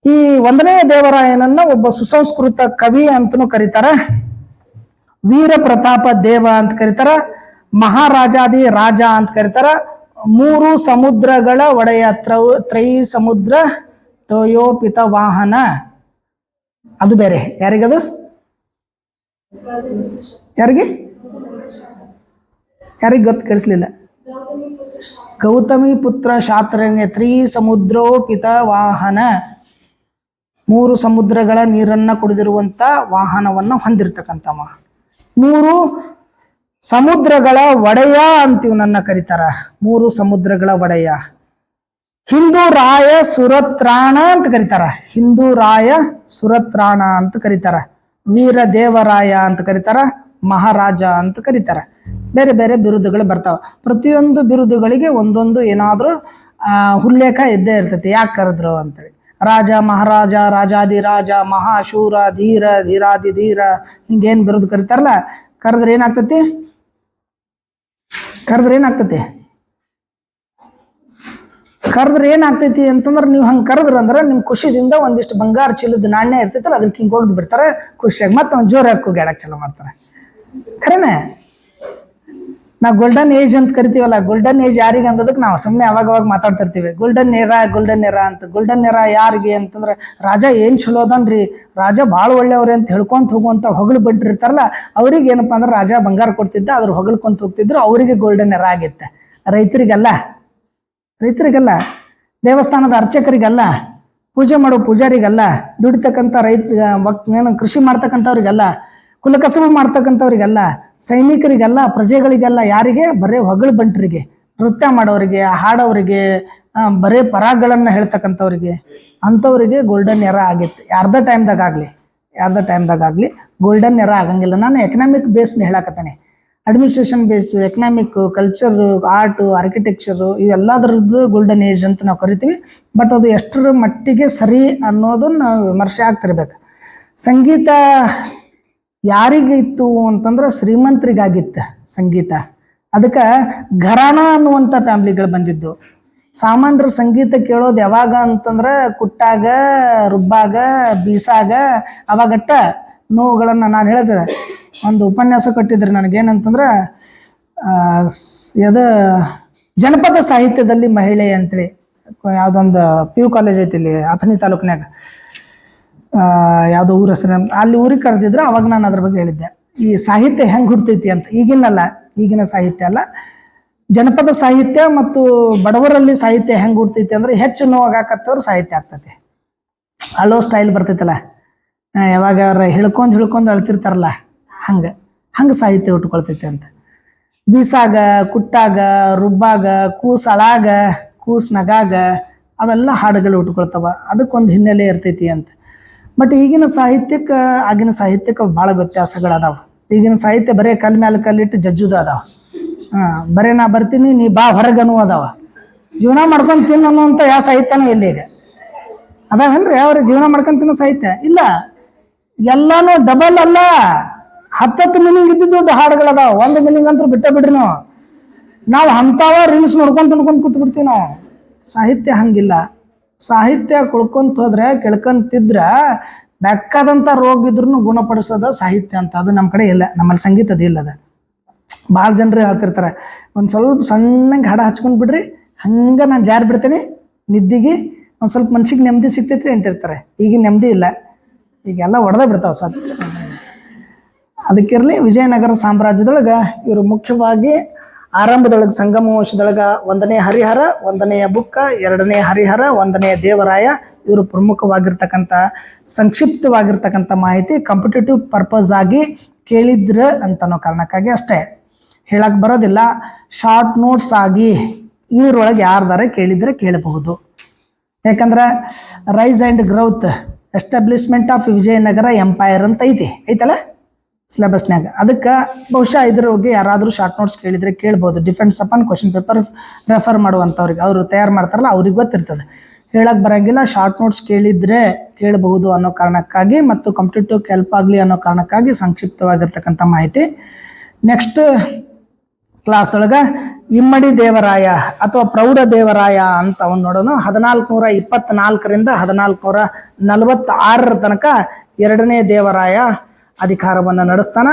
ಈ 1ನೆಯ ದೇವರಾಯನನ್ನ ಒಬ್ಬ ಸುಸಂಸ್ಕೃತ ಕವಿ ಅಂತನೂ ಕರೀತಾರ, ವೀರ ಪ್ರತಾಪ ದೇವ ಅಂತ ಕರೀತಾರ, ಮಹಾರಾಜಾದಿ ರಾಜ ಅಂತ ಕರೀತಾರ, 3 ಸಮುದ್ರಗಳ ಒಡೆಯ, ತ್ರೈ ಸಮುದ್ರ ತೋಯೋಪಿತ ವಾಹನ. ಅದು ಬೇರೆ. ಯಾರಿಗದು? ಯಾರಿಗೆ ಗೊತ್ತು? ಕೇಳಿಸ್ಲಿಲ್ಲ. ಗೌತಮಿ ಪುತ್ರ ಶಾತ್ರನ್ಯ, ತ್ರೀ ಸಮುದ್ರೋಪಿತ ವಾಹನ. 3 ಸಮುದ್ರಗಳ ನೀರನ್ನ ಕುಡಿದಿರುವಂತ ವಾಹನವನ್ನು ಹೊಂದಿರತಕ್ಕಂಥವ. 3 ಸಮುದ್ರಗಳ ಒಡೆಯ ಅಂತ ಇವನನ್ನ ಕರೀತಾರ. 3 ಸಮುದ್ರಗಳ ಒಡೆಯ. ಹಿಂದೂ ರಾಯ ಸುರತ್ರಾಣ ಅಂತ ಕರೀತಾರ. ಹಿಂದೂ ರಾಯ ಸುರತ್ರಾಣ ಅಂತ ಕರೀತಾರ. ವೀರ ದೇವರಾಯ ಅಂತ ಕರೀತಾರ. ಮಹಾರಾಜ ಅಂತ ಕರೀತಾರ. ಬೇರೆ ಬೇರೆ ಬಿರುದುಗಳು ಬರ್ತಾವ. ಪ್ರತಿಯೊಂದು ಬಿರುದುಗಳಿಗೆ ಒಂದೊಂದು ಏನಾದ್ರೂ ಉಲ್ಲೇಖ ಇದ್ದೇ ಇರ್ತೈತಿ, ಯಾಕೆ ಕರೆದ್ರು ಅಂತೇಳಿ. ರಾಜ, ಮಹಾರಾಜ, ರಾಜಾದಿರಾಜ, ಮಹಾಶೂರ, ಧೀರ, ಧೀರಾದಿ ಧೀರ, ಹಿಂಗೇನ್ ಬಿರುದು ಕರೀತಾರಲ್ಲ, ಕರೆದ್ರೆ ಏನಾಗ್ತತಿ? ಕರೆದ್ರೆ ಏನಾಗ್ತೈತಿ ಅಂತಂದ್ರೆ, ನೀವು ಹಂಗೆ ಕರೆದ್ರಂದ್ರೆ ನಿಮ್ ಖುಷಿದಿಂದ ಒಂದಿಷ್ಟು ಬಂಗಾರ ಚೀಲದ ನಾಣ್ಯ ಇರ್ತೈತಲ್ಲ, ಅದನ್ನ ಹಿಂಗೆ ಹೋಗ್ದು ಬಿಡ್ತಾರೆ ಖುಷಿಯಾಗಿ. ಮತ್ತೆ ಅವ್ನು ಜೋರಾಗಿ ಕೂಗಾಡಕ್ ಚಲೋ ಮಾಡ್ತಾರೆ. ಖರೇನೆ ನಾವು ಗೋಲ್ಡನ್ ಏಜ್ ಅಂತ ಕರಿತೀವಲ್ಲ, ಗೋಲ್ಡನ್ ಏಜ್ ಯಾರಿಗೆ ಅಂದದಕ್ಕೆ ನಾವು ಸುಮ್ಮನೆ ಅವಾಗ ಮಾತಾಡ್ತಿರ್ತೀವಿ ಗೋಲ್ಡನ್ ಎರಾ ಅಂತ. ಗೋಲ್ಡನ್ ಎರಾ ಯಾರಿಗೆ ಅಂತಂದ್ರೆ ರಾಜ ಏನು ಚಲೋ ಅದನ್ರಿ, ರಾಜ ಭಾಳ ಒಳ್ಳೆಯವ್ರಿ ಅಂತ ಹೇಳ್ಕೊಂತ ಹೋಗುವಂಥ ಹೊಗಳು ಬಂಟಿರ್ತಾರಲ್ಲ ಅವ್ರಿಗೆ ಏನಪ್ಪ ಅಂದ್ರೆ ರಾಜ ಬಂಗಾರ ಕೊಡ್ತಿದ್ದ, ಅದ್ರ ಹೊಗಳ್ಕೊಂತ ಹೋಗ್ತಿದ್ರು, ಅವರಿಗೆ ಗೋಲ್ಡನ್ ಎರಾ ಆಗಿತ್ತೆ. ರೈತರಿಗಲ್ಲ, ದೇವಸ್ಥಾನದ ಅರ್ಚಕರಿಗಲ್ಲ, ಪೂಜೆ ಮಾಡೋ ಪೂಜಾರಿಗಲ್ಲ, ದುಡಿತಕ್ಕಂಥ ಏನು ಕೃಷಿ ಮಾಡ್ತಕ್ಕಂಥವ್ರಿಗಲ್ಲ, ಕುಲಕಸಬು ಮಾಡ್ತಕ್ಕಂಥವ್ರಿಗಲ್ಲ, ಸೈನಿಕರಿಗಲ್ಲ, ಪ್ರಜೆಗಳಿಗಲ್ಲ. ಯಾರಿಗೆ? ಬರೇ ಹೊಗಳು ಬಂಟರಿಗೆ, ನೃತ್ಯ ಮಾಡೋರಿಗೆ, ಹಾಡೋರಿಗೆ, ಬರೇ ಪರಾಗಗಳನ್ನು ಹೇಳ್ತಕ್ಕಂಥವ್ರಿಗೆ, ಅಂಥವ್ರಿಗೆ ಗೋಲ್ಡನ್ ಎರಾ ಆಗಿತ್ತು. ಯಾರ್ದ ಟೈಮ್ದಾಗಲಿ ಗೋಲ್ಡನ್ ಎರಾ ಆಗಂಗಿಲ್ಲ. ನಾನು ಎಕನಾಮಿಕ್ ಬೇಸ್ನ ಹೇಳಕತ್ತೇನೆ, administration base, economic, culture, art, architecture ಇವೆಲ್ಲದರದ್ದು ಗೋಲ್ಡನ್ ಏಜ್ ಅಂತ ನಾವು ಕರಿತೀವಿ. ಬಟ್ ಅದು ಎಷ್ಟರ ಮಟ್ಟಿಗೆ ಸರಿ ಅನ್ನೋದನ್ನು ನಾವು ವಿಮರ್ಶೆ ಆಗ್ತಿರ್ಬೇಕು. ಸಂಗೀತ ಯಾರಿಗಿತ್ತು ಅಂತಂದ್ರೆ ಶ್ರೀಮಂತರಿಗಾಗಿತ್ತು ಸಂಗೀತ. ಅದಕ್ಕೆ ಘರಾಣ ಅನ್ನುವಂಥ ಫ್ಯಾಮ್ಲಿಗಳು ಬಂದಿದ್ದು. ಸಾಮಾನ್ಯರು ಸಂಗೀತ ಕೇಳೋದು ಯಾವಾಗ ಅಂತಂದ್ರೆ ಕುಟ್ಟಾಗ, ರುಬ್ಬಾಗ, ಬೀಸಾಗ, ಅವಾಗಟ್ಟ ನೋವುಗಳನ್ನು ನಾನು ಹೇಳಿದ್ರೆ ಒಂದು ಉಪನ್ಯಾಸ ಕೊಟ್ಟಿದ್ರು ನನಗೇನಂತಂದ್ರೆ ಅದು ಜನಪದ ಸಾಹಿತ್ಯದಲ್ಲಿ ಮಹಿಳೆ ಅಂತೇಳಿ ಯಾವುದೊಂದು PU ಕಾಲೇಜ್ ಐತಿ ಇಲ್ಲಿ ಅಥಣಿ ತಾಲೂಕಿನಾಗ, ಯಾವುದೋ ಊರ ಹೆಸರು, ಅಲ್ಲಿ ಊರಿಗೆ ಕರೆದಿದ್ರು. ಅವಾಗ ನಾನು ಅದ್ರ ಬಗ್ಗೆ ಹೇಳಿದ್ದೆ, ಈ ಸಾಹಿತ್ಯ ಹೆಂಗೆ ಹುಡ್ತೈತಿ ಅಂತ. ಈಗಿನ ಸಾಹಿತ್ಯ ಅಲ್ಲ, ಜನಪದ ಸಾಹಿತ್ಯ ಮತ್ತು ಬಡವರಲ್ಲಿ ಸಾಹಿತ್ಯ ಹೆಂಗೆ ಹುಡ್ತೈತಿ ಅಂದ್ರೆ ಹೆಚ್ಚು ನೋವಾಗತ್ತವ್ರು ಸಾಹಿತ್ಯ ಆಗ್ತೈತಿ. ಅಳೋ ಸ್ಟೈಲ್ ಬರ್ತೈತಲ್ಲ, ಯಾವಾಗ ಅವ್ರ ಹೇಳ್ಕೊಂಡು ಅಳ್ತಿರ್ತಾರಲ್ಲ, ಹಂಗೆ ಸಾಹಿತ್ಯ ಉಟ್ಕೊಳ್ತೈತಿ ಅಂತ. ಬೀಸಾಗ, ಕುಟ್ಟಾಗ, ರುಬ್ಬಾಗ, ಕೂಸು ಅಳಾಗ, ಕೂಸು ನಗಾಗ ಅವೆಲ್ಲ ಹಾಡುಗಳು ಉಟ್ಕೊಳ್ತಾವ. ಅದಕ್ಕೊಂದು ಹಿನ್ನೆಲೆ ಇರ್ತೈತಿ ಅಂತ. ಬಟ್ ಈಗಿನ ಸಾಹಿತ್ಯಕ್ಕೆ ಆಗಿನ ಸಾಹಿತ್ಯಕ್ಕೆ ಭಾಳ ವ್ಯತ್ಯಾಸಗಳದಾವ. ಈಗಿನ ಸಾಹಿತ್ಯ ಬರೀ ಕಲ್ ಮೇಲೆ ಕಲ್ಲಿಟ್ಟು ಜಜ್ಜುದು ಅದಾವ. ಬರೀ ನಾ ಬರ್ತೀನಿ ನೀ ಬಾ ಹೊರಗನು ಅದಾವ. ಜೀವನ ಮಾಡ್ಕೊಂಡು ತಿನ್ನು ಅನ್ನುವಂಥ ಯಾವ ಸಾಹಿತ್ಯನೂ ಇಲ್ಲ ಈಗ. ಅದಾವೇನ್ರಿ ಅವ್ರ ಜೀವನ ಮಾಡ್ಕೊಂಡು ತಿನ್ನೋ ಸಾಹಿತ್ಯ ಇಲ್ಲ. ಎಲ್ಲಾನು ಡಬಲ್ ಅಲ್ಲ, 10 ಮೀನಿಂಗ್ ಇದ್ದಿದ್ದು ಹಾಡುಗಳದಾವ. 1 ಮೀನಿಂಗ್ ಅಂತೂ ಬಿಡ್ರಿ ನಾವು ಅಂಥವ ರೀಲ್ಸ್ ನೋಡ್ಕೊಂಡು ಕೂತ್ಬಿಡ್ತೀವಿ ನಾವು. ಸಾಹಿತ್ಯ ಹಂಗಿಲ್ಲ. ಸಾಹಿತ್ಯ ಕುಳ್ಕೊಂತ ಹೋದ್ರೆ ಕೇಳ್ಕೊಂತಿದ್ರ ಬೇಕಾದಂಥ ರೋಗ ಇದ್ರೂ ಗುಣಪಡಿಸೋದ ಸಾಹಿತ್ಯ ಅಂತ. ಅದು ನಮ್ಮ ಕಡೆ ಇಲ್ಲ, ನಮ್ಮಲ್ಲಿ ಸಂಗೀತದ ಇಲ್ಲದ. ಭಾಳ ಜನರು ಹೇಳ್ತಿರ್ತಾರೆ, ಒಂದು ಸ್ವಲ್ಪ ಸಣ್ಣಗೆ ಹಾಡ ಹಚ್ಕೊಂಡು ಬಿಡ್ರಿ, ಹಂಗೆ ನಾನು ಜಾರಿ ಬಿಡ್ತೇನೆ ನಿದ್ದಿಗೆ, ಒಂದು ಸ್ವಲ್ಪ ಮನ್ಸಿಗೆ ನೆಮ್ಮದಿ ಸಿಗ್ತೈತ್ರಿ ಅಂತಿರ್ತಾರೆ. ಈಗಿನ ನೆಮ್ಮದಿ ಇಲ್ಲ, ಈಗೆಲ್ಲ ಹೊಡೆದ ಬಿಡ್ತಾವೆ ಸತ್ಯ. ಅದಕ್ಕಿರಲಿ, ವಿಜಯನಗರ ಸಾಮ್ರಾಜ್ಯದೊಳಗೆ ಇವರು ಮುಖ್ಯವಾಗಿ ಆರಂಭದೊಳಗೆ ಸಂಗಮ ವಂಶದೊಳಗೆ 1ನೇ ಹರಿಹರ, 1ನೇಯ ಬುಕ್ಕ, 2ನೇ ಹರಿಹರ, 1ನೇ ದೇವರಾಯ ಇವರು ಪ್ರಮುಖವಾಗಿರ್ತಕ್ಕಂಥ ಸಂಕ್ಷಿಪ್ತವಾಗಿರ್ತಕ್ಕಂಥ ಮಾಹಿತಿ ಕಾಂಪಿಟೇಟಿವ್ ಪರ್ಪಸ್ ಆಗಿ ಕೇಳಿದ್ರ ಅಂತನೋ ಕಾರಣಕ್ಕಾಗಿ ಅಷ್ಟೇ ಹೇಳಕ್ಕೆ ಬರೋದಿಲ್ಲ. ಶಾರ್ಟ್ ನೋಟ್ಸ್ ಆಗಿ ಇವರೊಳಗೆ ಯಾರ್ದಾರ ಕೇಳಿದರೆ ಕೇಳಬಹುದು. ಯಾಕಂದ್ರೆ rise and growth, establishment of Vijayanagara empire ಅಂತ ಐತಲ್ಲ ಸಿಲೆಬಸ್ನಾಗ. ಅದಕ್ಕೆ ಬಹುಶಃ ಇದ್ರ ಬಗ್ಗೆ ಯಾರಾದರೂ ಶಾರ್ಟ್ ನೋಟ್ಸ್ ಕೇಳಿದರೆ ಕೇಳ್ಬೋದು. Depends upon question paper refer ಮಾಡುವಂಥವ್ರಿಗೆ, ಅವರು ತಯಾರು ಮಾಡ್ತಾರಲ್ಲ ಅವ್ರಿಗೆ ಗೊತ್ತಿರ್ತದೆ. ಹೇಳಕ್ಕೆ ಬರೋಂಗಿಲ್ಲ, ಶಾರ್ಟ್ ನೋಟ್ಸ್ ಕೇಳಿದರೆ ಕೇಳಬಹುದು ಅನ್ನೋ ಕಾರಣಕ್ಕಾಗಿ ಮತ್ತು ಕಾಂಪಿಟೇಟಿವ್ ಹೆಲ್ಪ್ ಆಗಲಿ ಅನ್ನೋ ಕಾರಣಕ್ಕಾಗಿ ಸಂಕ್ಷಿಪ್ತವಾಗಿರ್ತಕ್ಕಂಥ ಮಾಹಿತಿ. ನೆಕ್ಸ್ಟ್ ಕ್ಲಾಸ್ದೊಳಗೆ ಇಮ್ಮಡಿ ದೇವರಾಯ ಅಥವಾ ಪ್ರೌಢ ದೇವರಾಯ ಅಂತ ಅವನು ನೋಡೋಣ. 1424ರಿಂದ 1446 ತನಕ 2ನೇ ದೇವರಾಯ ಅಧಿಕಾರವನ್ನು ನಡೆಸ್ತಾನ.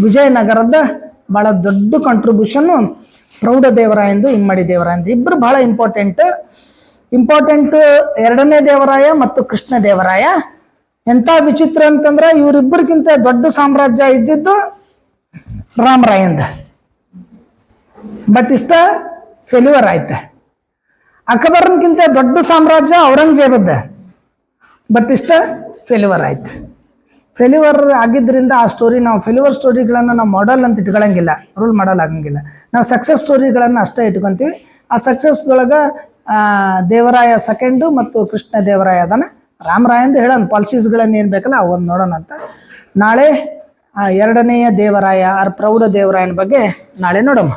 ವಿಜಯನಗರದ ಭಾಳ ದೊಡ್ಡ ಕಾಂಟ್ರಿಬ್ಯೂಷನ್ನು ಪ್ರೌಢ ದೇವರಾಯಂದು, ಇಮ್ಮಡಿ ದೇವರಾಯಂದು ಇಬ್ಬರು ಭಾಳ ಇಂಪಾರ್ಟೆಂಟ್. 2ನೇ ದೇವರಾಯ ಮತ್ತು ಕೃಷ್ಣ ದೇವರಾಯ ಎಂಥ ವಿಚಿತ್ರ ಅಂತಂದ್ರೆ ಇವರಿಬ್ಬರಿಗಿಂತ ದೊಡ್ಡ ಸಾಮ್ರಾಜ್ಯ ಇದ್ದಿದ್ದು ರಾಮರಾಯಂದ. ಬಟ್ ಇಷ್ಟ ಫೇಲ್ಯೂರ್ ಆಯ್ತು. ಅಕ್ಬರ್ಗಿಂತ ದೊಡ್ಡ ಸಾಮ್ರಾಜ್ಯ ಔರಂಗಜೇಬದ್ದ, ಬಟ್ ಇಷ್ಟ ಫೇಲ್ಯೂರ್ ಆಯ್ತು. ಫೇಲ್ಯೂರ್ ಆಗಿದ್ದರಿಂದ ಆ ಸ್ಟೋರಿ, ನಾವು ಫೇಲ್ಯೂರ್ ಸ್ಟೋರಿಗಳನ್ನು ನಾವು ಮಾಡೆಲ್ ಅಂತ ಇಟ್ಕೊಳ್ಳಂಗಿಲ್ಲ, ರೂಲ್ ಮಾಡಲ್ ಆಗಂಗಿಲ್ಲ. ನಾವು ಸಕ್ಸಸ್ ಸ್ಟೋರಿಗಳನ್ನು ಅಷ್ಟೇ ಇಟ್ಕೊತೀವಿ. ಆ ಸಕ್ಸಸ್ದೊಳಗೆ ದೇವರಾಯ ಸೆಕೆಂಡು ಮತ್ತು ಕೃಷ್ಣ ದೇವರಾಯ ಅದಾನ. ರಾಮರಾಯಂದು ಹೇಳೋಣ ಪಾಲಿಸೀಸ್ಗಳನ್ನು ಏನು ಬೇಕಲ್ಲ ಅವನ್ನ ನೋಡೋಣ ಅಂತ. ನಾಳೆ 2ನೇಯ ದೇವರಾಯ ಪ್ರೌಢ ದೇವರಾಯನ ಬಗ್ಗೆ ನಾಳೆ ನೋಡೋಣ.